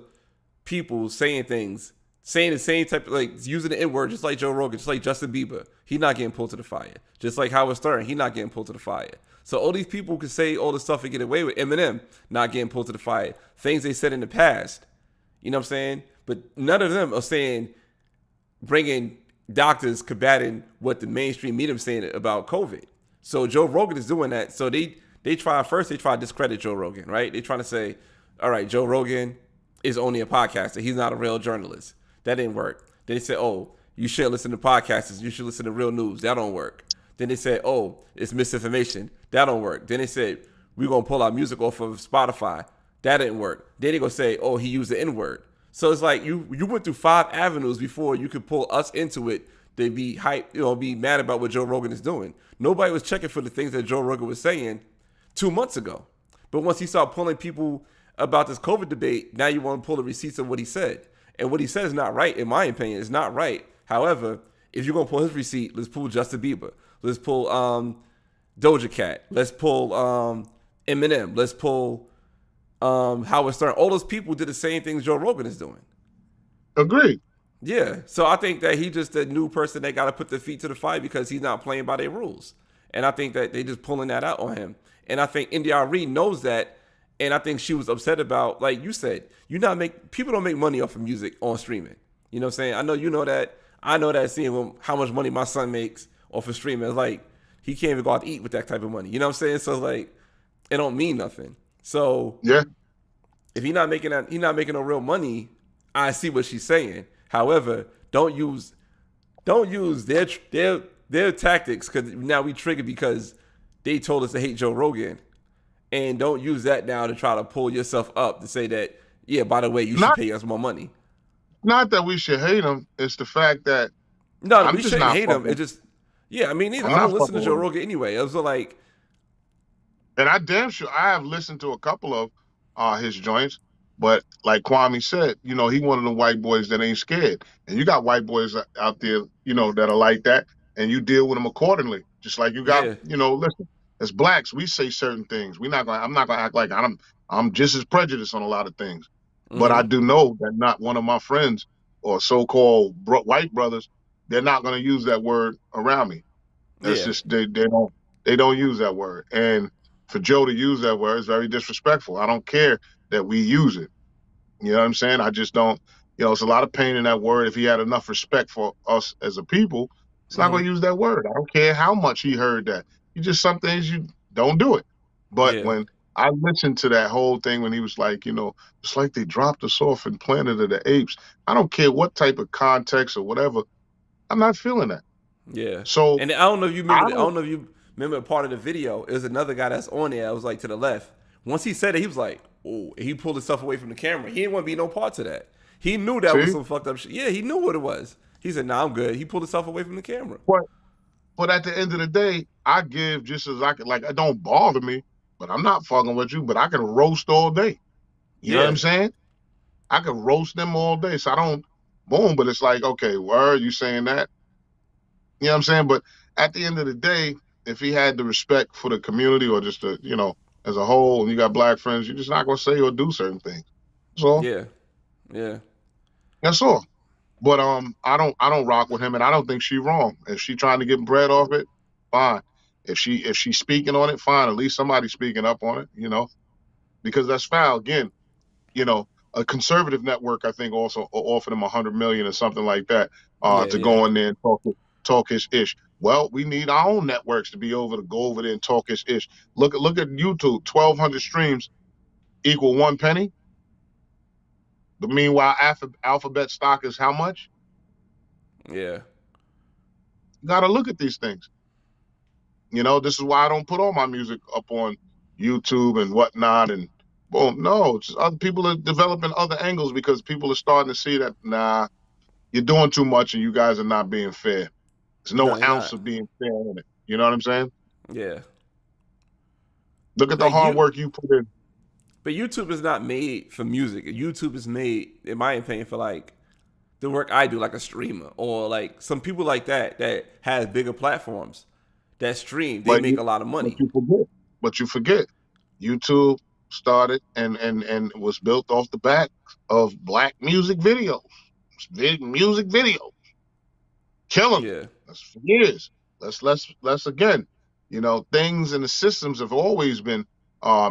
people saying things, saying the same type of, like, using the N-word, just like Joe Rogan, just like Justin Bieber. He not getting pulled to the fire. Just like Howard Stern, he not getting pulled to the fire. So all these people can say all the stuff and get away with. Eminem not getting pulled to the fire. Things they said in the past. You know what I'm saying? But none of them are saying, bringing doctors combating what the mainstream media is saying about COVID. So Joe Rogan is doing that. So they try to discredit Joe Rogan, right? They trying to say, all right, Joe Rogan is only a podcaster. He's not a real journalist. That didn't work. Then they said, oh, you should listen to podcasters. You should listen to real news. That don't work. Then they said, oh, it's misinformation. That don't work. Then they said, we're going to pull our music off of Spotify. That didn't work. Then they going to say, oh, he used the N-word. So it's like you went through 5 avenues before you could pull us into it to be hype, be mad about what Joe Rogan is doing. Nobody was checking for the things that Joe Rogan was saying 2 months ago. But once he started pulling people about this COVID debate, now you want to pull the receipts of what he said. And what he said is not right, in my opinion. It's not right. However, if you're going to pull his receipt, let's pull Justin Bieber. Let's pull Doja Cat. Let's pull Eminem. Let's pull Howard Stern. All those people did the same things Joe Rogan is doing.
Agreed.
Yeah. So I think that he just a new person that got to put their feet to the fire because he's not playing by their rules. And I think that they just pulling that out on him. And I think India Arie knows that. And I think she was upset about, like you said, people don't make money off of music on streaming. You know what I'm saying? I know you know that. I know that, seeing how much money my son makes off of streaming. It's like, he can't even go out to eat with that type of money. You know what I'm saying? So like, it don't mean nothing. So
yeah,
if he's not making no real money, I see what she's saying. However, don't use their tactics, because now we triggered because they told us to hate Joe Rogan. And don't use that now to try to pull yourself up to say that, yeah, by the way, you should pay us more money.
Not that we should hate him. It's the fact that
no, we shouldn't hate him. It just, yeah, I mean, neither. I don't listen to Joe Rogan anyway. It was like,
and I damn sure I have listened to a couple of his joints, but like Kwame said, he one of the white boys that ain't scared. And you got white boys out there, that are like that, and you deal with them accordingly. Just like you got, listen. As blacks, we say certain things. I'm not gonna act like I'm just as prejudiced on a lot of things. Mm-hmm. But I do know that not one of my friends or so-called white brothers, they're not gonna use that word around me. That's just they don't use that word. And for Joe to use that word is very disrespectful. I don't care that we use it. You know what I'm saying? I just don't. It's a lot of pain in that word. If he had enough respect for us as a people, he's not gonna use that word. I don't care how much he heard that. Just some things you don't do it. But when I listened to that whole thing, when he was like, it's like they dropped us off in Planet of the Apes. I don't care what type of context or whatever. I'm not feeling that.
Yeah.
So,
and I don't know if you remember. I don't know if you remember a part of the video. It was another guy that's on there. I was like to the left. Once he said it, he was like, "Oh!" He pulled himself away from the camera. He didn't want to be no part of that. He knew that was some fucked up shit. Yeah, he knew what it was. He said, "Nah, I'm good." He pulled himself away from the camera.
But at the end of the day, I give just as I could. Like, it don't bother me, but I'm not fucking with you. But I can roast all day. You know what I'm saying? I can roast them all day. So I don't, boom. But it's like, okay, word, you saying that? You know what I'm saying? But at the end of the day, if he had the respect for the community or just the, as a whole, and you got black friends, you're just not gonna say or do certain things. So
yeah,
that's all. But I don't rock with him, and I don't think she's wrong. If she trying to get bread off it, fine. If she's speaking on it, fine. At least somebody's speaking up on it, because that's foul. Again, a conservative network, I think, also offered him $100 million or something like that to go in there and talk his ish. Well, we need our own networks to be able to go over there and talk his ish. Look at YouTube, 1,200 streams equal 1 penny. But meanwhile, Alphabet stock is how much?
Yeah.
You got to look at these things. This is why I don't put all my music up on YouTube and whatnot. And boom, no, it's other people are developing other angles because people are starting to see that, nah, you're doing too much and you guys are not being fair. There's no
No, you're
ounce
not.
of being fair in it. You know what I'm saying?
Yeah.
Look at the
Like
hard work you put in.
but YouTube is not made for music. YouTube is made, in my opinion, for like the work I do, like a streamer or like some people like that has bigger platforms that stream. They
But
make a lot of money.
you forget. But you forget. YouTube started and was built off the back of black music videos. Music videos. Killing them.
Yeah.
That's for years. Let's again, things and the systems have always been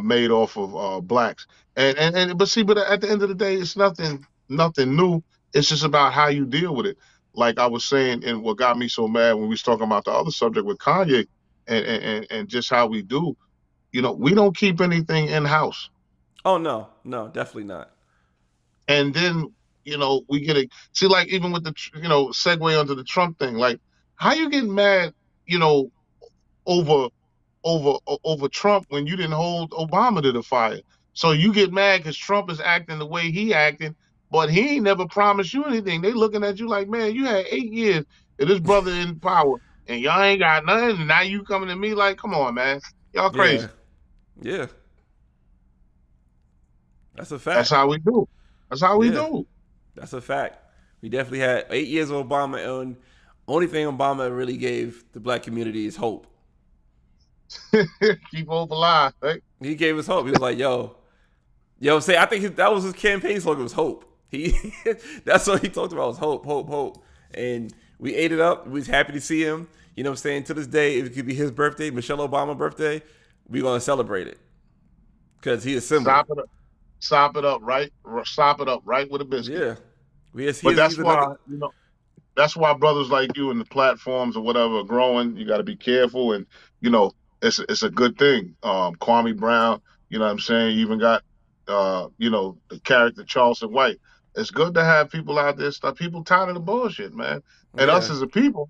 made off of blacks. But at the end of the day, it's nothing new. It's just about how you deal with it. Like I was saying, and what got me so mad when we was talking about the other subject with Kanye and just how we do, we don't keep anything in house.
Oh no, definitely not.
And then, we get it. See, like even with the, segue onto the Trump thing, like how you get mad, over Trump when you didn't hold Obama to the fire. So you get mad because Trump is acting the way he acting, but he ain't never promised you anything. They looking at you like, man, you had 8 years of this brother in power, and y'all ain't got nothing. And now you coming to me like, come on, man, y'all crazy.
Yeah. That's a fact.
That's how we do. That's how we do.
That's a fact. We definitely had 8 years of Obama, and only thing Obama really gave the black community is hope.
Keep hope alive, right?
He gave us hope. He was like, yo, say, I think that was his campaign slogan, was hope. That's what he talked about, was hope. And we ate it up. We was happy to see him. You know what I'm saying? To this day, if it could be his birthday, Michelle Obama birthday, we're going to celebrate it. Because he is symbol.
Sop it up right with a biscuit.
Yeah.
But that's why brothers like you and the platforms or whatever are growing. You got to be careful, and it's a good thing. Kwame Brown, you know what I'm saying? You even got the character Charleston White. It's good to have people out there, people tired of the bullshit, man. And us as a people,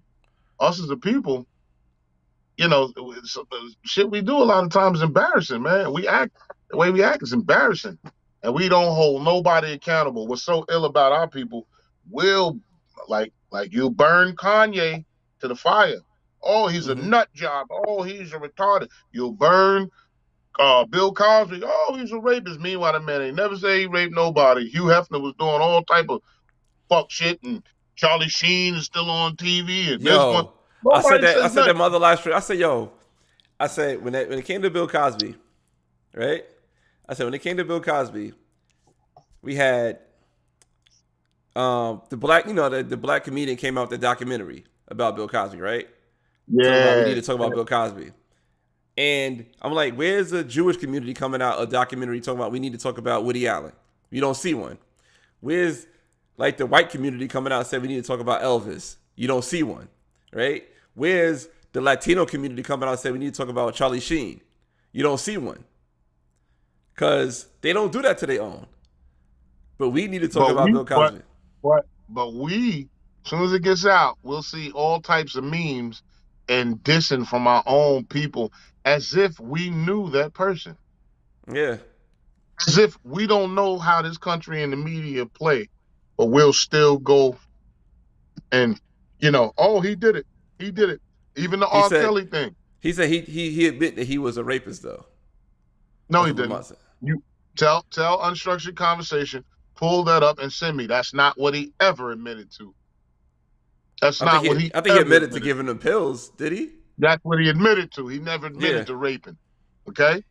shit we do a lot of times is embarrassing, man. The way we act is embarrassing. And we don't hold nobody accountable. What's so ill about our people, like you burn Kanye to the fire. Oh, he's a nut job. Oh, he's a retarded. You'll burn Bill Cosby. Oh, he's a rapist. Meanwhile, the man ain't never say he raped nobody. Hugh Hefner was doing all type of fuck shit, and Charlie Sheen is still on TV. And
I said that my other live stream. I said when it came to Bill Cosby, right? I said when it came to Bill Cosby, we had the black comedian came out with the documentary about Bill Cosby, right?
Yeah.
We need to talk about Bill Cosby. And I'm like, where's the Jewish community coming out a documentary talking about we need to talk about Woody Allen? You don't see one. Where's like the white community coming out and said we need to talk about Elvis? You don't see one, right? Where's the Latino community coming out and said we need to talk about Charlie Sheen? You don't see one. Because they don't do that to their own. But we need to talk about Bill Cosby.
But we, as soon as it gets out, we'll see all types of memes and dissing from our own people as if we knew that person.
Yeah.
As if we don't know how this country and the media play, but we'll still go and, oh, he did it. He did it. Even the R. Kelly thing.
He said he admitted that he was a rapist, though.
No, he didn't. You tell Unstructured Conversation, pull that up and send me. That's not what he ever admitted to. That's not what he.
I think he admitted to giving them pills. Did he?
That's what he admitted to. He never admitted to raping. Okay,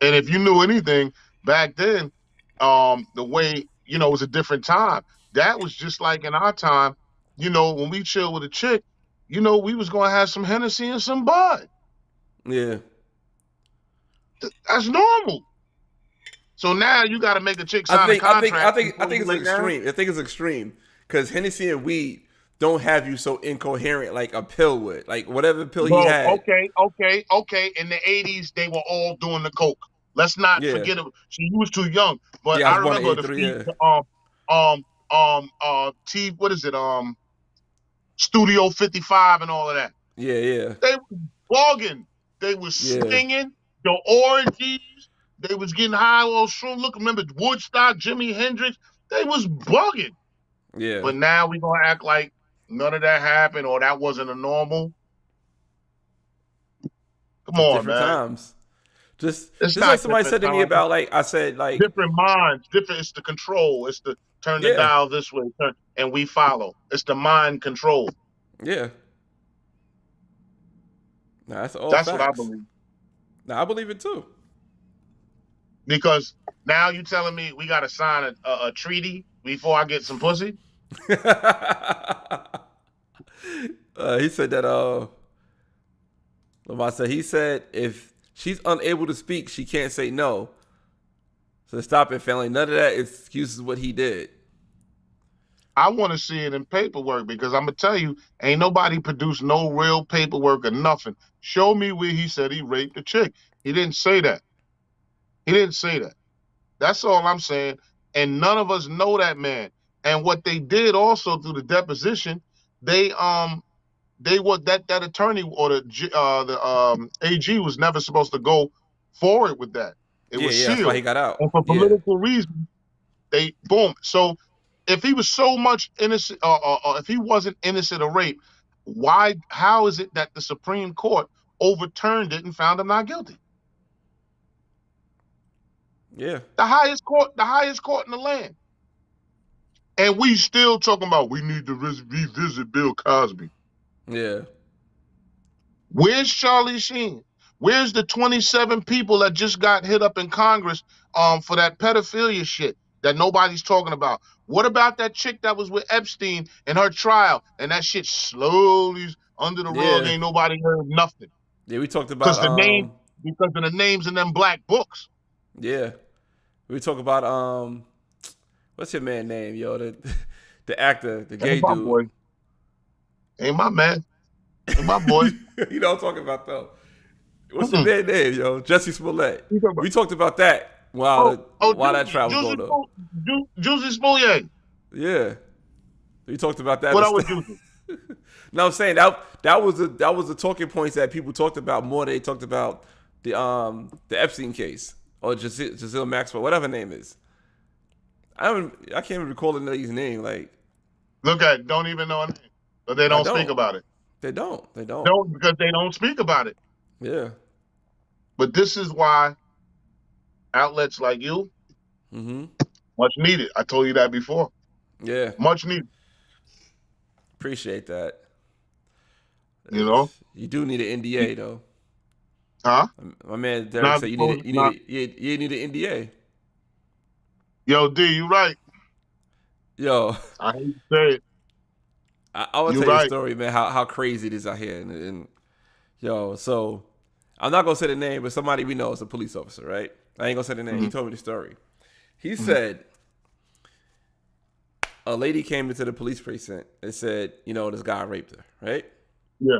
and if you knew anything back then, the way it was a different time. That was just like in our time. When we chill with a chick, we was gonna have some Hennessy and some bud.
Yeah.
That's normal. So now you got to make a chick sign a contract.
I think it's extreme. I think it's extreme because Hennessy and weed don't have you so incoherent like a pill would. Like whatever pill he had.
Okay. In the 80s, they were all doing the coke. Let's not forget it. She was too young, but I remember what is it? Studio 55 and all of that.
Yeah.
They were bugging. They were singing. The orgies, they was getting high on shroom. Look, remember Woodstock, Jimi Hendrix? They was bugging.
Yeah.
But now we gonna act like none of that happened, or that wasn't a normal. Come
Just
on,
different
man.
times. Just
It's
like
not
somebody
different
said to me
times.
about, like, I said, like,
Different minds, different. It's the control. It's the turn the
yeah,
dial this way, and we follow. It's the mind control.
yeah. Nah, that's all
That's what I
facts.
believe.
Nah, I believe it too.
Because now you telling me we got to sign a treaty before I get some pussy?
He said that. Lamar said he said if she's unable to speak, she can't say no. So stop it, family. None of that excuses what he did.
I want to see it in paperwork because I'm gonna tell you, ain't nobody produced no real paperwork or nothing. Show me where he said he raped a chick. He didn't say that. He didn't say that. That's all I'm saying. And none of us know that man. And what they did also through the deposition, they were that attorney or the AG was never supposed to go forward with that. It was
Yeah, that's why he
sealed,
got out.
and for
Yeah,
political reasons, they boom. So if he was so much innocent, or if he wasn't innocent of rape, why? How is it that the Supreme Court overturned it and found him not guilty?
yeah,
The highest court in the land, and we still talking about we need to revisit Bill Cosby.
yeah.
Where's Charlie Sheen? Where's the 27 people that just got hit up in Congress for that pedophilia shit that nobody's talking about? What about that chick that was with Epstein in her trial and that shit slowly under the rug?
Yeah.
Ain't nobody heard nothing
Yeah, we talked about
because of the names in them black books.
yeah. We talk about what's your man name, yo? The actor, the gay
Ain't my
dude.
boy. Ain't my man. Ain't my boy.
You know what I'm talking about though. What's
Mm-mm.
your man name, yo? Jesse Smollett.
You talking about-
We talked about that while that trial was going on.
Juicy Smollier.
Yeah. We talked about that.
What I would do?
No, I'm saying that was the talking points that people talked about more. They talked about the Epstein case or Giselle Maxwell, whatever her name is. I can't even recall the lady's name. Like,
Look at don't even know a name, but they don't speak about it.
They don't.
No, because they don't speak about it.
Yeah.
But this is why outlets like you, much needed. I told you that before.
Yeah.
Much needed.
Appreciate that.
You know?
You do need an NDA though.
Huh?
My man Derek said you need an NDA.
Yo, D, you right.
Yo.
I hate to say it.
I want to tell you a story, man, how crazy it is out here. And yo, so I'm not going to say the name, but somebody we know is a police officer, right? I ain't going to say the name. He told me the story. He said a lady came into the police precinct and said, this guy raped her, right?
Yeah.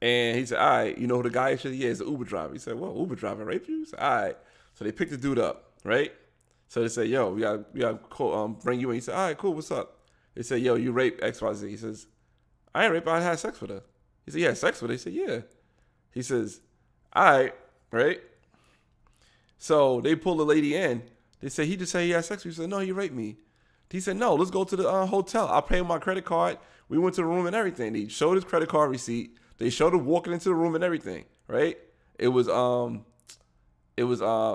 And he said, all right, you know who the guy is? Yeah, he's an Uber driver. He said, well, Uber driver raped you? He said, all right. So they picked the dude up, right? So they said, yo, we got bring you in. He said, all right, cool, what's up? They said, yo, you raped XYZ. He says, I ain't raped, I had sex with her. He said, you had sex with her? He said, yeah. He says, all right, right? So they pull the lady in. They said, he just said he had sex with you. He said, no, he raped me. He said, no, let's go to the hotel. I'll pay with my credit card. We went to the room and everything. They showed his credit card receipt. They showed him walking into the room and everything, right? It was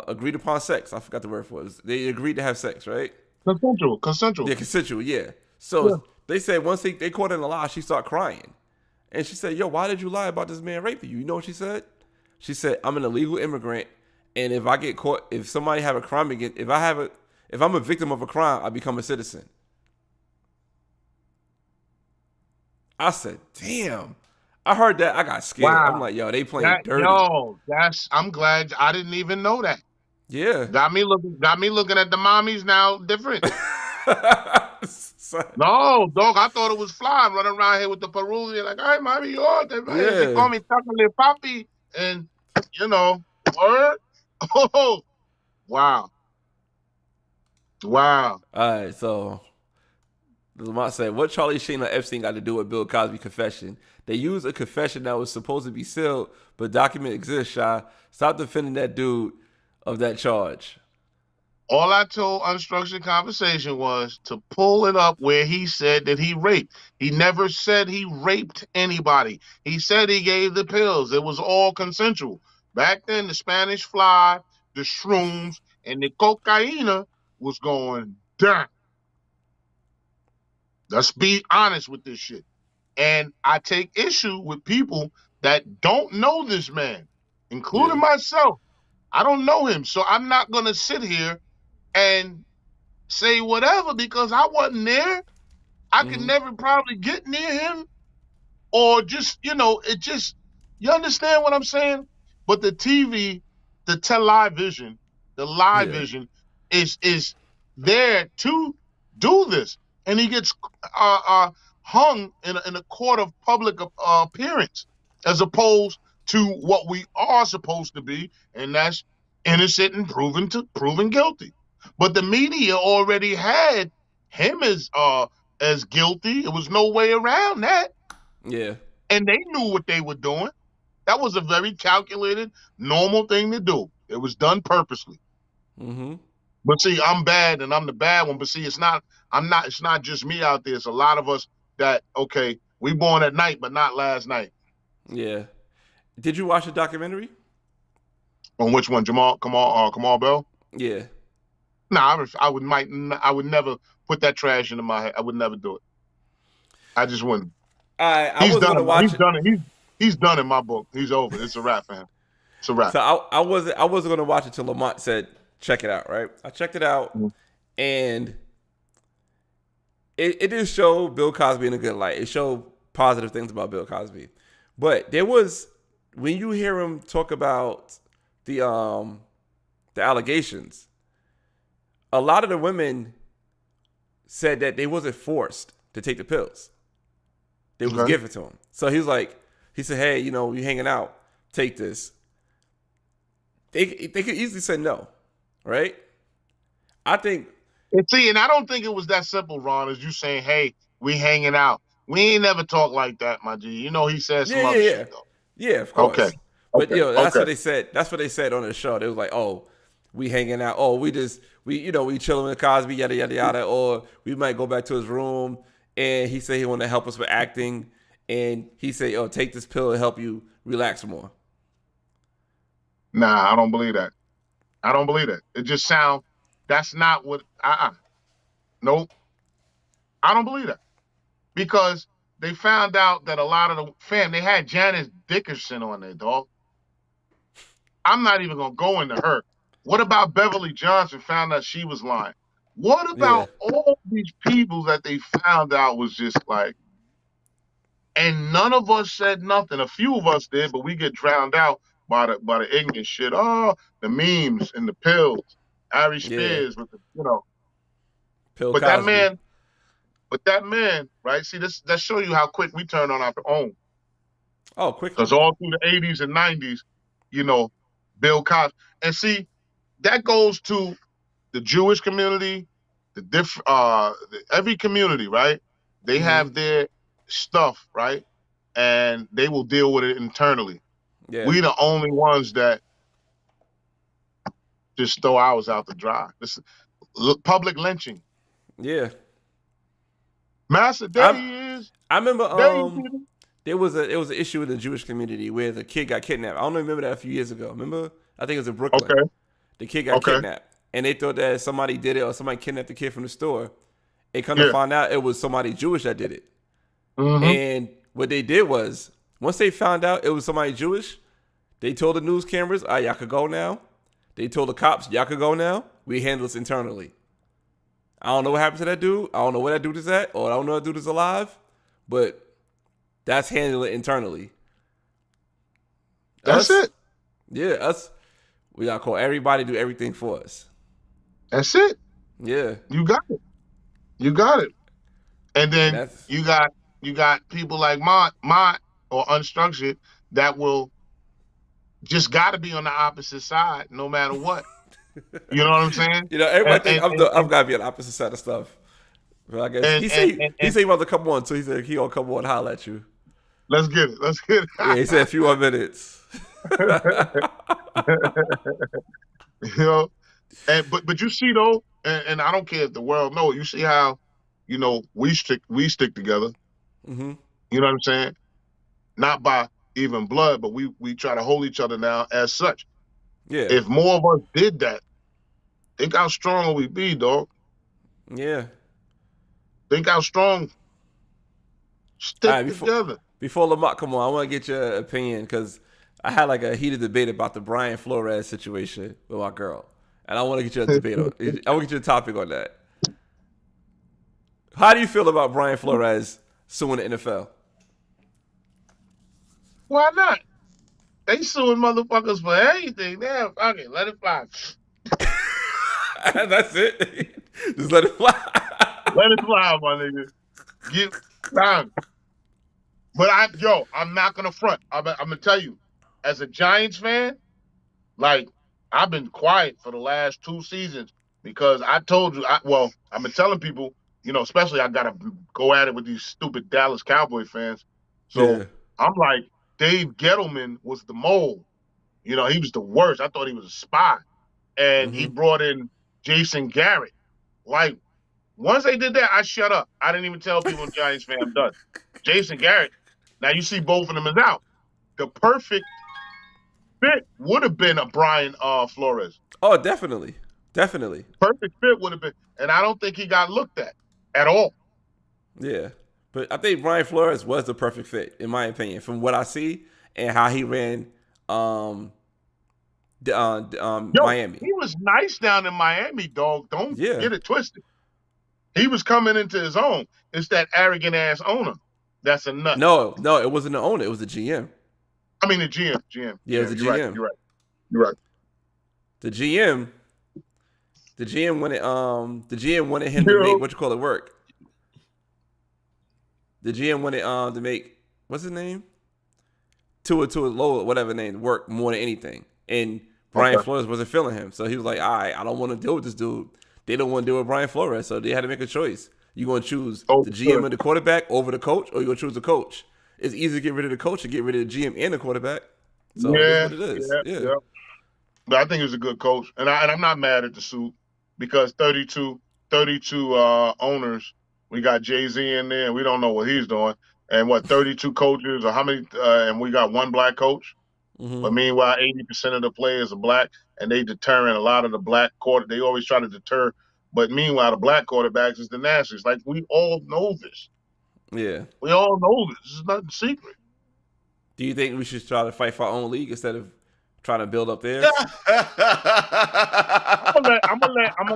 agreed upon sex. I forgot the word for it. They agreed to have sex, right?
Consensual.
Yeah, consensual, yeah. So they said once they caught her in a lie, she started crying. And she said, yo, why did you lie about this man raping you? You know what she said? She said, I'm an illegal immigrant, and if I get caught, if somebody have a crime against, if I'm a victim of a crime, I become a citizen. I said, damn. I heard that. I got scared.
Wow.
I'm like, yo, they playing dirty.
Yo, I'm glad I didn't even know that.
Yeah.
Got me looking at the mommies now different. No, dog, I thought it was fly running around here with the Peruvian, like, hey, mommy, you all that, right? They call me chocolate papi, and word. Oh, wow.
All right, so Lamont said, what Charlie Sheen or Epstein got to do with Bill Cosby confession? They used a confession that was supposed to be sealed, but document exists, Shy. Stop defending that dude of that charge.
All I told Unstructured Conversation was to pull it up where he said that he raped. He never said he raped anybody. He said he gave the pills. It was all consensual. Back then, the Spanish fly, the shrooms, and the cocaine was going down. Let's be honest with this shit. And I take issue with people that don't know this man, including myself. I don't know him, so I'm not going to sit here and say whatever because I wasn't there. I could never probably get near him or just, you understand what I'm saying? But the TV, the television, the live vision is there to do this. And he gets hung in a court of public appearance as opposed to what we are supposed to be, and that's innocent and proven guilty. But the media already had him as guilty. There was no way around that.
Yeah.
And they knew what they were doing. That was a very calculated, normal thing to do. It was done purposely.
Mm-hmm.
But see, I'm bad and I'm the bad one. But see, it's not just me out there. It's a lot of us that, okay, we born at night, but not last night.
Yeah. Did you watch the documentary?
On which one? Kamal Bell?
Yeah.
Nah, I would never put that trash into my head. I would never do it. I just wouldn't.
I was gonna watch it.
He's done in my book. He's over. It's a wrap for him. It's a wrap.
So I wasn't gonna watch it till Lamont said, check it out, right? I checked it out, and it did show Bill Cosby in a good light. It showed positive things about Bill Cosby. But there was, when you hear him talk about the allegations, a lot of the women said that they wasn't forced to take the pills. They was given to him. So he said, hey, you hanging out, take this. They could easily say no, right? I think.
And I don't think it was that simple, Ron, as you saying, hey, we hanging out. We ain't never talk like that, my G. He said some other shit, though.
Yeah, of course.
Okay.
But that's what they said. That's what they said on the show. They was like, oh, we hanging out. Oh, we chilling with Cosby, yada, yada, yada. Or we might go back to his room. And he said he wanted to help us with acting. And he said, oh, take this pill to help you relax more.
Nah, I don't believe that. I don't believe that. It just sounds, that's not what, nope. I don't believe that. Because they found out that a lot of they had Janice Dickerson on there, dog. I'm not even going to go into her. What about Beverly Johnson found out she was lying? What about all these people that they found out was just like, and none of us said nothing. A few of us did, but we get drowned out by the ignorant shit. Oh, the memes and the pills. Ari Spears with the,
Pill
but
Cosby.
that man, right? See, that show you how quick we turn on our own.
Oh, quickly.
Because all through the 80s and 90s, Bill Cosby. And see, that goes to the Jewish community, every community, right? They have their stuff, right? And they will deal with it internally.
Yeah.
We the only ones that just throw ours out to dry. This public lynching.
Yeah.
Master, there he is.
I remember there was an issue in the Jewish community where the kid got kidnapped. I don't remember that a few years ago. Remember? I think it was in Brooklyn.
Okay.
The kid got kidnapped. And they thought that somebody did it or somebody kidnapped the kid from the store. And come to find out it was somebody Jewish that did it. Mm-hmm. And what they did was, once they found out it was somebody Jewish, they told the news cameras, y'all could go now. They told the cops, y'all could go now. We handle this internally. I don't know what happened to that dude. I don't know where that dude is at, or I don't know if that dude is alive, but that's handling it internally.
That's it.
Yeah, we gotta call everybody, do everything for us.
That's it.
Yeah.
You got it. And then you got people like Mont or Unstructured that will just gotta be on the opposite side no matter what. You know what I'm saying?
Everybody think I've got to be on the opposite side of stuff. But I guess he said he about to come on, so he said he gonna come on and holler at you.
Let's get it.
Yeah, he said a few more minutes.
But you see though, and I don't care if the world knows. You see how, we stick together.
Mm-hmm.
You know what I'm saying? Not by even blood, but we try to hold each other down as such.
Yeah.
If more of us did that, think how strong we be, dog.
Yeah.
Think how strong. Stick
All right,
together.
Before Lamont, come on, I want to get your opinion because I had like a heated debate about the Brian Flores situation with my girl, and I want to get your debate on. I want to get your topic on that. How do you feel about Brian Flores suing the NFL?
Why not? They suing motherfuckers for anything. Damn, fuck it, let it fly.
That's it. Just let it fly.
Let it fly, my nigga. Get down. But I'm not gonna front. I'm gonna tell you, as a Giants fan, like I've been quiet for the last 2 seasons because I told you. I've been telling people, especially I gotta go at it with these stupid Dallas Cowboy fans. So
Yeah.
I'm like, Dave Gettleman was the mole. He was the worst. I thought he was a spy, and he brought in Jason Garrett. Like, once they did that, I shut up. I didn't even tell people in Giants fan I'm done. Jason Garrett. Now you see both of them is out. The perfect fit would have been a Brian Flores.
Oh, definitely.
Perfect fit would have been, and I don't think he got looked at all.
Yeah, but I think Brian Flores was the perfect fit, in my opinion, from what I see and how he ran Miami.
He was nice down in Miami, dog. Don't get it twisted. He was coming into his own. It's that arrogant ass owner. That's a nut.
No, it wasn't the owner. It was the GM.
I mean the GM.
Yeah, it was the GM.
You're right.
The GM wanted him to make work. The GM wanted to make what's his name? To a low whatever name work more than anything. And Brian Flores wasn't feeling him, so he was like, "All right, I don't want to deal with this dude." They don't want to deal with Brian Flores, so they had to make a choice. You going to choose the GM and the quarterback over the coach, or you going to choose the coach? It's easy to get rid of the coach and get rid of the GM and the quarterback. So that's what it is. Yeah.
But I think he was a good coach, and I'm not mad at the suit because 32 owners. We got Jay-Z in there, and we don't know what he's doing. And 32 coaches, or how many? And we got one black coach. Mm-hmm. But meanwhile, 80% of the players are black, and they deterring a lot of the black quarter. They always try to deter. But meanwhile, the black quarterbacks is the Nationals. Like, we all know this.
Yeah.
We all know this. This is nothing secret.
Do you think we should try to fight for our own league instead of trying to build up theirs?
I'm gonna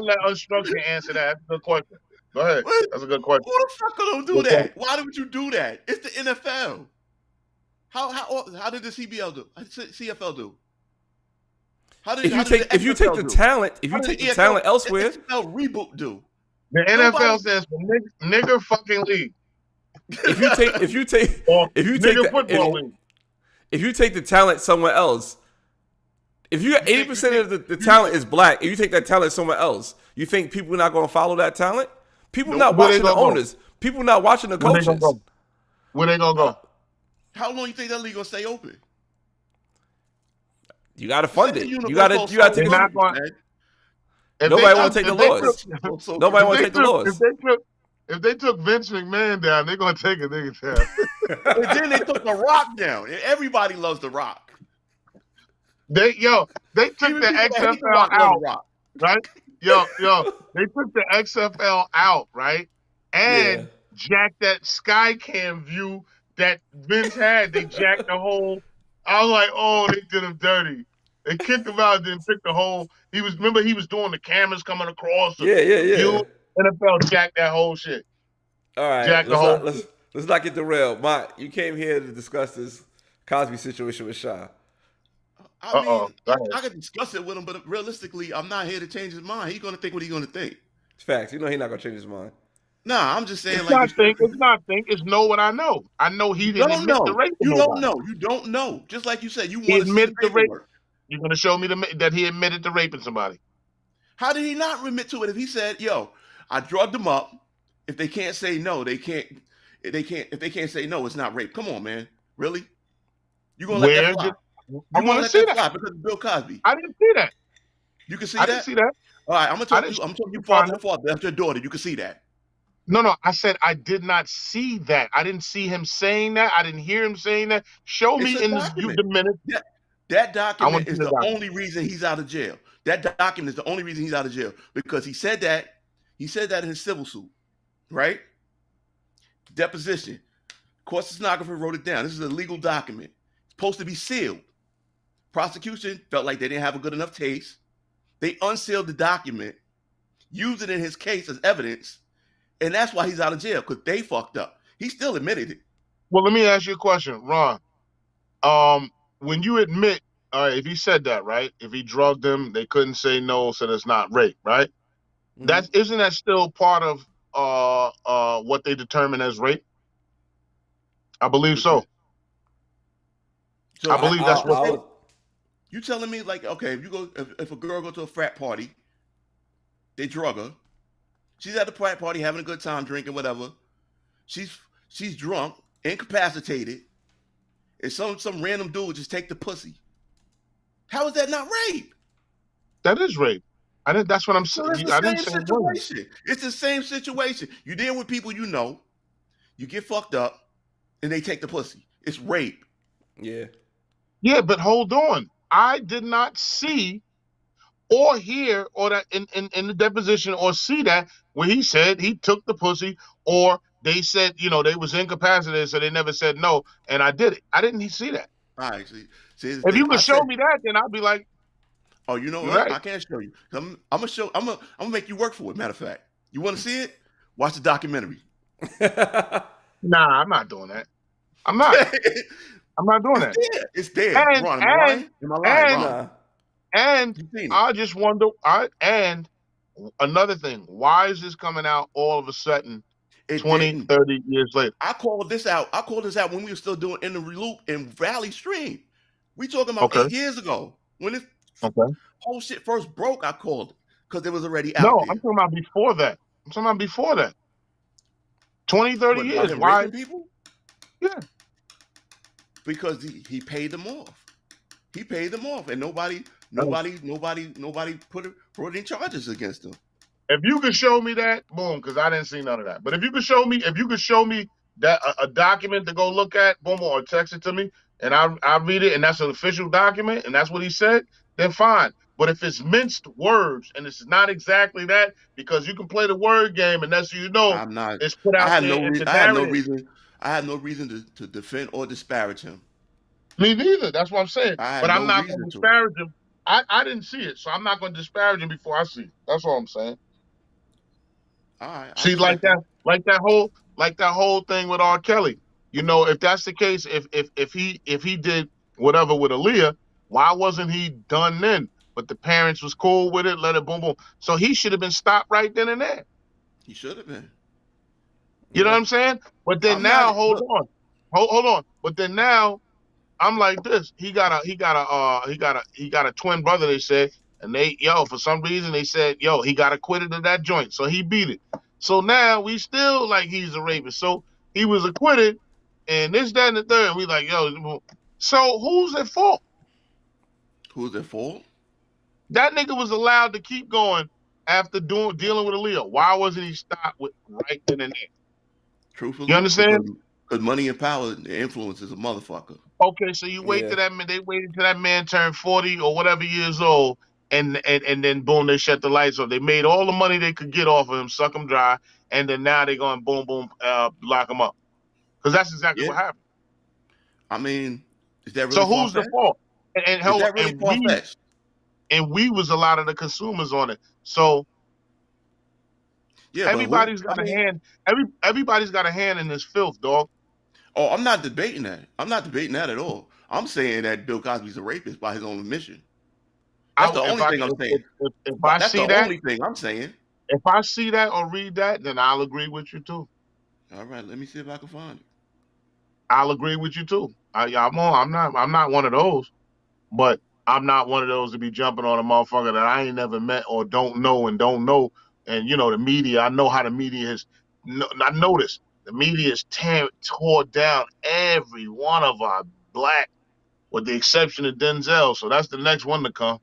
let Unstructured answer that. That's a good question. Go ahead. That's a good question.
Who the fuck gonna do that? Why would you do that? It's the NFL. How did the CFL do?
If you take the talent elsewhere,
NFL reboot do.
The NFL stands for nigger fucking league.
If you take the talent somewhere else, if you got 80% of the talent is black, and you take that talent somewhere else, you think people are not going to follow that talent? People not watching the owners. People not watching the coaches.
Where they gonna go?
How long you think that league gonna stay open?
You got to fund it. You got to take it. Nobody want to take the loss. Nobody want to take the loss.
If they took Vince McMahon down, they're gonna take a nigga down.
And then they took The Rock down. And everybody loves The Rock.
They took the XFL out, right? They took the XFL out, right? And jacked that Skycam view that Vince had. They jacked the whole. I was like, oh, they did him dirty. They kicked him out, then took the whole. He was doing the cameras coming across.
Yeah.
NFL jacked that whole shit.
All right, let's not get derailed. You came here to discuss this Cosby situation with Sha.
I mean, I could discuss it with him, but realistically, I'm not here to change his mind. He's gonna think what he's gonna think.
It's facts. He's not gonna change his mind.
Nah, I'm just saying.
It's not think. It's know what I know. I know he didn't admit the rape.
You don't know. You don't know. Just like you said, you want to admit the rape.
You're gonna show me that he admitted to raping somebody.
How did he not admit to it if he said, "Yo, I drugged them up"? If they can't say no, they can't. If they can't say no, it's not rape. Come on, man. Really? You gonna let that fly?
I want to see that
because of Bill Cosby.
I didn't see that.
You can see
I
that.
didn't see that.
All right, I'm gonna
I
talk
didn't
you. I'm talking you
see that.
father to father. That's your daughter. You can see that.
No, I said I did not see that. I didn't see him saying that. I didn't hear him saying that. Show
It's
me
a
in
document.
the minute.
That
I want
document
to
is
see the
the
document.
only reason he's out of jail. That document is the only reason he's out of jail because he said that. He said that in his civil suit, right? Deposition. Court stenographer wrote it down. This is a legal document. It's supposed to be sealed. Prosecution felt like they didn't have a good enough case. They unsealed the document, used it in his case as evidence, and that's why he's out of jail because they fucked up. He still admitted it.
Well, let me ask you a question, Ron. When you admit, all right, if he said that, right? If he drugged them, they couldn't say no, so it's not rape, right?
Mhm.
Isn't that still part of what they determine as rape? I believe so.
So
I believe that's what
I was,
you telling me like, okay, if a girl go to a frat party, they drug her. She's at the frat party having a good time, drinking whatever. She's drunk, incapacitated, and some random dude just take the pussy. How is that not rape?
that is rape. That's what I'm
So
saying.
it's
I
the
didn't
same
say it wasn't.
situation. It's the same situation. You deal with people you know, you get fucked up, and they take the pussy. It's rape.
yeah.
Yeah, but hold on. I did not see or hear or that in the deposition or see that where he said he took the pussy or they said, they was incapacitated, so they never said no, and I did it. I didn't see that.
All right, see the
If
thing.
you could
I
show
said,
me that, then I'd be like,
oh, you know
you're
what?
right.
I can't show you. I'm gonna show. I'm gonna make you work for it. Matter of fact, you want to see it? Watch the documentary.
Nah, I'm not doing that. I'm not. I'm not doing that.
It's there.
And
Ron, am I lying? Am I lying,
and
Ron?
Nah.
and
You seen it?
I just wonder. And another thing, why is this coming out all of a sudden,
It
20,
didn't.
30 years later?
I called this out. I called this out when we were still doing In the Loop in Valley Stream. We talking about
Okay.
8 years ago when this
Okay.
whole shit first broke. I called it because it was already
No,
out there.
I'm talking about before that. 20, 30
What, about
years.
him
Why?
raping people?
Yeah.
Because he paid them off. He paid them off, and nobody put any charges against him.
If you could show me that, boom, because I didn't see none of that. But if you could show me that a document to go look at, boom, or text it to me, and I read it, and that's an official document, and that's what he said, then fine. But if it's minced words and it's not exactly that, because you can play the word game, and that's
I'm not.
it's put out
I
there.
had no reason to defend or disparage him.
Me neither. That's what I'm saying.
I had
But I'm
no
not
reason
going to
to.
disparage him. I didn't see it, so I'm not going to disparage him before I see it. That's all I'm saying.
All right. I
See, like
respect
that whole thing with R. Kelly. If that's the case, if he did whatever with Aaliyah, why wasn't he done then? But the parents was cool with it, let it boom boom. So he should have been stopped right then and there.
He should have been.
You know what I'm saying? But then hold on. But then now I'm like this. He got a twin brother, they said, and for some reason they said, he got acquitted of that joint. So he beat it. So now we still like he's a rapist. So he was acquitted and this, that, and the third. And we like, so who's at fault?
Who's at fault?
That nigga was allowed to keep going after dealing with Aaliyah. Why wasn't he stopped right then and there?
Truthfully,
You understand?
Because money and power and influence is a motherfucker.
Okay, so you wait till that man. They waited till that man turned 40 or whatever years old, and then boom, they shut the lights off. They made all the money they could get off of him, suck him dry, and then now they're going boom, boom, lock him up. Because that's exactly what happened.
I mean, is that really
so? Who's the fault? And
is that really far-fetched?
And we was a lot of the consumers on it. So everybody's got a hand. Everybody's got a hand in this filth, dog.
Oh, I'm not debating that. I'm not debating that at all. I'm saying that Bill Cosby's a rapist by his own admission. That's the only thing I'm saying. That's the only thing I'm saying.
If I see that or read that, then I'll agree with you too.
All right, let me see if I can find it.
I'll agree with you too. I'm not one of those, but I'm not one of those to be jumping on a motherfucker that I ain't never met or don't know. And the media, I know how the media has. I noticed the media has tore down every one of our black, with the exception of Denzel. So that's the next one to come.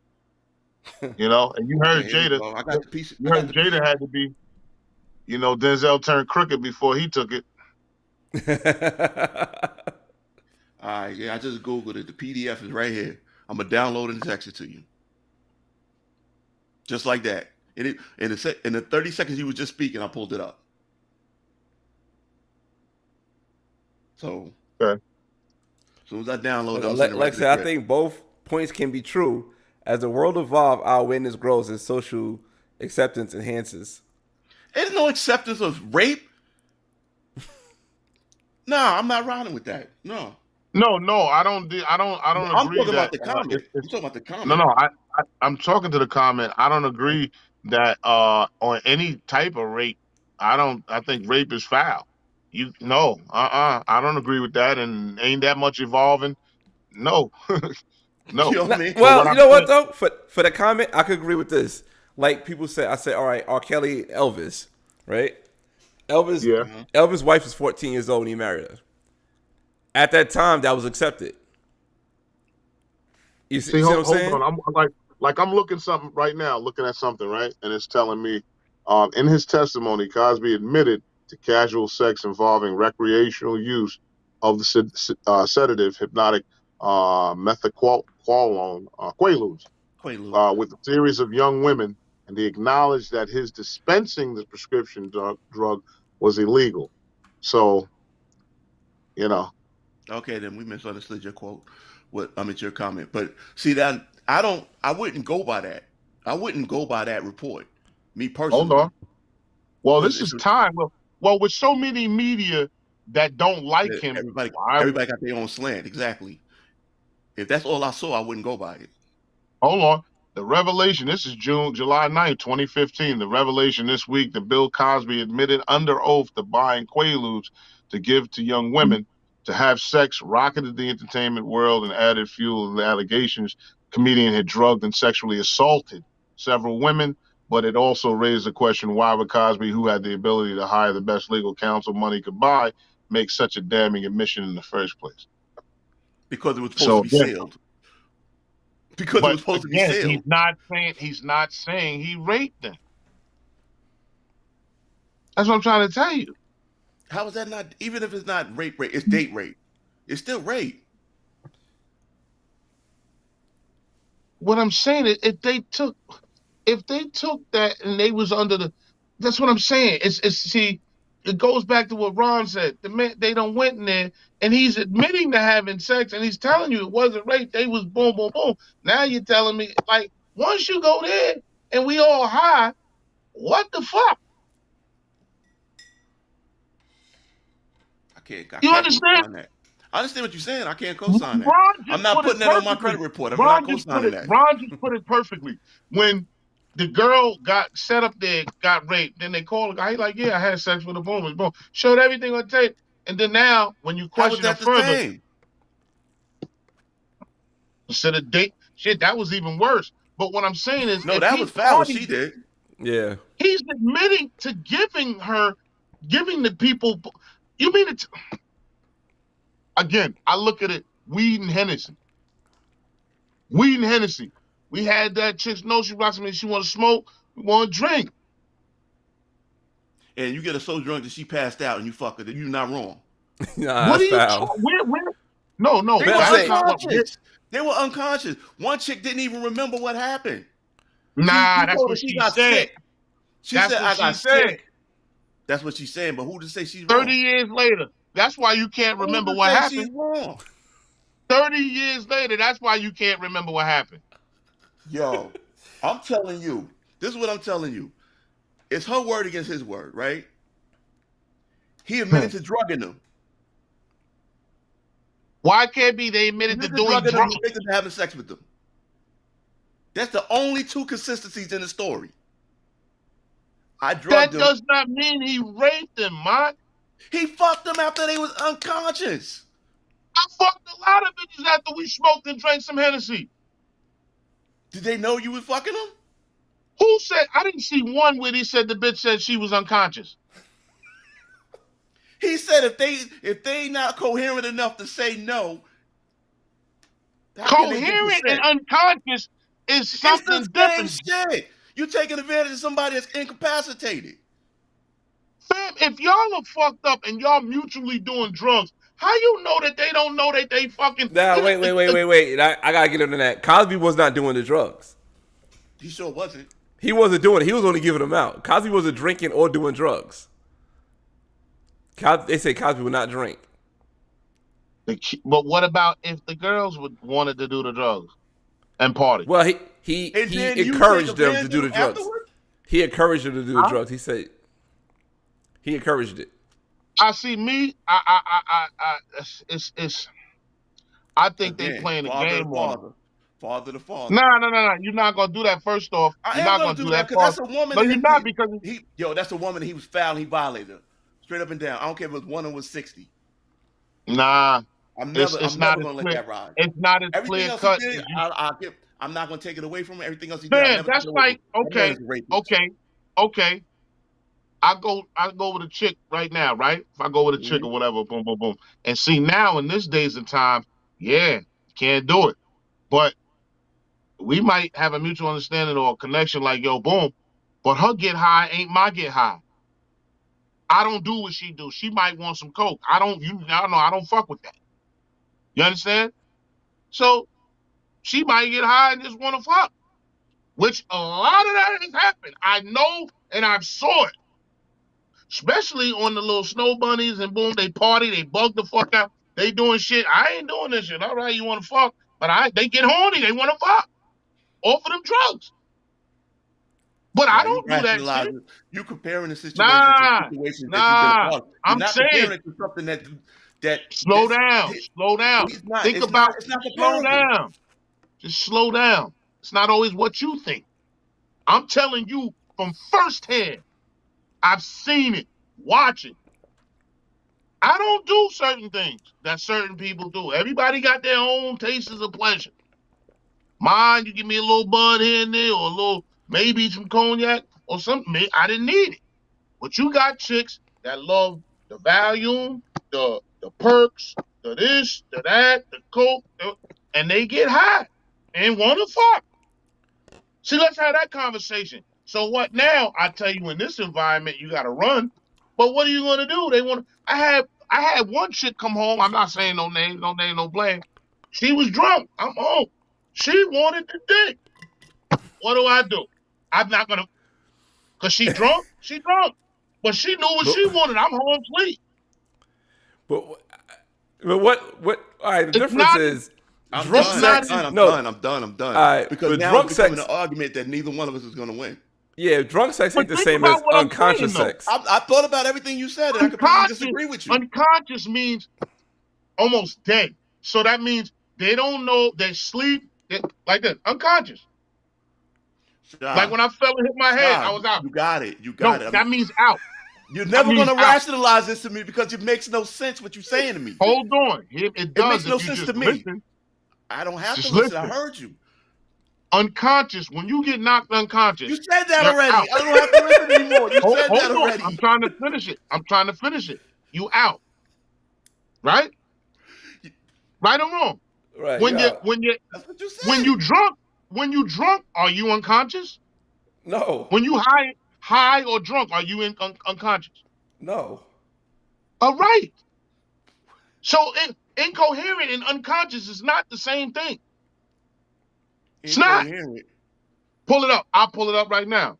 You know, and you heard
Okay, here we
Jada.
go. I got the piece.
You
I got
heard
the
Jada
piece.
had to be. You know, Denzel turned crooked before he took it.
All right, yeah, I just googled it. The PDF is right here. I'm gonna download it and text it to you, just like that. In the 30 seconds you was just speaking, I pulled it up. So,
Okay.
as soon as I download it, I'm
Like,
sending it right
like I
to
said,
the
I
crib.
think both points can be true. As the world evolves, our awareness grows and social acceptance enhances.
There's no acceptance of rape. Nah, I'm not riding with that. No,
No, I don't. I don't
I'm
agree
talking about
that
the comment. I'm talking about the
no,
comment.
no. I'm talking to the comment. I don't agree that on any type of rape. I think rape is foul. You no. I don't agree with that. And ain't that much evolving? No.
You
No.
know what I
Nah,
mean?
But what
well, you
I'm
know what
saying,
though? For the comment, I could agree with this. Like people say, I say, all right, R. Kelly, Elvis, right? Elvis,
yeah.
Elvis' wife was 14 years old when he married her. At that time, that was accepted. You see,
See,
what I'm
hold
saying?
on. I'm like I'm looking something right now, looking at something, right? And it's telling me, in his testimony, Cosby admitted to casual sex involving recreational use of the sedative hypnotic methaqualone, quaaludes,
Quaalude.
with a series of young women, and he acknowledged that his dispensing the prescription drug was illegal. So, you know,
Okay, then we misunderstood your quote. Your comment. But see that I wouldn't go by that. I wouldn't go by that report. Me
hold on.
personally.
Well,
Because
this is time. Well, with so many media that don't like him,
everybody
why?
everybody got their own slant. Exactly. If that's all I saw, I wouldn't go by it.
Hold on. The revelation. This is July 9th, 2015. The revelation this week that Bill Cosby admitted under oath to buying quaaludes to give to young women to have sex rocketed the entertainment world and added fuel to the allegations. Comedian had drugged and sexually assaulted several women, but it also raised the question: why would Cosby, who had the ability to hire the best legal counsel money could buy, make such a damning admission in the first place?
Because it was supposed to
So
be
again,
sealed. Because it
but
was supposed to be
again,
sealed.
he's not saying he raped them. That's what I'm trying to tell you.
How is that not? Even if it's not rape, it's date rape. It's still rape.
What I'm saying is, if they took that and they was under the, that's what I'm saying. It's see, it goes back to what Ron said. The man, they don't went in there and he's admitting to having sex and he's telling you it wasn't rape. They was boom, boom, boom. Now you're telling me, like, once you go there and we all high, what the fuck?
I can't
You understand?
co-sign that. I understand what you're saying. I can't co-sign that.
Ron
I'm
just
not
put it
putting that on my
perfectly.
credit report. I'm not co-signing that.
Ron just put it perfectly. When the girl got set up there, got raped, then they call the guy. He like, yeah, I had sex with a woman. Boom, showed everything on tape. And then now, when you
How was
question him
that the
further,
same?
instead of date, shit, that was even worse. But what I'm saying is,
No,
if
that
he
was foul. What
parties,
she did.
Yeah.
he's admitting to giving the people. You mean it? Again, I look at it. Weed and Hennessy. We had that chick know she rocks me. She want to smoke. We want to drink.
And you get her so drunk that she passed out and you fuck her, then you're not wrong.
Nah,
What
that's
are you
foul.
talking? Where? No.
They
Man,
were
I say-
unconscious. They were unconscious. One chick didn't even remember what happened.
Nah,
She
that's
told
what
her she
she
got
said.
sick. She
That's
said,
what
I got
she said.
sick. That's what she's saying, but who to say she's
30
wrong?
years later. That's why you can't remember
Who
what
to say
happened.
she's wrong?
30 years later, that's why you can't remember what happened.
Yo, I'm telling you, this is what I'm telling you. It's her word against his word, right? He admitted to drugging them.
Why can't be they
He
admitted to
admitted to
doing
drugging them and
drugs?
admitted to having sex with them. That's the only two consistencies in the story. I drugged
That
them.
does not mean he raped them, Mark.
He fucked them after they was unconscious.
I fucked a lot of bitches after we smoked and drank some Hennessy.
Did they know you was fucking them?
Who said? I didn't see one where he said the bitch said she was unconscious.
He said if they not coherent enough to say no, how can they get
Coherent and
consent?
unconscious
is
It's
something
the
different.
same shit. You're taking advantage of somebody that's incapacitated.
Fam, if y'all are fucked up and y'all mutually doing drugs, how you know that they don't know that they fucking?
Now, wait. I gotta get into that. Cosby was not doing the drugs.
He sure wasn't.
He wasn't doing it. He was only giving them out. Cosby wasn't drinking or doing drugs. They say Cosby would not drink.
But what about if the girls wanted to do the drugs and party?
Well, he encouraged them to do the drugs.
Afterwards?
He encouraged them to do the drugs. He said he encouraged it.
I see me. It's. I think they playing a game on.
Father to father.
No. You're not gonna do that. First off,
I
you're
am
not
gonna do that because that's a woman.
No, you're not because
that's a woman. He was foul. And he violated her straight up and down. I don't care if it was 1 or was 60.
Nah,
I'm never gonna let that ride.
It's not as
Everything
clear
else
cut.
he did, I'm not gonna take it away from him. Everything else he did,
Man, that's like okay. I go with a chick right now, right? If I go with a chick or whatever, boom, boom, boom, and see now in this days and time, yeah, can't do it, but we might have a mutual understanding or a connection, like yo, boom, but her get high ain't my get high. I don't do what she do. She might want some coke. I don't fuck with that. You understand? So she might get high and just want to fuck, which a lot of that has happened. I know and I've saw it, especially on the little snow bunnies and boom, they party, they bug the fuck out, they doing shit. I ain't doing this shit. All right, you want to fuck, but they get horny, they want to fuck. Offer them drugs. But I don't do that shit.
You comparing the situation to situations that you've been
I'm
not
saying
comparing it to something that
slow down. Think about slow down. Just slow down. It's not always what you think. I'm telling you from firsthand. I've seen it. Watch it. I don't do certain things that certain people do. Everybody got their own tastes of pleasure. Mine, you give me a little bud here and there, or a little, maybe some cognac or something. I didn't need it. But you got chicks that love the Valium, the perks, the this, the that, the coke, and they get high and want to fuck. See, let's have that conversation. So what now? I tell you, in this environment, you got to run. But what are you going to do? They want. I had one chick come home. I'm not saying no name, no blame. She was drunk. I'm home. She wanted the dick. What do? I'm not gonna, cause she drunk. She drunk, but she knew what she wanted. I'm home sleep.
But what? All right. The difference is.
I'm done.
All right,
because now it's becoming an argument that neither one of us is going to win.
Yeah, drunk sex ain't the same as unconscious sex.
I thought about everything you said, and I completely disagree with you.
Unconscious means almost dead. So that means they don't know, they sleep, like that. Unconscious. Like when I fell and hit my head, I was out.
You got it.
That means out.
You're never going to rationalize this to me because it makes no sense what you're saying to me.
Hold on. It does.
It makes no sense to me.
Listen.
I don't have to listen. I heard you.
Unconscious. When you get knocked unconscious.
You said that already. Out. I don't have to listen anymore. You said that already.
I'm trying to finish it. You out. Right? Right or wrong?
Right.
That's what you said. When you drunk, are you unconscious?
No.
When you high or drunk, are you unconscious?
No.
All right. So incoherent and unconscious is not the same thing. It's not. Pull it up. I'll pull it up right now.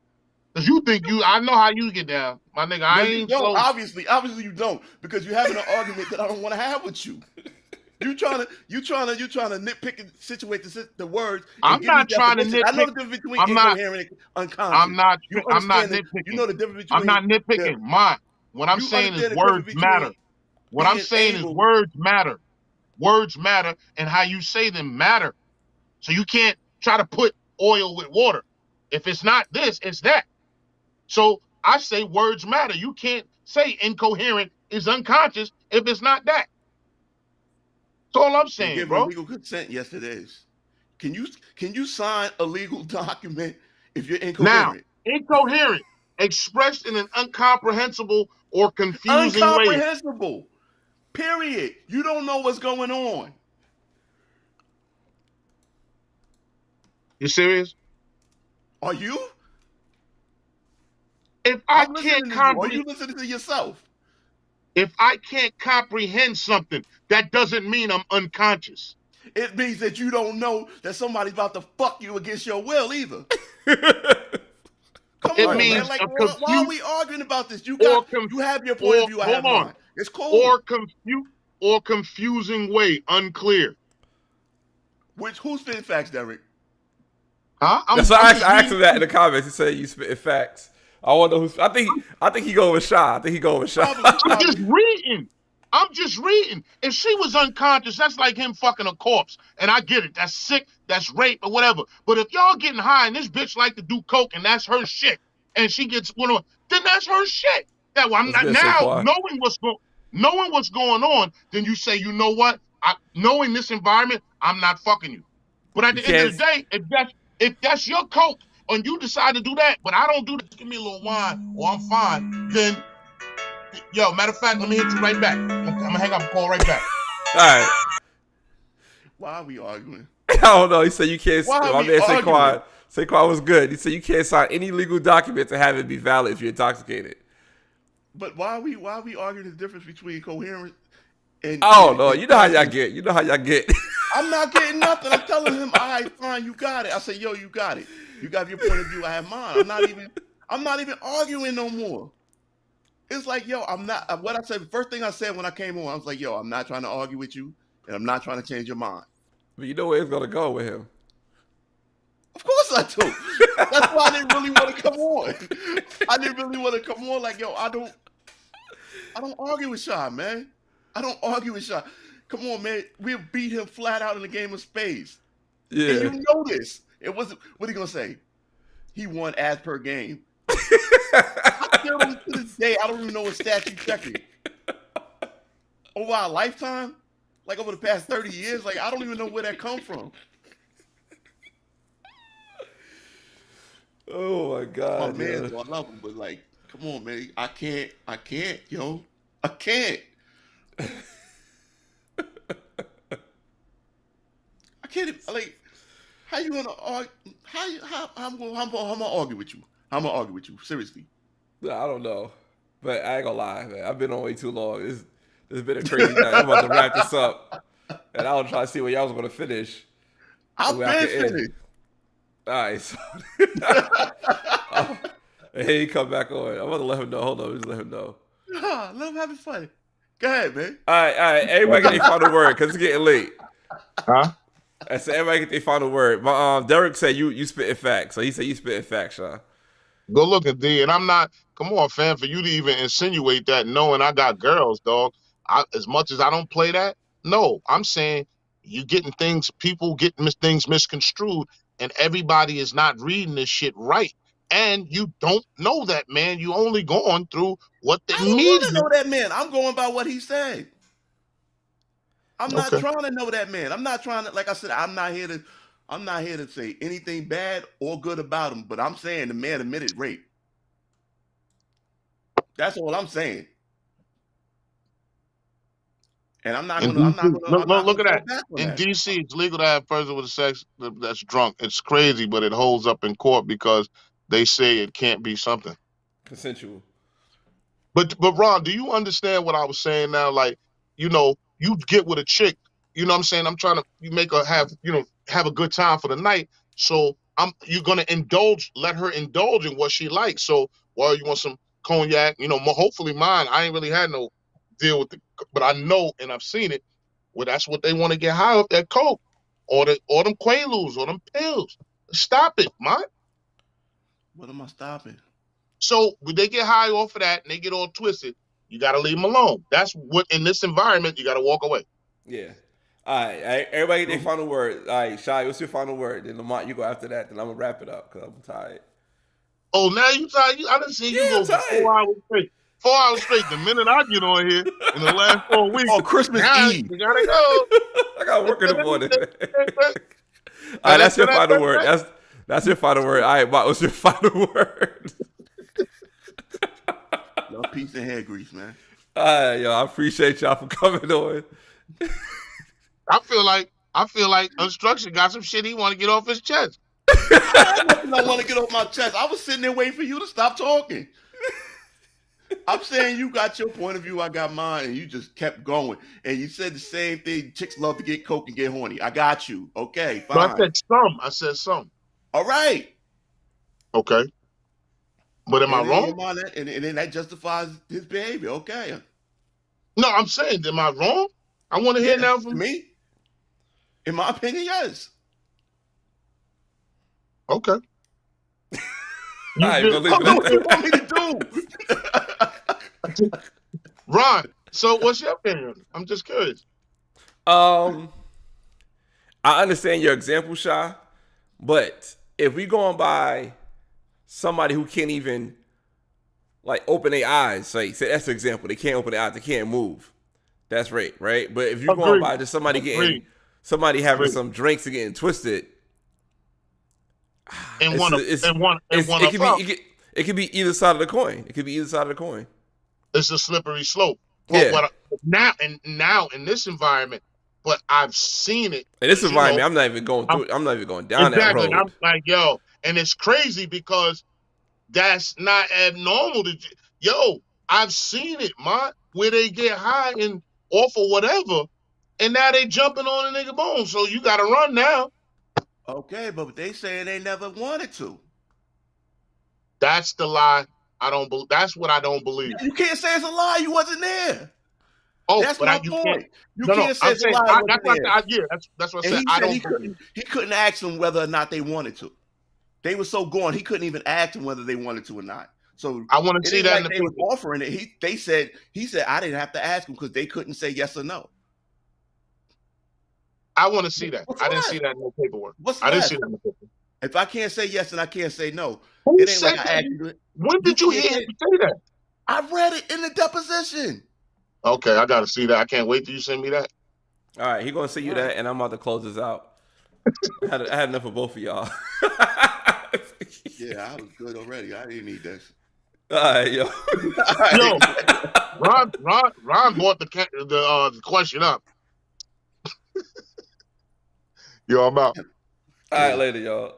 Because you think I know how you get down. My nigga, I ain't slow.
Obviously you don't. Because you're having an argument that I don't want to have with you. You trying to nitpick and situate the words.
I'm not trying to nitpick.
I know the difference between incoherent and unconscious.
I'm not nitpicking.
You know the difference between.
I'm not nitpicking. What I'm saying is words matter. What I'm saying is words matter. Words matter, and how you say them matter. So you can't try to put oil with water. If it's not this, it's that. So I say words matter. You can't say incoherent is unconscious if it's not that. That's all I'm saying, bro.
Legal consent, yes, it is. Can you sign a legal document if you're incoherent?
Now, incoherent, expressed in an incomprehensible or confusing way.
Incomprehensible. Period. You don't know what's going on.
You serious?
Are you?
If I
I'm listening
can't
to you. Are you
comprehend,
listening to yourself?
if I can't comprehend something, that doesn't mean I'm unconscious.
It means that you don't know that somebody's about to fuck you against your will either. Come
It
on,
means
man. Like,
a
why are we arguing about this? You have your point of view. I have mine. It's cool.
Or confusing way, unclear.
Who's spitting facts, Derek?
Huh?
That's why I asked him that in the comments. He said you spitting facts. I wonder who's. I think he go with Shy. I think he go with Shy.
I'm just reading. I'm just reading. If she was unconscious, that's like him fucking a corpse. And I get it. That's sick. That's rape or whatever. But if y'all getting high and this bitch like to do coke and that's her shit, and she gets one on, then that's her shit. That I'm not now knowing what's going on. Then you say, you know what? Knowing this environment, I'm not fucking you. But at the end of the day, if that's your coke and you decide to do that, but I don't do that, give me a little wine or I'm fine, then, yo, matter of fact, let me hit you right back. I'm going to hang up and call right back.
All right.
Why are we arguing?
I don't know. He said you can't. My man Saquon was good. He said you can't sign any legal document to have it be valid if you're intoxicated.
But why are we arguing the difference between coherent and?
Oh no, you know how y'all get. You know how y'all get.
I'm not getting nothing. I'm telling him, all right, fine, you got it. I say, yo, you got it. You got your point of view. I have mine. I'm not even arguing no more. It's like, yo, I'm not. What I said, the first thing I said when I came on, I was like, yo, I'm not trying to argue with you, and I'm not trying to change your mind.
But you know where it's gonna go with him.
Of course I do. That's why I didn't really want to come on. I didn't really want to come on. Like, yo, I don't argue with Shy, man. I don't argue with Shy. Come on, man. We'll beat him flat out in the game of spades.
Yeah.
And you know this. It wasn't. What are you gonna say? He won as per game. I still don't, to this day, I don't even know what stats you checking. Over our lifetime, like over the past 30 years, like I don't even know where that come from.
Oh my God.
Oh man, so I love him, but like, come on, man. I can't, yo. I can't. I can't, like, how you gonna argue? How I'm gonna argue with you? I'm gonna argue with you, seriously.
I don't know, but I ain't gonna lie, man. I've been on way too long. It's been a crazy night. I'm about to wrap this up, and I was trying to see where y'all was gonna finish.
I've been finished.
All right, so hey, he come back on. I'm gonna let him know. Hold on, just let him know.
Let him have his fun. Go ahead, man.
All right. Everybody get their final word because it's getting late.
Huh?
I said everybody get their final word. But Derek said you spitting facts, so he said you spitting facts, Sean.
Go look at D, and I'm not. Come on, fam, for you to even insinuate that, knowing I got girls, dog. As much as I don't play that, no, I'm saying you getting things, people getting things misconstrued, and everybody is not reading this shit right. And you don't know that, man. You only going through what the media.
I don't want to know that man. I'm going by what he said. I'm not trying to know that man. I'm not trying to, like I said, I'm not here to say anything bad or good about him, but I'm saying the man admitted rape. That's all I'm saying. And I'm not gonna
look at that. In DC, it's legal to have person with sex that's drunk. It's crazy, but it holds up in court because they say it can't be something
consensual.
But Ron, do you understand what I was saying now? Like, you know, you get with a chick, you know what I'm saying? I'm trying to make her have a good time for the night. So you're gonna let her indulge in what she likes. So, well, you want some cognac, hopefully mine. I ain't really had no deal with but I know and I've seen it where that's what they want to get high off, that coke or them Quaaludes or them pills. Stop it, man.
What am I stopping?
So when they get high off of that and they get all twisted, you got to leave them alone. That's what, in this environment, you got to walk away.
Yeah. All right. Everybody get their final word. All right, Shai, what's your final word? Then Lamont, you go after that. Then I'm going to wrap it up because I'm tired.
Oh, now you tired? I didn't see you go for 4 hours straight. 4 hours straight. The minute I get on here in the last 4 weeks.
Oh, Christmas Eve.
You got to go.
I got work in the morning. All right, that's your final word. That's your final word. All right, Mott, what's your final word?
No peace and hair grease, man.
All right, yo, I appreciate y'all for coming on.
I feel like Unstructured got some shit he want to get off his chest.
I want to get off my chest. I was sitting there waiting for you to stop talking. I'm saying you got your point of view, I got mine, and you just kept going. And you said the same thing. Chicks love to get coke and get horny. I got you. Okay, fine.
But I said some.
All right.
Okay. But am I wrong?
And then that justifies his behavior. Okay.
No, I'm saying, am I wrong? I want to hear now from
me. In my opinion, yes.
Okay.
All right, believe it.
What do you want me to do?
Ron, so what's your opinion? I'm just curious.
I understand your example, Sha, but if we going by somebody who can't even like open their eyes, say that's an example. They can't open their eyes, they can't move. That's rape, right? But if you're going by just somebody having some drinks and getting twisted, it could be either side of the coin. It could be either side of the coin.
It's a slippery slope. Well, now in this environment, but I've seen it.
In this environment, I'm not even going through it. I'm not even going down that road.
I'm like, yo, and it's crazy because that's not abnormal. I've seen it, man, where they get high and off or whatever, and now they jumping on a nigga bone. So you got to run now.
Okay, but they saying they never wanted to.
That's the lie. That's what I don't believe.
You can't say it's a lie. You wasn't there.
Oh,
that's my point. You can't say it's a lie. That's what I said. I don't. He couldn't ask them whether or not they wanted to. They were so gone. He couldn't even ask them whether they wanted to or not. So
I want to see that.
Like they was offering it. He said I didn't have to ask them because they couldn't say yes or no.
I want to see that. I didn't see that in the paperwork. I didn't see that in the paperwork.
If I can't say yes and I can't say no,
Who
it ain't
said
like
that?
I asked you.
When did you hear him say that?
I read it in the deposition.
Okay, I got to see that. I can't wait till you send me that.
All right, he's going to send you that, and I'm about to close this out. I had enough of both of y'all.
Yeah, I was good already. I didn't need this.
All right, yo.
Yo, Ron brought the question up.
Yo, I'm out.
All right, later, y'all.